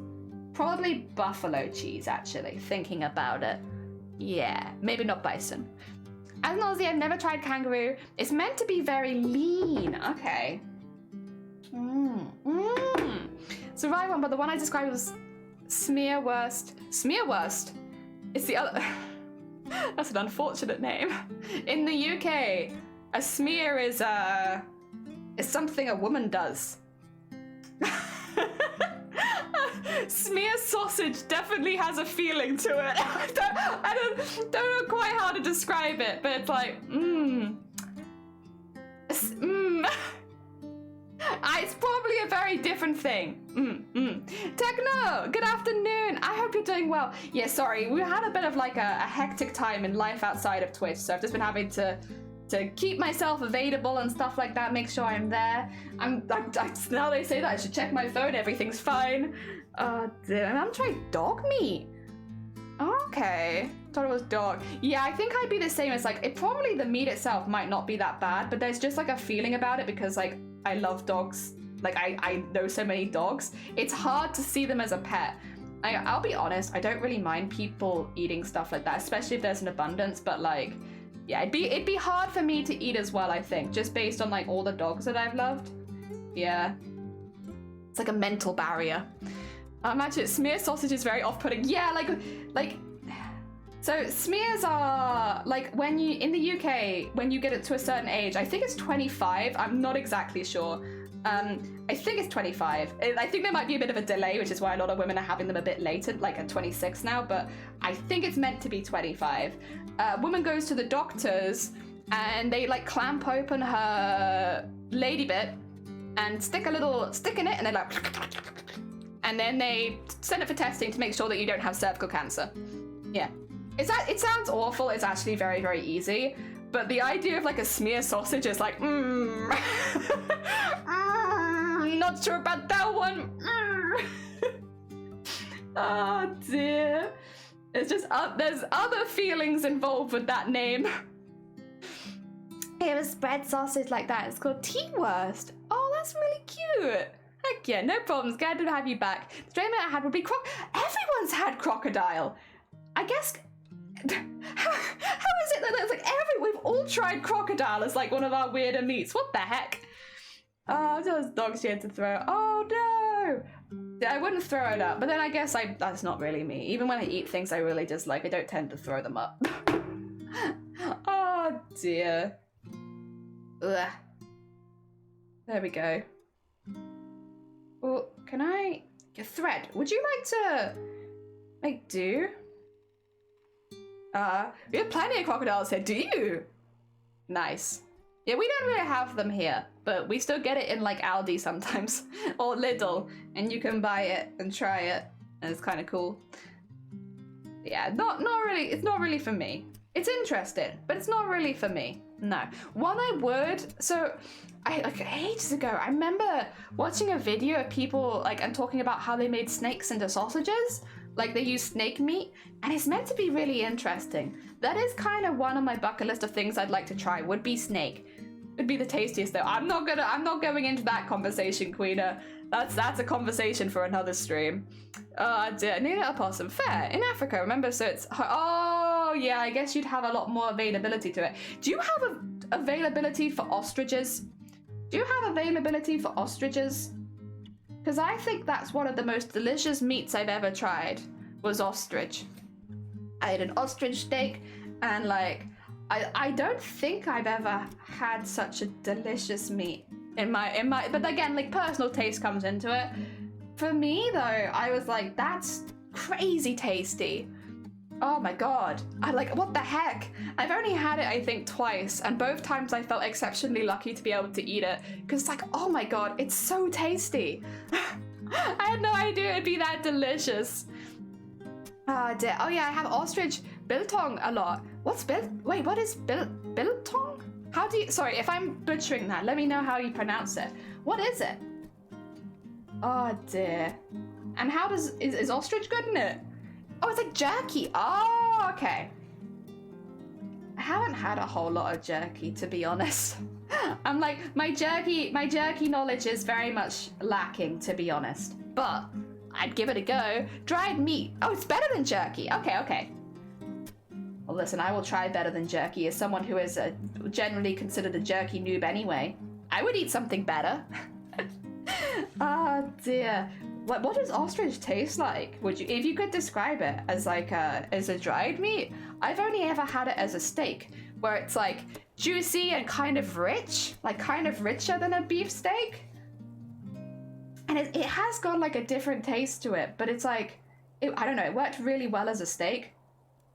Probably buffalo cheese, actually, thinking about it. Yeah, maybe not bison. As an Aussie, I've never tried kangaroo. It's meant to be very lean. Okay. So the right one, but the one I described was smearwurst. Smearwurst? It's the other... That's an unfortunate name. In the UK, a smear is something a woman does. Smear sausage definitely has a feeling to it. I don't know quite how to describe it, but it's like, it's probably a very different thing. Techno, good afternoon. I hope you're doing well. Yeah, sorry, we had a bit of like a hectic time in life outside of Twitch, so I've just been having to keep myself available and stuff like that, make sure I'm there. Now they say that I should check my phone, everything's fine. I'm trying dog meat. Okay, thought it was dog. Yeah, I think I'd be the same. It's like, probably the meat itself might not be that bad, but there's just like a feeling about it because like, I love dogs. Like I know so many dogs. It's hard to see them as a pet. I'll be honest, I don't really mind people eating stuff like that, especially if there's an abundance, but like, yeah, it'd be hard for me to eat as well, I think, just based on like all the dogs that I've loved. Yeah. It's like a mental barrier. Imagine smear sausage is very off-putting. Yeah, like, so smears are like when you, in the UK, when you get it to a certain age, I think it's 25, I'm not exactly sure, I think it's 25. I think there might be a bit of a delay, which is why a lot of women are having them a bit later, like at 26 now, but I think it's meant to be 25. Woman goes to the doctors and they like clamp open her lady bit and stick a little stick in it, and they're like, and then they send it for testing to make sure that you don't have cervical cancer. Yeah. It sounds awful. It's actually very, very easy. But the idea of like a smear sausage is like, not sure about that one. Oh dear. It's just, there's other feelings involved with that name. It was spread sausage like that. It's called T-Wurst. Oh, that's really cute. Heck yeah, no problems. Glad to have you back. The dream I had would be everyone's had crocodile. I guess. How is it that it's like we've all tried crocodile as like one of our weirder meats? What the heck? Oh, those dogs she had to throw. Oh no! I wouldn't throw it up, but then I guess that's not really me. Even when I eat things I really dislike, I don't tend to throw them up. Oh dear. Ugh. There we go. Well, can I get thread? Would you like to make do? We have plenty of crocodiles here. Do you? Nice. Yeah, we don't really have them here, but we still get it in like Aldi sometimes or Lidl, and you can buy it and try it, and it's kind of cool. Yeah, not really. It's not really for me. It's interesting, but it's not really for me. No. One I would. So, like ages ago, I remember watching a video of people and talking about how they made snakes into sausages. Like they use snake meat, and it's meant to be really interesting. That is kind of one on my bucket list of things I'd like to try. Would be snake. It'd be the tastiest though. I'm not going into that conversation, Queena. That's a conversation for another stream. Near opossum. Fair. In Africa, remember, so it's... Oh, yeah, I guess you'd have a lot more availability to it. Do you have availability for ostriches? Because I think that's one of the most delicious meats I've ever tried, was ostrich. I ate an ostrich steak, and I don't think I've ever had such a delicious meat in my but again, personal taste comes into it. For me though, I was like, that's crazy tasty. Oh my god. What the heck? I've only had it I think twice, and both times I felt exceptionally lucky to be able to eat it, because it's like, oh my god, it's so tasty. I had no idea it'd be that delicious. Oh dear. Oh yeah, I have ostrich biltong a lot. What is biltong? How do you, sorry, if I'm butchering that, let me know how you pronounce it. What is it? Oh dear. And how is ostrich good in it? Oh, it's like jerky. Oh, okay. I haven't had a whole lot of jerky, to be honest. I'm like, my jerky knowledge is very much lacking, to be honest. But I'd give it a go. Dried meat. Oh, it's better than jerky. Okay. Well, listen, I will try better than jerky as someone who is generally considered a jerky noob anyway. I would eat something better. Oh dear. What does ostrich taste like? Would you, if you could describe it as as a dried meat? I've only ever had it as a steak, where it's juicy and kind of rich, kind of richer than a beef steak. And it has got a different taste to it, but it's I don't know, it worked really well as a steak.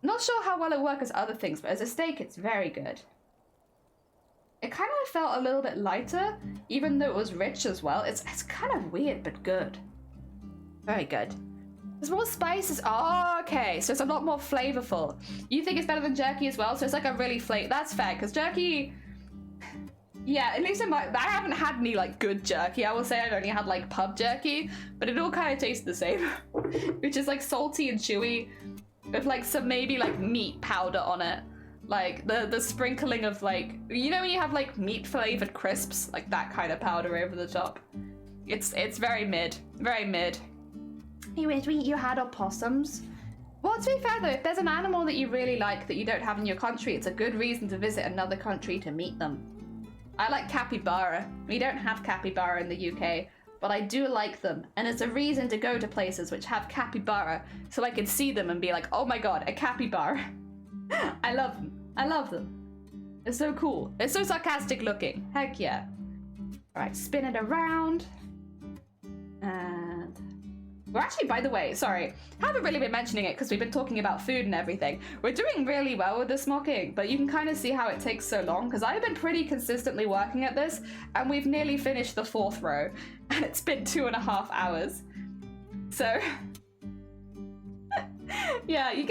Not sure how well it worked as other things, but as a steak, it's very good. It kind of felt a little bit lighter, even though it was rich as well. It's kind of weird, but good. Very good. There's more spices. Oh, okay. So it's a lot more flavorful. You think it's better than jerky as well? So it's a really That's fair, because jerky... Yeah, at least I haven't had any good jerky. I will say I've only had pub jerky, but it all kind of tastes the same. Which is salty and chewy, with some maybe meat powder on it. The sprinkling of you know when you have meat flavored crisps, that kind of powder over the top. It's very mid. Very mid. You had opossums? Well, to be fair though, if there's an animal that you really like that you don't have in your country, it's a good reason to visit another country to meet them. I like capybara. We don't have capybara in the UK, but I do like them, and it's a reason to go to places which have capybara, so I can see them and be like, oh my god, a capybara. I love them. They're so cool. They're so sarcastic looking. Heck yeah. All right, spin it around. And we're actually, by the way, sorry, haven't really been mentioning it because we've been talking about food and everything. We're doing really well with the smocking, but you can kind of see how it takes so long because I've been pretty consistently working at this and we've nearly finished the 4th row and it's been 2.5 hours. So yeah, you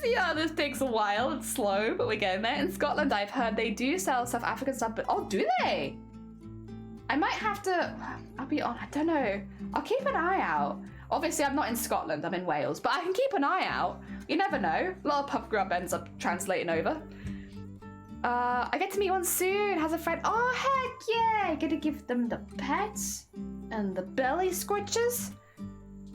see how this takes a while. It's slow, but we're getting there. In Scotland, I've heard they do sell South African stuff, but oh, do they? I might have to, I'll be on, I don't know. I'll keep an eye out. Obviously, I'm not in Scotland, I'm in Wales, but I can keep an eye out. You never know. A lot of pub grub ends up translating over. I get to meet one soon. Has a friend. Oh, heck yeah. I get to give them the pets and the belly scritches.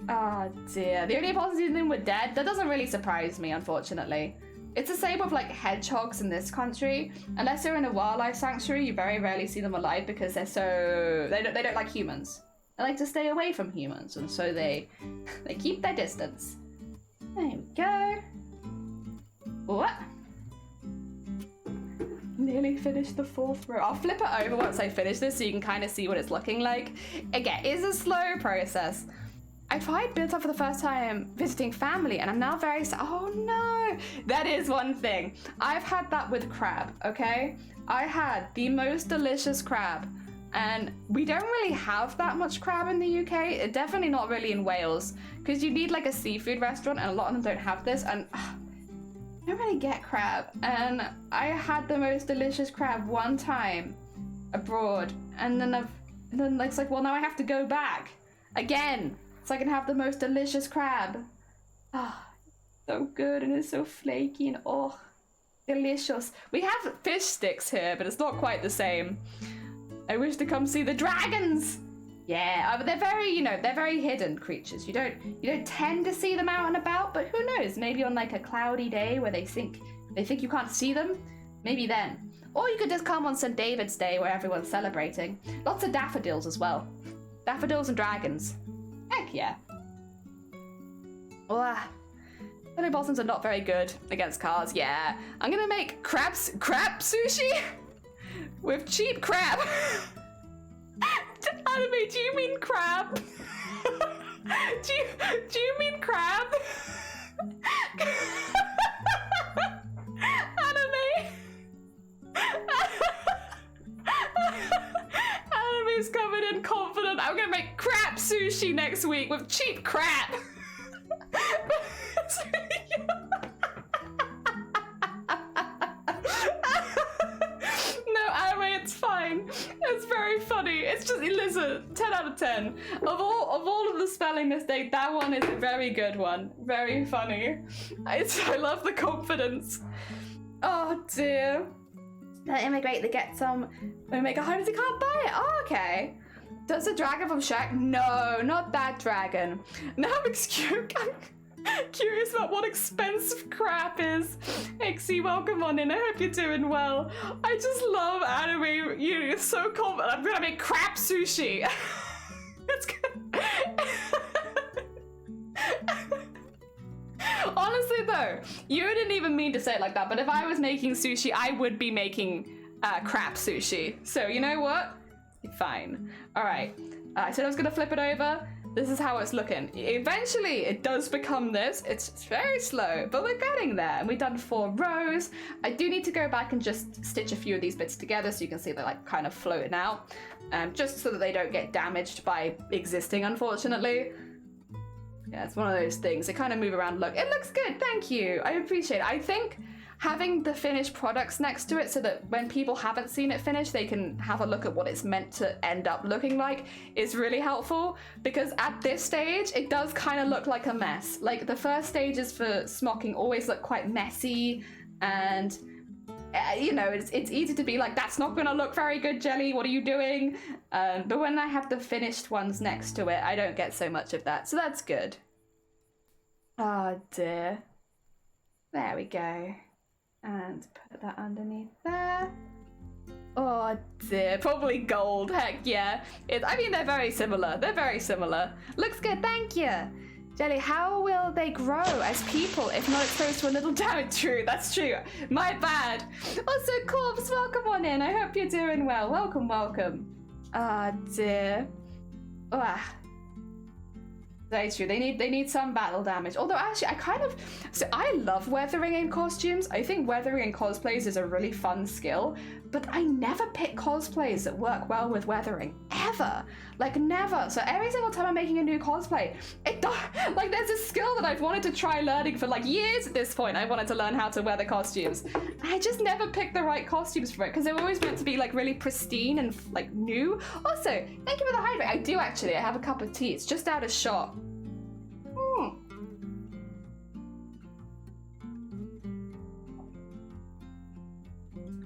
Oh dear. The only positive thing we're dead, that doesn't really surprise me, unfortunately. It's the same with like hedgehogs in this country. Unless you're in a wildlife sanctuary, you very rarely see them alive because they're so they don't like humans. They like to stay away from humans, and so they keep their distance. There we go. What? Nearly finished the 4th row. I'll flip it over once I finish this so you can kind of see what it's looking like. Again, it's a slow process. I tried Bita for the first time visiting family and I'm now very sad. Oh no, that is one thing. I've had that with crab, okay? I had the most delicious crab and we don't really have that much crab in the UK. Definitely not really in Wales because you need like a seafood restaurant and a lot of them don't have this and I don't really get crab. And I had the most delicious crab one time abroad and then it's like, well, now I have to go back again. So I can have the most delicious crab. Ah, oh, so good and it's so flaky and oh, delicious. We have fish sticks here, but it's not quite the same. I wish to come see the dragons. Yeah, but they're very, they're very hidden creatures. You don't tend to see them out and about, but who knows? Maybe on like a cloudy day where they think you can't see them, maybe then. Or you could just come on St. David's Day where everyone's celebrating. Lots of daffodils as well. Daffodils and dragons. Heck yeah. Belly blossoms are not very good against cars. Yeah. I'm gonna make crab sushi with cheap crab. Anime, do you mean crab? do you mean crab? Anime. Anime's coming in confident. I'm gonna make crab sushi next week with cheap crab. No, Anime, it's fine. It's very funny. It's just, listen, 10 out of 10. Of all of the spelling mistakes, that one is a very good one. Very funny. I love the confidence. Oh dear. Let immigrate to get some. We make a home, you can't buy it. Oh, okay. Does the dragon from Shrek? No, not that dragon. Now I'm curious about what expensive crap is. Exy, welcome on in. I hope you're doing well. I just love anime. You're so confident. I'm gonna make crap sushi. It's good. Honestly though, you didn't even mean to say it like that, but if I was making sushi, I would be making crap sushi. So you know what? Fine. All right. I said I was gonna flip it over. This is how it's looking. Eventually, it does become this. It's very slow, but we're getting there. And we've done 4 rows. I do need to go back and just stitch a few of these bits together so you can see they're like kind of floating out, just so that they don't get damaged by existing, unfortunately. Yeah, it's one of those things. They kind of move around. Look, it looks good. Thank you. I appreciate it. I think having the finished products next to it so that when people haven't seen it finished, they can have a look at what it's meant to end up looking like is really helpful, because at this stage, it does kind of look like a mess. Like the first stages for smocking always look quite messy and it's easy to be like, that's not gonna look very good, Jelly, what are you doing? But when I have the finished ones next to it, I don't get so much of that, so that's good. Oh dear. There we go. And put that underneath there. Oh dear, probably gold, heck yeah. I mean, they're very similar. They're very similar. Looks good, thank you. Jelly, how will they grow as people if not exposed to a little damage? True, that's true. My bad. Also, Corpse, welcome on in. I hope you're doing well. Welcome, welcome. Ah, dear. Ugh. That's true. They need some battle damage. Although actually, I love weathering in costumes. I think weathering in cosplays is a really fun skill, but I never pick cosplays that work well with weathering ever. Like never. So every single time I'm making a new cosplay, like there's a skill that I've wanted to try learning for like years at this point. I wanted to learn how to weather costumes. I just never picked the right costumes for it because they were always meant to be like really pristine and like new. Also, thank you for the hydrate. I do actually. I have a cup of tea. It's just out of shot.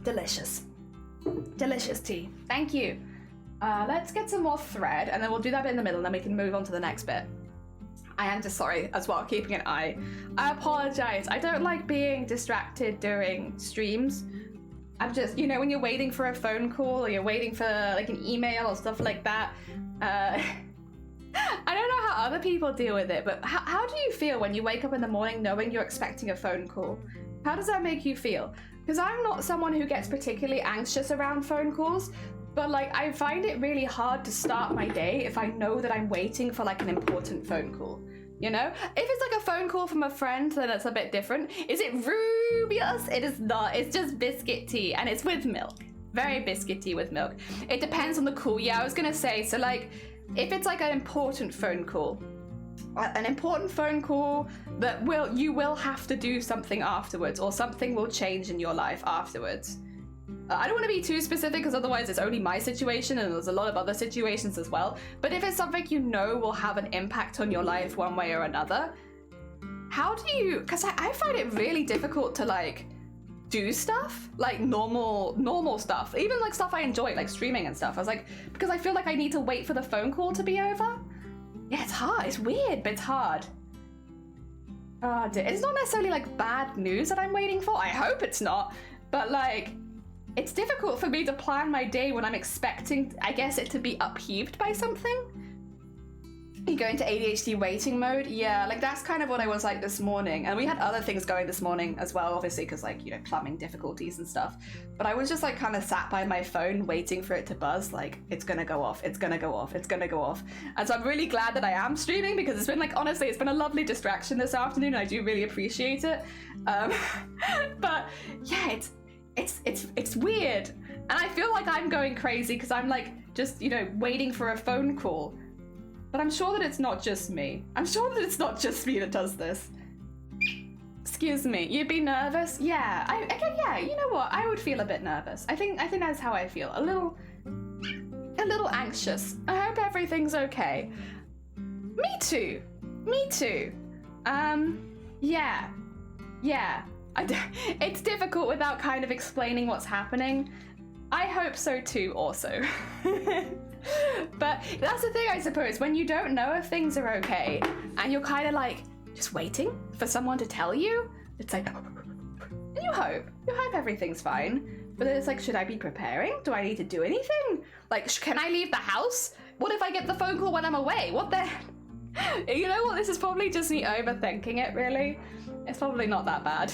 Delicious. Delicious tea. Thank you. Let's get some more thread, and then we'll do that bit in the middle, and then we can move on to the next bit. I am just sorry as well, keeping an eye. I apologize. I don't like being distracted during streams. I'm just, you know, when you're waiting for a phone call or you're waiting for like an email or stuff like that. I don't know how other people deal with it, but how do you feel when you wake up in the morning knowing you're expecting a phone call? How does that make you feel? Because I'm not someone who gets particularly anxious around phone calls, but like I find it really hard to start my day if I know that I'm waiting for like an important phone call. You know? If it's like a phone call from a friend, then it's a bit different. Is it Rubius? It is not. It's just biscuit tea, and it's with milk. Very biscuity with milk. It depends on the call. Yeah, I was gonna say, so like, if it's like an important phone call that you will have to do something afterwards, or something will change in your life afterwards. I don't want to be too specific because otherwise it's only my situation and there's a lot of other situations as well. But if it's something you know will have an impact on your life one way or another, how do you, because I find it really difficult to like do stuff, like normal stuff, even like stuff I enjoy, like streaming and stuff. I was like, because I feel like I need to wait for the phone call to be over. Yeah, it's hard. It's weird, but it's hard. Oh, dear. It's not necessarily like bad news that I'm waiting for. I hope it's not. But like, it's difficult for me to plan my day when I'm expecting, I guess, it to be upheaved by something. You go into ADHD waiting mode. Yeah, like that's kind of what I was like this morning. And we had other things going this morning as well, obviously, because like, you know, plumbing difficulties and stuff. But I was just like kind of sat by my phone waiting for it to buzz, like it's gonna go off, it's gonna go off, it's gonna go off. And so I'm really glad that I am streaming because it's been like, honestly, it's been a lovely distraction this afternoon. And I do really appreciate it. But yeah, it's weird. And I feel like I'm going crazy because I'm like just, you know, waiting for a phone call. But I'm sure that it's not just me. I'm sure that it's not just me that does this. Excuse me, you'd be nervous? Yeah, yeah, you know what? I would feel a bit nervous. I think that's how I feel. A little anxious. I hope everything's okay. Me too. Yeah. It's difficult without kind of explaining what's happening. I hope so too, also. But that's the thing, I suppose, when you don't know if things are okay and you're kind of like just waiting for someone to tell you, it's like, and you hope everything's fine. But then it's like, should I be preparing? Do I need to do anything? Like, can I leave the house? What if I get the phone call when I'm away? What the? You know what? This is probably just me overthinking it, really. It's probably not that bad.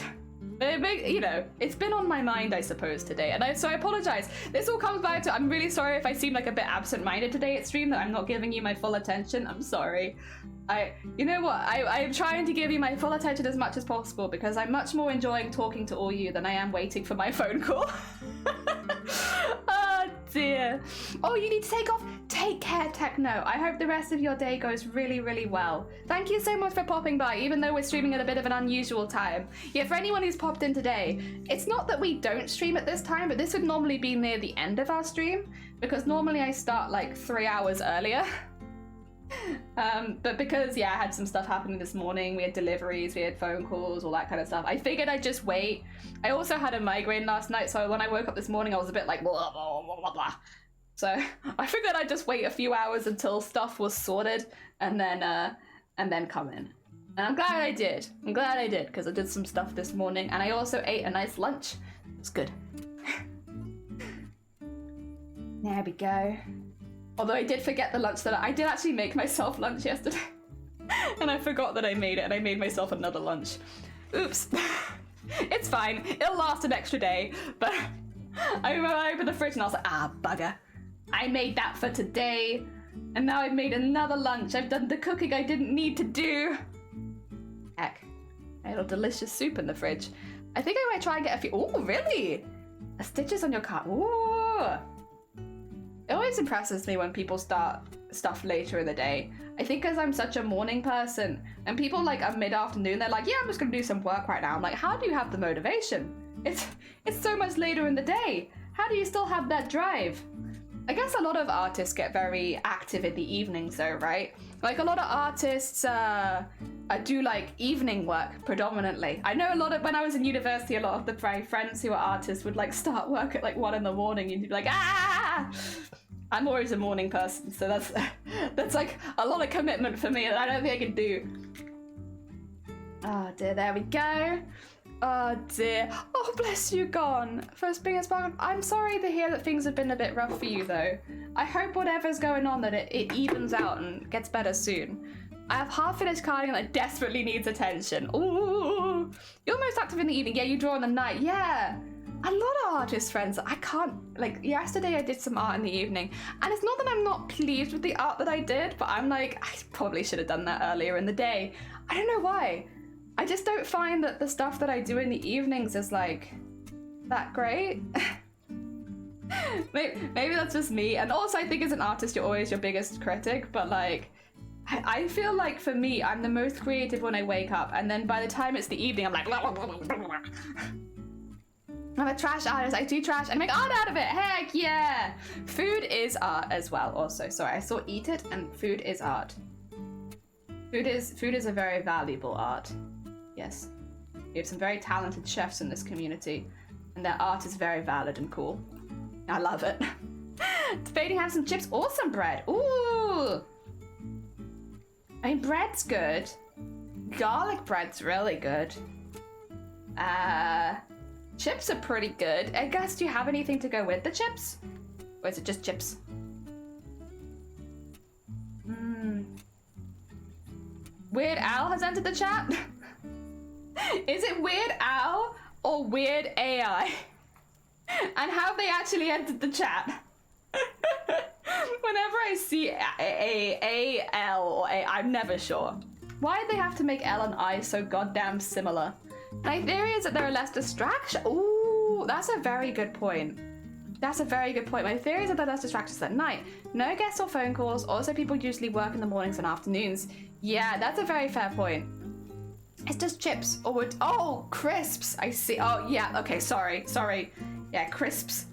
But you know, it's been on my mind, I suppose, today, and so I apologize. This all comes back to, I'm really sorry if I seem like a bit absent-minded today at stream, that I'm not giving you my full attention. I'm sorry. You know what, I'm trying to give you my full attention as much as possible because I'm much more enjoying talking to all you than I am waiting for my phone call. Oh dear. Oh, you need to take off. Take care, Techno. I hope the rest of your day goes really, really well. Thank you so much for popping by, even though we're streaming at a bit of an unusual time. Yeah, for anyone who's popped in today, it's not that we don't stream at this time, but this would normally be near the end of our stream, because normally I start like 3 hours earlier. But because, yeah, I had some stuff happening this morning, we had deliveries, we had phone calls, all that kind of stuff, I figured I'd just wait. I also had a migraine last night, so when I woke up this morning, I was a bit like blah, blah, blah, blah, blah. So I figured I'd just wait a few hours until stuff was sorted and then come in. And I'm glad I did. I'm glad I did, because I did some stuff this morning, and I also ate a nice lunch. It's good. There we go. Although I did forget the lunch that I did actually make myself lunch yesterday. And I forgot that I made it, and I made myself another lunch. Oops. It's fine. It'll last an extra day. But I remember I opened the fridge and I was like, ah, bugger. I made that for today. And now I've made another lunch. I've done the cooking I didn't need to do. Heck. A little delicious soup in the fridge. I think I might try and get a few. Oh, really? Stitches on your car. Ooh. It always impresses me when people start stuff later in the day. I think because I'm such a morning person, and people like at mid-afternoon, they're like, yeah, I'm just gonna do some work right now. I'm like, how do you have the motivation? It's so much later in the day. How do you still have that drive? I guess a lot of artists get very active in the evenings though, right? Like a lot of artists do like evening work predominantly. I know a lot of, when I was in university, a lot of my friends who are artists would like start work at like 1 in the morning and you'd be like, ah! I'm always a morning person, so that's like a lot of commitment for me that I don't think I can do. Oh dear, there we go. Oh dear. Oh, bless you, Gone. First being a spark. I'm sorry to hear that things have been a bit rough for you, though. I hope whatever's going on that it evens out and gets better soon. I have half-finished cardigan that desperately needs attention. Ooh. You're most active in the evening. Yeah, you draw in the night. Yeah. A lot of artist friends, I can't, like, yesterday I did some art in the evening, and it's not that I'm not pleased with the art that I did, but I'm like, I probably should have done that earlier in the day. I don't know why. I just don't find that the stuff that I do in the evenings is, like, that great. Maybe that's just me, and also I think as an artist, you're always your biggest critic, but, like, I feel like, for me, I'm the most creative when I wake up, and then by the time it's the evening, I'm like... I'm a trash artist. I do trash and make art out of it. Heck yeah! Food is art as well. Also, sorry, I saw eat it, and food is art. Food is a very valuable art. Yes, we have some very talented chefs in this community, and their art is very valid and cool. I love it. Debating have some chips or some bread. Ooh. I mean, bread's good. Garlic bread's really good. Chips are pretty good. I guess, do you have anything to go with the chips? Or is it just chips? Weird Al has entered the chat? Is it Weird Al or Weird AI? And have they actually entered the chat? Whenever I see a L or A, I'm never sure. Why do they have to make L and I so goddamn similar? My theory is that there are less distractions. Ooh, that's a very good point. That's a very good point. My theory is that there are less distractions at night. No guests or phone calls. Also, people usually work in the mornings and afternoons. Yeah, that's a very fair point. It's just chips or would... Oh, crisps. I see. Oh, yeah. Okay, sorry. Yeah, crisps.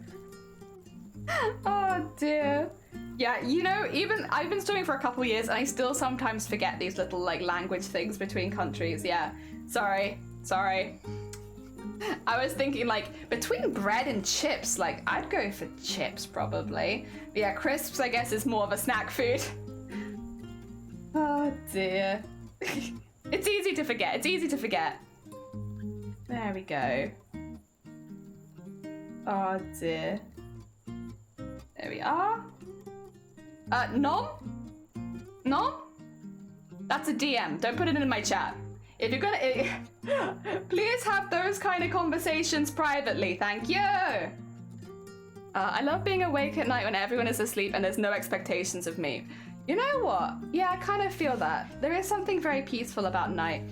Oh, dear. Yeah, you know, even I've been streaming for a couple years and I still sometimes forget these little, like, language things between countries. Yeah, sorry. I was thinking, like, between bread and chips, like, I'd go for chips, probably. But yeah, crisps, I guess, is more of a snack food. Oh, dear. It's easy to forget. There we go. Oh, dear. There we are. Nom? That's a DM. Don't put it in my chat. If you're gonna... please have those kind of conversations privately. Thank you. I love being awake at night when everyone is asleep and there's no expectations of me. You know what? Yeah, I kind of feel that. There is something very peaceful about night.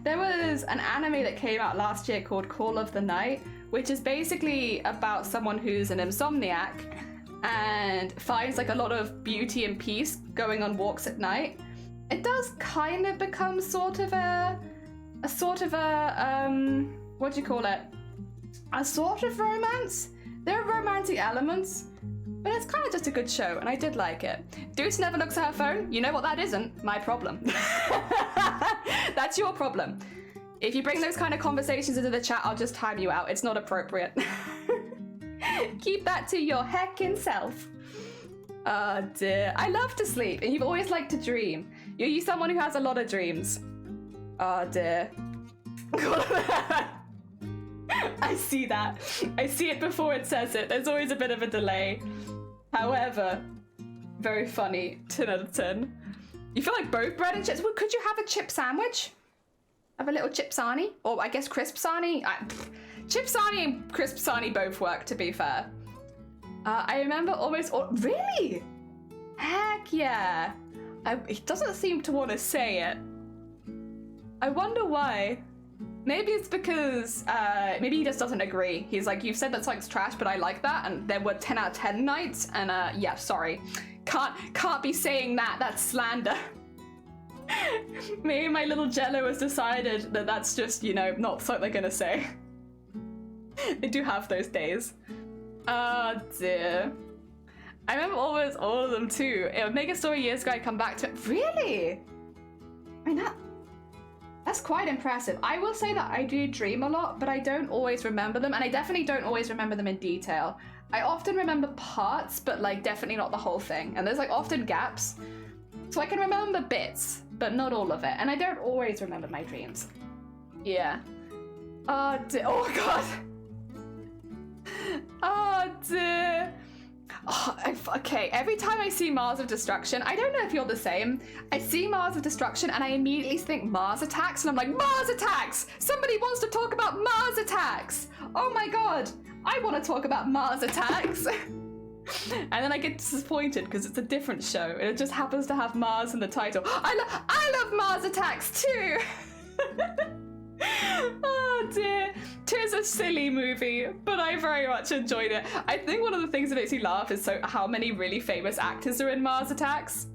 There was an anime that came out last year called Call of the Night, which is basically about someone who's an insomniac and finds like a lot of beauty and peace going on walks at night. It does kind of become sort of a what do you call it? A sort of romance. There are romantic elements, but it's kind of just a good show, and I did like it. Deuce never looks at her phone. You know what that isn't? My problem. That's your problem. If you bring those kind of conversations into the chat, I'll just time you out. It's not appropriate. Keep that to your heckin' self. Oh dear. I love to sleep, and you've always liked to dream. You're someone who has a lot of dreams. Oh dear. I see that. I see it before it says it. There's always a bit of a delay. However, very funny. 10 out of 10. You feel like both bread and chips? Well, could you have a chip sandwich? Have a little chip sarnie? Or I guess crisp sarnie? Chip sarnie and crisp sarnie both work, to be fair. I remember almost all. Really? Heck yeah. He doesn't seem to want to say it. I wonder why. Maybe it's because, maybe he just doesn't agree. He's like, you've said that something's trash, but I like that, and there were 10 out of 10 nights, and yeah, sorry. Can't be saying that, that's slander. Me and my little Jello has decided that that's just, you know, not something they're gonna say. They do have those days. Oh dear. I remember almost all of them too. It would make a story years ago, I'd come back to it. Really? I mean, that's quite impressive. I will say that I do dream a lot, but I don't always remember them, and I definitely don't always remember them in detail. I often remember parts, but like definitely not the whole thing. And there's like often gaps. So I can remember bits, but not all of it. And I don't always remember my dreams. Yeah. Oh dear. Oh god. Oh dear. Oh, okay, every time I see Mars of Destruction, I don't know if you're the same. I see Mars of Destruction and I immediately think Mars Attacks, and I'm like, Mars Attacks! Somebody wants to talk about Mars Attacks! Oh my god, I want to talk about Mars Attacks! And then I get disappointed because it's a different show and it just happens to have Mars in the title. I love Mars Attacks too! Oh dear. 'Tis a silly movie, but I very much enjoyed it. I think one of the things that makes me laugh is how many really famous actors are in Mars Attacks.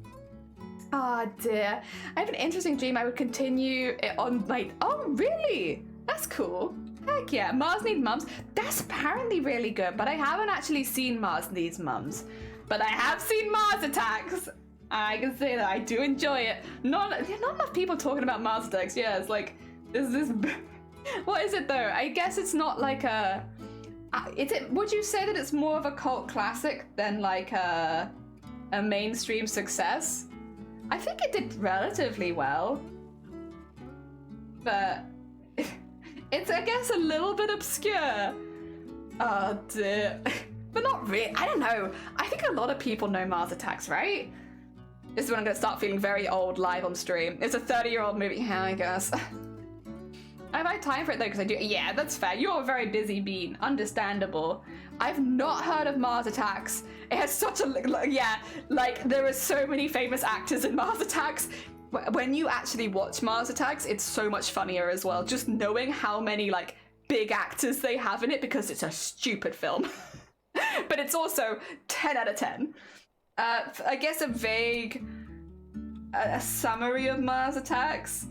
Oh dear. I have an interesting dream. I would continue it on like, oh really? That's cool. Heck yeah. Mars Need Mums. That's apparently really good, but I haven't actually seen Mars Needs Mums. But I have seen Mars Attacks. I can say that I do enjoy it. Not enough people talking about Mars Attacks. Yeah, it's like, is this... What is it though? I guess it's not like a... would you say that it's more of a cult classic than like a mainstream success? I think it did relatively well. But it's, I guess, a little bit obscure. Oh dear. But not really. I don't know. I think a lot of people know Mars Attacks, right? This is when I'm going to start feeling very old live on stream. It's a 30-year-old movie. Yeah, I guess. I have had time for it though, because I do. Yeah, that's fair. You're a very busy bean. Understandable. I've not heard of Mars Attacks. It has such a yeah. Like there are so many famous actors in Mars Attacks. When you actually watch Mars Attacks, it's so much funnier as well. Just knowing how many like big actors they have in it, because it's a stupid film. But it's also 10 out of 10. I guess a vague summary of Mars Attacks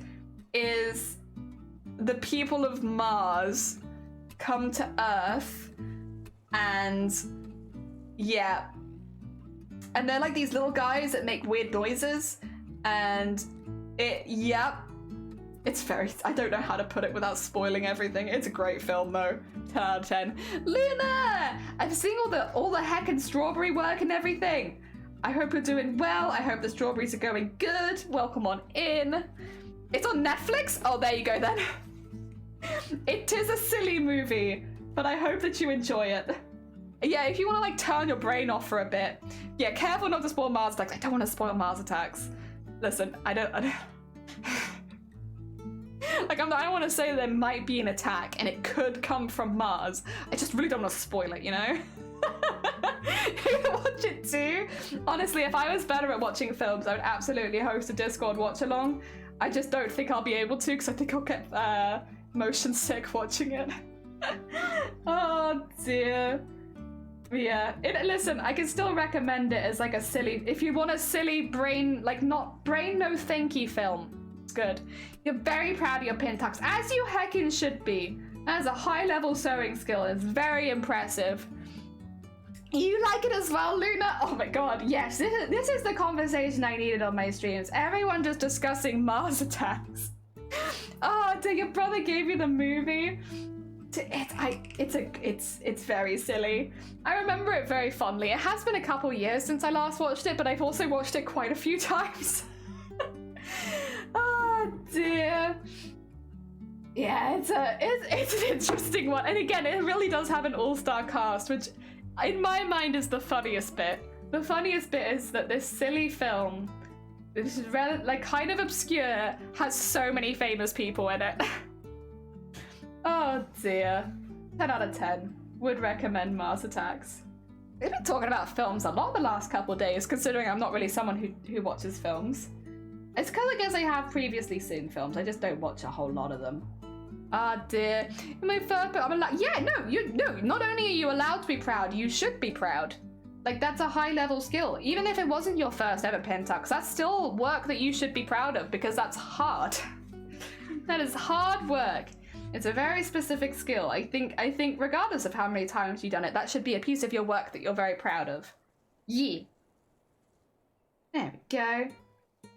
is the people of Mars come to Earth and yeah, and they're like these little guys that make weird noises, and it's very, I don't know how to put it without spoiling everything. It's a great film though. 10 out of 10. Luna! I've seen all the heckin' strawberry work and everything. I hope you're doing well. I hope the strawberries are going good. Welcome on in. It's on Netflix? Oh, there you go then. It is a silly movie, but I hope that you enjoy it. Yeah, if you want to like turn your brain off for a bit. Yeah, careful not to spoil Mars Attacks. I don't want to spoil Mars Attacks. Listen, I don't like, I don't want to say there might be an attack and it could come from Mars. I just really don't want to spoil it, you know? You can watch it too. Honestly, if I was better at watching films, I would absolutely host a Discord watch along. I just don't think I'll be able to, because I think I'll get motion sick watching it. Oh dear. Yeah, listen, I can still recommend it as like a silly, if you want a silly brain, like not brain no thinky film. It's good. You're very proud of your pin tucks, as you heckin' should be. That is a high level sewing skill. It's very impressive. You like it as well, Luna? Oh my god, yes. This is the conversation I needed on my streams. Everyone just discussing Mars Attacks. Oh, did your brother gave you the movie? It's very silly. I remember it very fondly. It has been a couple years since I last watched it, but I've also watched it quite a few times. Oh dear. Yeah, it's an interesting one. And again, it really does have an all-star cast, which in my mind is the funniest bit. The funniest bit is that this silly film, this is like kind of obscure, has so many famous people in it. Oh dear. 10 out of 10. Would recommend Mars Attacks. We've been talking about films a lot the last couple of days, considering I'm not really someone who watches films. It's because I guess I have previously seen films, I just don't watch a whole lot of them. Ah dear, in my first bit, I'm like, yeah, no, not only are you allowed to be proud, you should be proud. Like, that's a high level skill. Even if it wasn't your first ever Pentax, that's still work that you should be proud of, because that's hard. That is hard work. It's a very specific skill. I think regardless of how many times you've done it, that should be a piece of your work that you're very proud of. Yeah. There we go.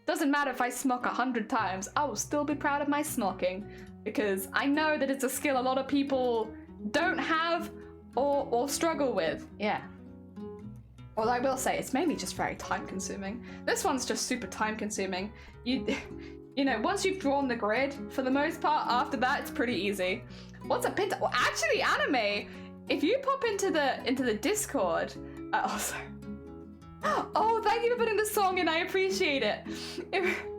Doesn't matter if I smock 100 times, I will still be proud of my smocking, because I know that it's a skill a lot of people don't have or struggle with. Yeah. Although I will say, it's mainly just very time consuming. This one's just super time consuming. You know, once you've drawn the grid, for the most part, after that, it's pretty easy. What's a Pentax? Well, actually, Anime, if you pop into the Discord, oh, thank you for putting the song in, I appreciate it.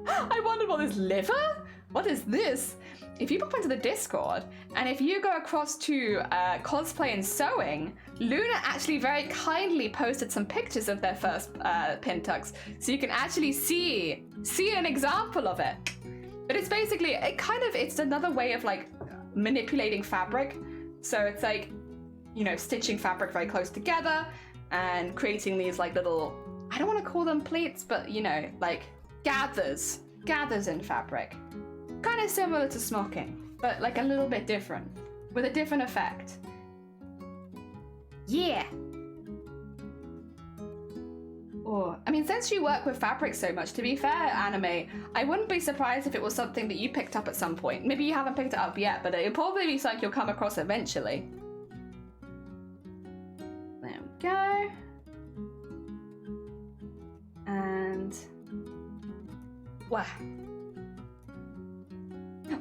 I wondered, what is liver? What is this? If you pop into the Discord, and if you go across to cosplay and sewing, Luna actually very kindly posted some pictures of their first Pentax, so you can actually see an example of it. But it's basically, it's another way of like manipulating fabric. So it's like, you know, stitching fabric very close together and creating these like little, I don't want to call them pleats, but you know, like gathers in fabric. Kind of similar to smocking, but like a little bit different, with a different effect. Yeah. Oh, I mean, since you work with fabric so much, to be fair, Anime, I wouldn't be surprised if it was something that you picked up at some point. Maybe you haven't picked it up yet, but it'll probably be something you'll come across eventually. There we go. And... wow.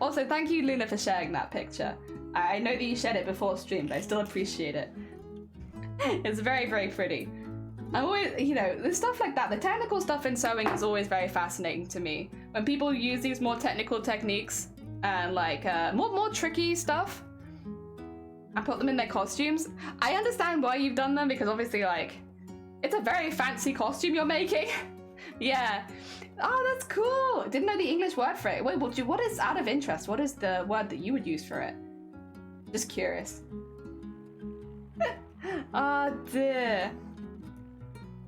Also, thank you, Luna, for sharing that picture. I know that you shared it before stream, but I still appreciate it. It's very, very pretty. I'm always, you know, the stuff like that, the technical stuff in sewing is always very fascinating to me. When people use these more technical techniques and like more tricky stuff, I put them in their costumes. I understand why you've done them, because obviously, like, it's a very fancy costume you're making. Yeah. Oh, that's cool. Didn't know the English word for it. Wait, what is, out of interest, what is the word that you would use for it? Just curious. Oh dear.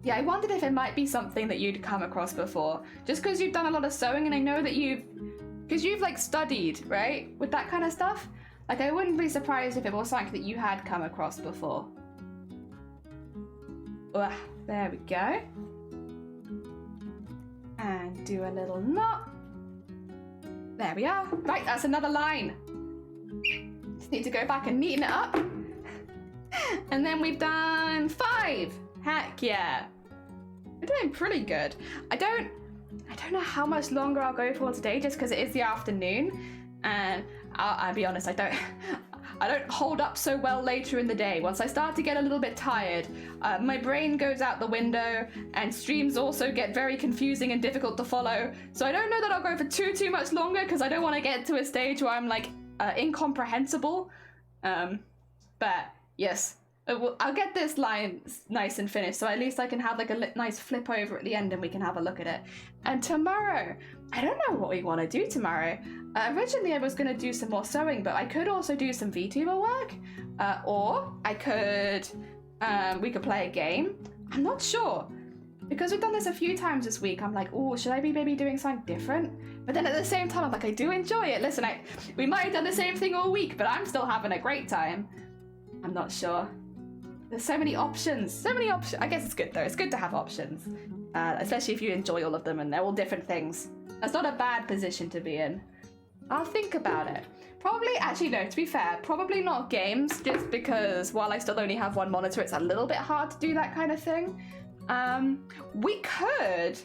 Yeah, I wondered if it might be something that you'd come across before. Just because you've done a lot of sewing, and I know that you've like studied, right? With that kind of stuff. Like, I wouldn't be surprised if it was something that you had come across before. Ugh, there we go. And do a little knot. There we are. Right, that's another line. Just need to go back and neaten it up. And then we've done 5. Heck yeah. We're doing pretty good. I don't know how much longer I'll go for today, just because it is the afternoon. And I'll be honest, I don't hold up so well later in the day. Once I start to get a little bit tired, my brain goes out the window, and streams also get very confusing and difficult to follow. So I don't know that I'll go for too much longer, because I don't want to get to a stage where I'm like incomprehensible. But yes, I'll get this line nice and finished, so at least I can have like a nice flip over at the end and we can have a look at it. And tomorrow, I don't know what we want to do tomorrow. Originally I was going to do some more sewing, but I could also do some VTuber work, or I could, we could play a game. I'm not sure. Because we've done this a few times this week, I'm like, oh, should I be maybe doing something different? But then at the same time, I'm like, I do enjoy it. Listen, we might have done the same thing all week, but I'm still having a great time. I'm not sure. There's so many options. So many options. I guess it's good, though. It's good to have options. Especially if you enjoy all of them and they're all different things. That's not a bad position to be in. I'll think about it. Probably, actually, no, to be fair, probably not games, just because while I still only have one monitor, it's a little bit hard to do that kind of thing. We could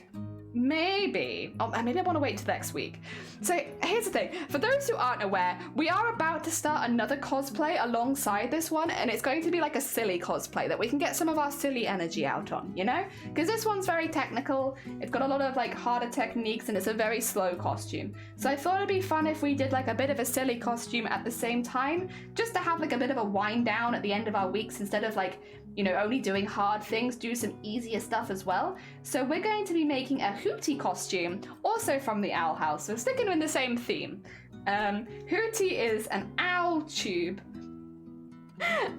Maybe. Oh, maybe I want to wait till next week. So here's the thing. For those who aren't aware, we are about to start another cosplay alongside this one, and it's going to be like a silly cosplay that we can get some of our silly energy out on, you know? Because this one's very technical, it's got a lot of like harder techniques, and it's a very slow costume. So I thought it'd be fun if we did like a bit of a silly costume at the same time, just to have like a bit of a wind down at the end of our weeks instead of like, you know, only doing hard things, do some easier stuff as well. So we're going to be making a Hootie costume, also from the Owl House, so sticking in the same theme. Hootie is an owl tube.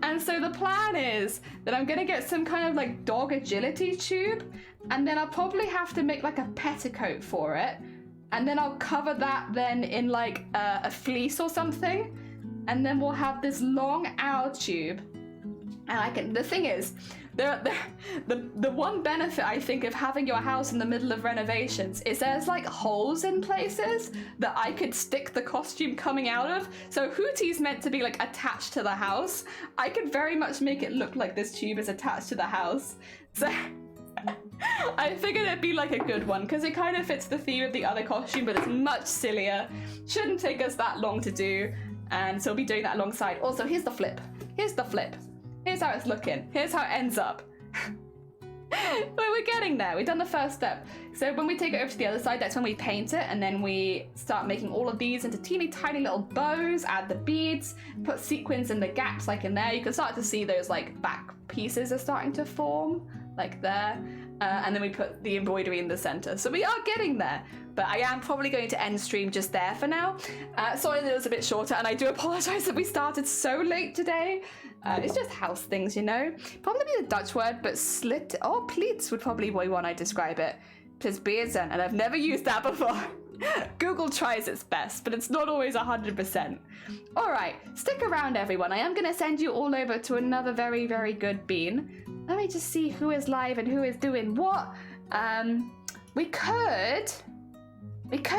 And so the plan is that I'm gonna get some kind of like dog agility tube, and then I'll probably have to make like a petticoat for it, and then I'll cover that then in like a fleece or something, and then we'll have this long owl tube. And the thing is, the one benefit I think of having your house in the middle of renovations is there's like holes in places that I could stick the costume coming out of. So Hootie's meant to be like attached to the house. I could very much make it look like this tube is attached to the house. So I figured it'd be like a good one because it kind of fits the theme of the other costume, but it's much sillier. Shouldn't take us that long to do. And so we'll be doing that alongside. Also, here's the flip. Here's the flip. Here's how it's looking. Here's how it ends up. We're getting there. We've done the first step. So when we take it over to the other side, that's when we paint it, and then we start making all of these into teeny tiny little bows, add the beads, put sequins in the gaps like in there. You can start to see those like back pieces are starting to form, like there. And then we put the embroidery in the center. So we are getting there, but I am probably going to end stream just there for now. Sorry that it was a bit shorter, and I do apologize that we started so late today. It's just house things, you know? Probably be the Dutch word, but slit or pleats would probably be one I describe it. Plesbeerzen, and I've never used that before. Google tries its best, but it's not always 100%. All right, stick around, everyone. I am going to send you all over to another very, very good bean. Let me just see who is live and who is doing what. We could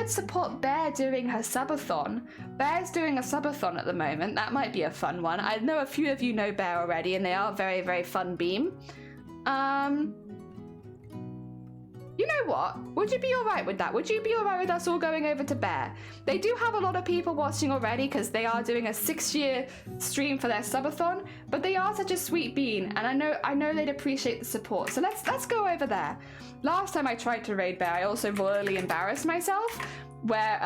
support Bear doing her subathon. Bear's doing a subathon at the moment. That might be a fun one. I know a few of you know Bear already, and they are very, very fun beam. You know what? Would you be alright with that? Would you be alright with us all going over to Bear? They do have a lot of people watching already because they are doing a 6-year stream for their subathon, but they are such a sweet bean, and I know they'd appreciate the support. So let's go over there. Last time I tried to raid Bear, I also royally embarrassed myself, where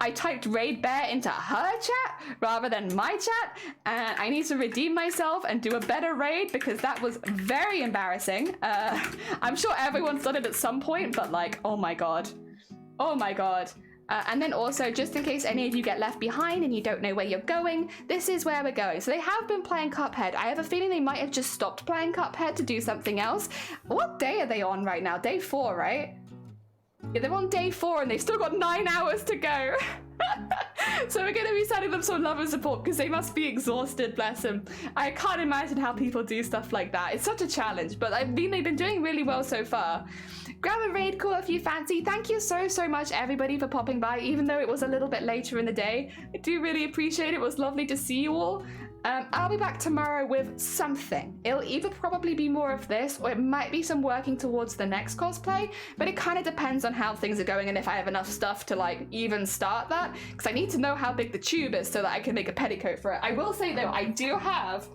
I typed raid Bear into her chat rather than my chat, and I need to redeem myself and do a better raid because that was very embarrassing. I'm sure everyone's done it at some point, but like, oh my god. And then also, just in case any of you get left behind and you don't know where you're going, this is where we're going. So they have been playing Cuphead. I have a feeling they might have just stopped playing Cuphead to do something else. What day are they on right now? Day 4, right? Yeah, they're on day 4 and they've still got 9 hours to go. So we're going to be sending them some love and support because they must be exhausted, bless them. I can't imagine how people do stuff like that. It's such a challenge, but I mean, they've been doing really well so far. Grab a raid call if you fancy. Thank you so much, everybody, for popping by, even though it was a little bit later in the day. I do really appreciate it. It was lovely to see you all. I'll be back tomorrow with something. It'll either probably be more of this, or it might be some working towards the next cosplay, but it kind of depends on how things are going and if I have enough stuff to like even start that, because I need to know how big the tube is so that I can make a petticoat for it. I will say though, I do have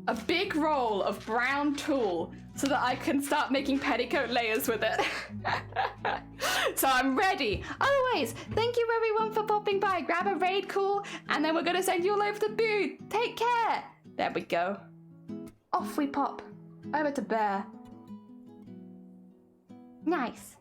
a big roll of brown tulle so that I can start making petticoat layers with it. So I'm ready. Otherwise, thank you everyone for popping by. Grab a raid call, and then we're gonna send you all over the booth. Take care. There we go. Off we pop. Over to Bear. Nice.